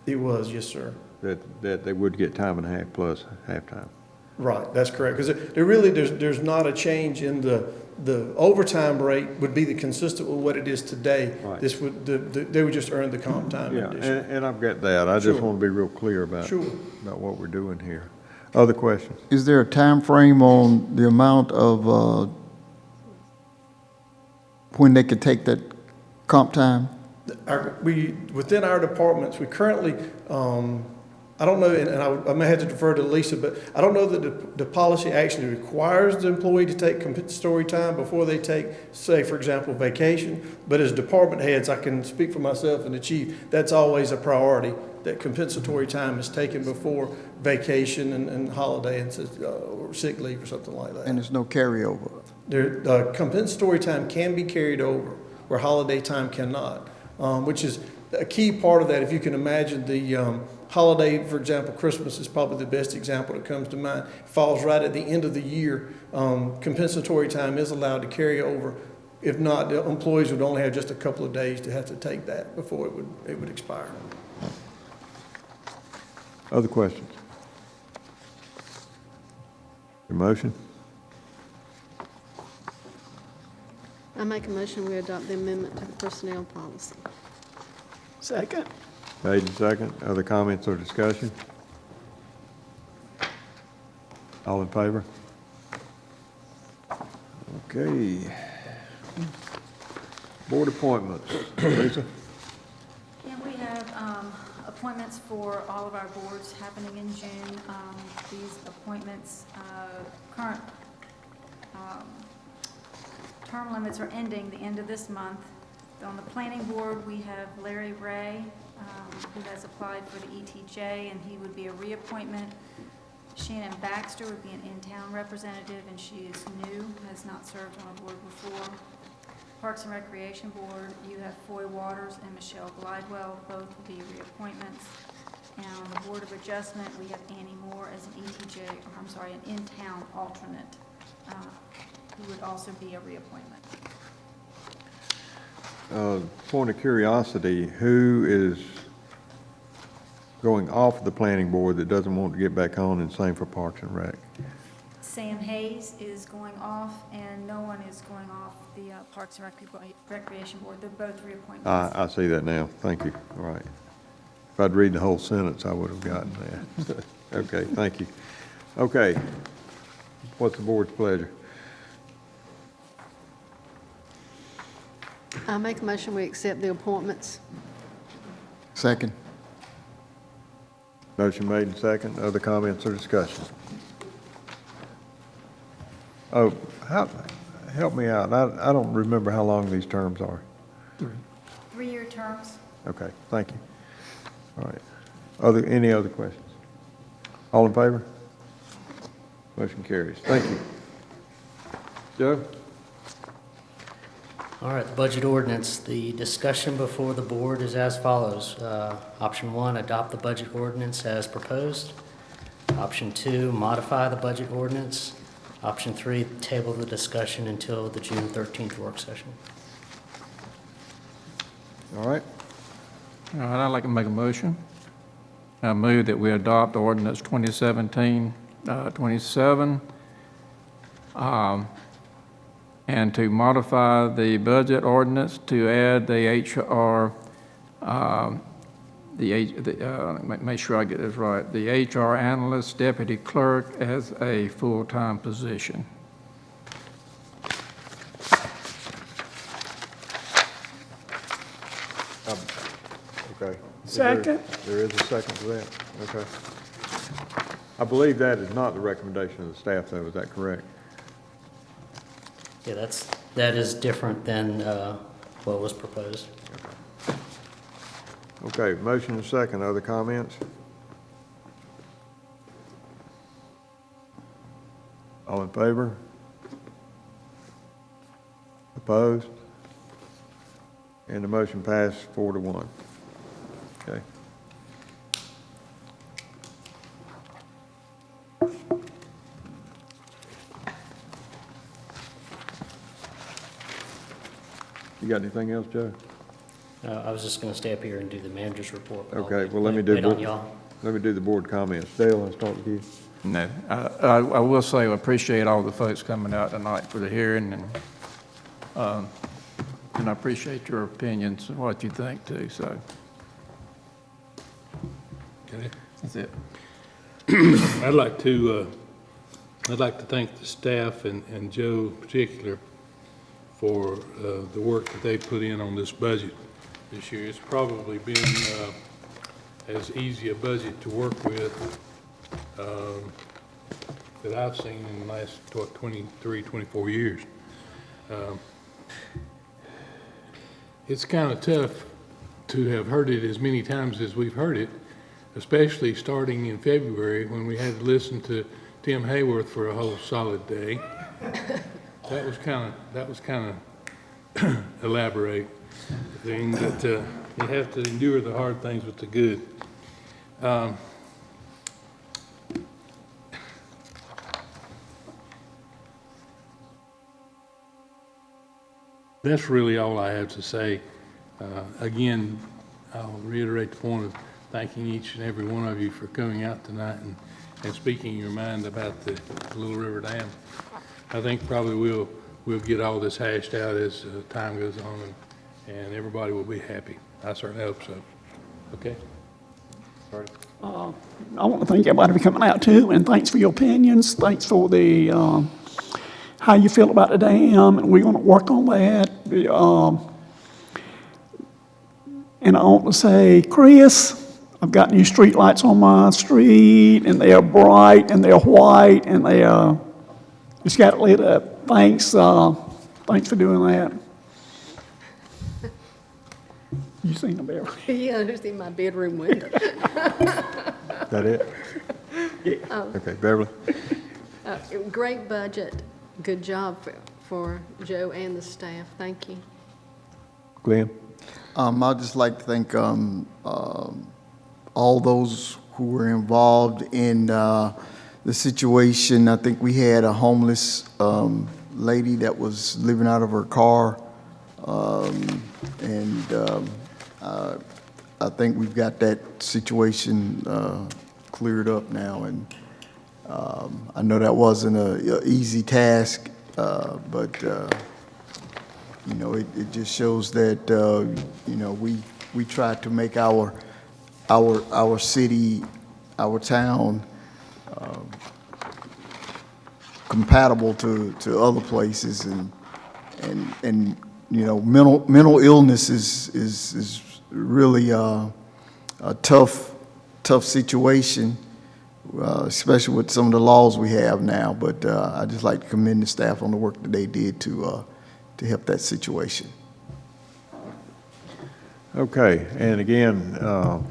It was, yes, sir. That they would get time and a half plus halftime. Right, that's correct. Because there's not a change in the overtime rate would be consistent with what it is today. Right. This would they would just earn the comp time. Yeah, in addition. and I've got that. I just want to be real clear about what we're doing here. Other questions? Is there a time frame on the amount of when they could take that comp time? Within our departments, we currently, I don't know, and I may have to defer to Lisa, but I don't know that the policy actually requires the employee to take compensatory time before they take, say, for example, vacation. But as department heads, I can speak for myself and the chief, that's always a priority, that compensatory time is taken before vacation and holiday and or sick leave or something like that. And there's no carryover? Compensatory time can be carried over where holiday time cannot, which is a key part of that. If you can imagine the holiday, for example, Christmas is probably the best example that comes to mind. It falls right at the end of the year. Compensatory time is allowed to carry over. If not, the employees would only have just a couple of days to have to take that before it would expire. Other questions? Your motion? I make a motion we adopt the amendment to the personnel policy. Second. Made and second. Other comments or discussion? All in favor? Okay. Board appointments. Lisa? Yeah, we have appointments for all of our boards happening in June. These appointments, current term limits are ending the end of this month. On the planning board, we have Larry Ray, who has applied for the ETJ, and he would be a reappointment. Shannon Baxter would be an in-town representative, and she is new, has not served on a board before. Parks and Recreation Board, you have Foy Waters and Michelle Glidewell, both will be reappointments. And on the Board of Adjustment, we have Annie Moore as an ETJ, or I'm sorry, an in-town alternate, who would also be a reappointment. Point of curiosity, who is going off the planning board that doesn't want to get back on, and same for Parks and Rec? Sam Hayes is going off, and no one is going off the Parks and Recreation Board. They're both reappointments. I see that now. Thank you. All right. If I'd read the whole sentence, I would have gotten that. Okay, thank you. Okay. What's the board's pleasure? I make a motion we accept the appointments. Second. Motion made and second. Other comments or discussion? Oh, help me out. I don't remember how long these terms are. 3-year terms. Okay, thank you. All right. Any other questions? All in favor? Motion carries. Thank you. Joe? All right, the budget ordinance, the discussion before the board is as follows. Option 1, adopt the budget ordinance as proposed. Option 2, modify the budget ordinance. Option 3, table the discussion until the June 13th work session. All right. All right, I'd like to make a motion. I move that we adopt ordinance 2017-27, and to modify the budget ordinance to add the HR, make sure I get this right, the HR analyst deputy clerk as a full-time position. Okay. Second. There is a second to that? Okay. I believe that is not the recommendation of the staff, though. Is that correct? Yeah, that is different than what was proposed. Okay, motion and second. Other comments? All in favor? Opposed? And the motion passed 4-1. Okay. You got anything else, Joe? I was just going to stay up here and do the manager's report. But Okay, I'll well, let me wait on y'all. do the board comments. Dale, let's start with you. No, I will say I appreciate all the folks coming out tonight for the hearing, and I appreciate your opinions and what you think too, so. Okay. That's it. I'd like to thank the staff and Joe in particular for the work that they put in on this budget this year. It's probably been as easy a budget to work with that I've seen in the last 23, 24 years. It's kind of tough to have heard it as many times as we've heard it, especially starting in February when we had to listen to Tim Hayworth for a whole solid day. That was kind of elaborate thing, but you have to endure the hard things with the good. That's really all I have to say. Again, I'll reiterate the point of thanking each and every one of you for coming out tonight and speaking your mind about the Little River Dam. I think probably we'll get all this hashed out as time goes on, and everybody will be happy. I certainly hope so. Okay? Sorry. I want to thank everybody for coming out too, and thanks for your opinions. Thanks for the how you feel about the dam, and we're going to work on that. And I want to say, Chris, I've got new street lights on my street, and they are bright, and they're white, and they just got lit up. Thanks, thanks for doing that. You seen them, Beverly? Yeah, just in my bedroom window. That it? Yeah. Okay, Beverly? Great budget. Good job for Joe and the staff. Thank you. Glenn? I'd just like to thank all those who were involved in the situation. I think we had a homeless lady that was living out of her car, and I think we've got that situation cleared up now, and I know that wasn't an easy task, but you know, it just shows that you know, we try to make our city, our town compatible to other places, and you know, mental illness is really a tough situation, especially with some of the laws we have now. But I just like to commend the staff on the work that they did to help that situation. Okay, and again,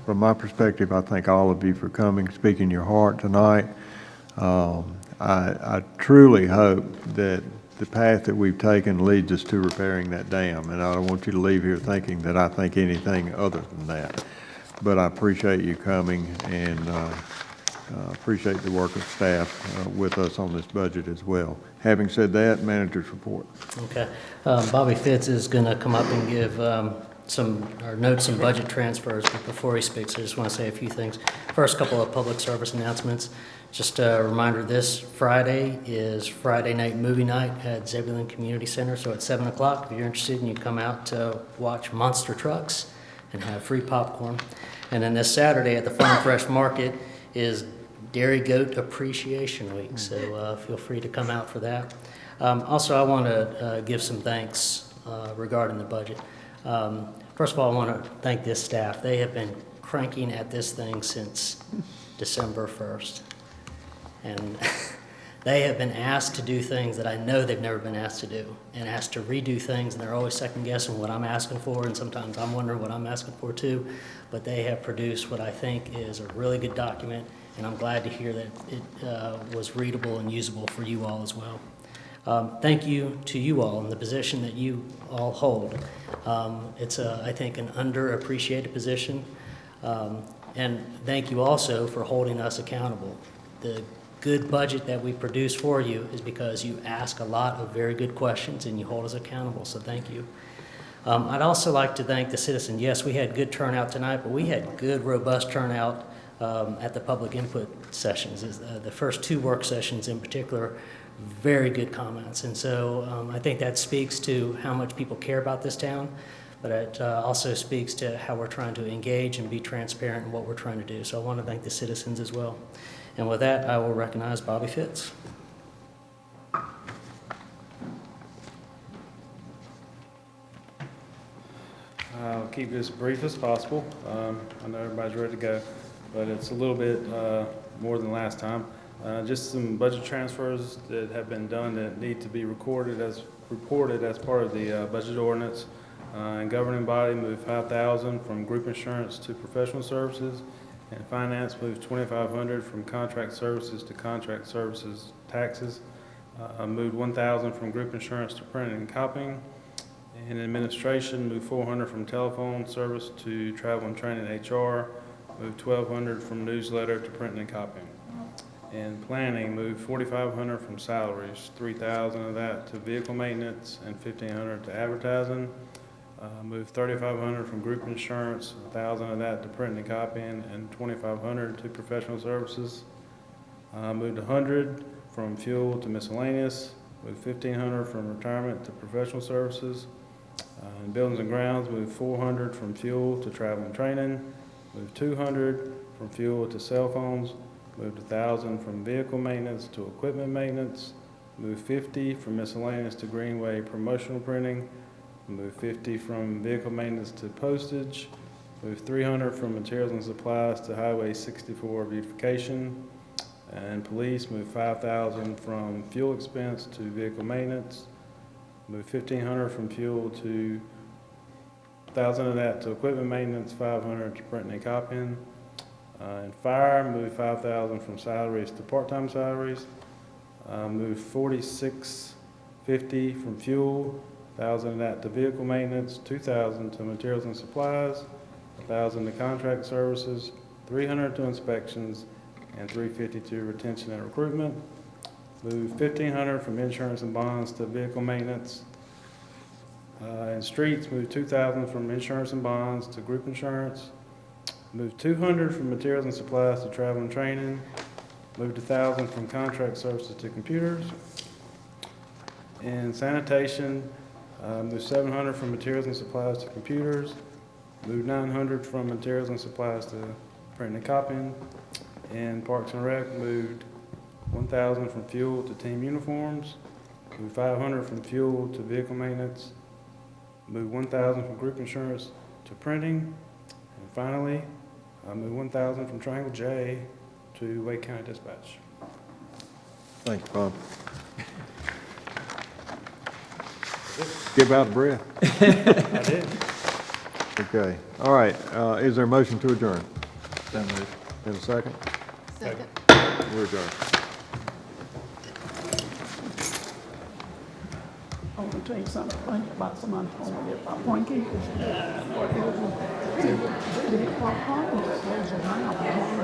from my perspective, I thank all of you for coming, speaking your heart tonight. I truly hope that the path that we've taken leads us to repairing that dam. And I don't want you to leave here thinking that I think anything other than that. But I appreciate you coming and appreciate the work of staff with us on this budget as well. Having said that, manager's report. Okay. Bobby Fitz is going to come up and give note some budget transfers, but before he speaks, I just want to say a few things. First, couple of public service announcements. Just a reminder, this Friday is Friday night movie night at Zebulon Community Center, so at 7 o'clock, if you're interested, and you come out to watch monster trucks and have free popcorn. And then this Saturday at the Farm Fresh Market is Dairy Goat Appreciation Week, so feel free to come out for that. Also, I want to give some thanks regarding the budget. First of all, I want to thank this staff. They have been cranking at this thing since December 1st. And they have been asked to do things that I know they've never been asked to do, and asked to redo things, and they're always second guessing what I'm asking for, and sometimes I'm wondering what I'm asking for too. But they have produced what I think is a really good document, and I'm glad to hear that it was readable and usable for you all as well. Thank you to you all in the position that you all hold. It's, I think, an underappreciated position. And thank you also for holding us accountable. The good budget that we produce for you is because you ask a lot of very good questions and you hold us accountable, so thank you. I'd also like to thank the citizens. Yes, we had good turnout tonight, but we had good, robust turnout at the public input sessions. The first two work sessions in particular, very good comments. And so I think that speaks to how much people care about this town, but it also speaks to how we're trying to engage and be transparent in what we're trying to do. So I want to thank the citizens as well. And with that, I will recognize Bobby Fitz. I'll keep this brief as possible. I know everybody's ready to go, but it's a little bit more than last time. Just some budget transfers that have been done that need to be reported as part of the budget ordinance. And governing body moved $5,000 from group insurance to professional services, and finance moved $2,500 from contract services to contract services taxes. Moved $1,000 from group insurance to printing and copying. And administration moved $400 from telephone service to travel and training HR. Moved $1,200 from newsletter to printing and copying. And planning moved $4,500 from salaries, $3,000 of that to vehicle maintenance and $1,500 to advertising. Moved $3,500 from group insurance, $1,000 of that to printing and copying, and $2,500 to professional services. Moved $100 from fuel to miscellaneous, moved $1,500 from retirement to professional services. In buildings and grounds, moved $400 from fuel to travel and training, moved $200 from fuel to cell phones, moved $1,000 from vehicle maintenance to equipment maintenance, moved $50 from miscellaneous to Greenway promotional printing, moved $50 from vehicle maintenance to postage, moved $300 from materials and supplies to Highway 64 beautification, and police moved $5,000 from fuel expense to vehicle maintenance, moved $1,500 from fuel to $1,000 of that to equipment maintenance, $500 to printing and copying. And fire moved $5,000 from salaries to part-time salaries. Moved $46.50 from fuel, $1,000 of that to vehicle maintenance, $2,000 to materials and supplies, $1,000 to contract services, $300 to inspections, and $350 to retention and recruitment. Moved $1,500 from insurance and bonds to vehicle maintenance. And streets moved $2,000 from insurance and bonds to group insurance. Moved $200 from materials and supplies to travel and training. Moved $1,000 from contract services to computers. And sanitation moved $700 from materials and supplies to computers. Moved $900 from materials and supplies to printing and copying. And Parks and Rec moved $1,000 from fuel to team uniforms. Moved $500 from fuel to vehicle maintenance. Moved $1,000 from group insurance to printing. And finally, I moved $1,000 from Triangle J to Wake County Dispatch. Thank you, Bob. Give out a breath. I did. Okay. All right. Is there a motion to adjourn? So moved. In a second? Second. We're adjourned. tell you something funny about somebody told me about Frankie. What it was,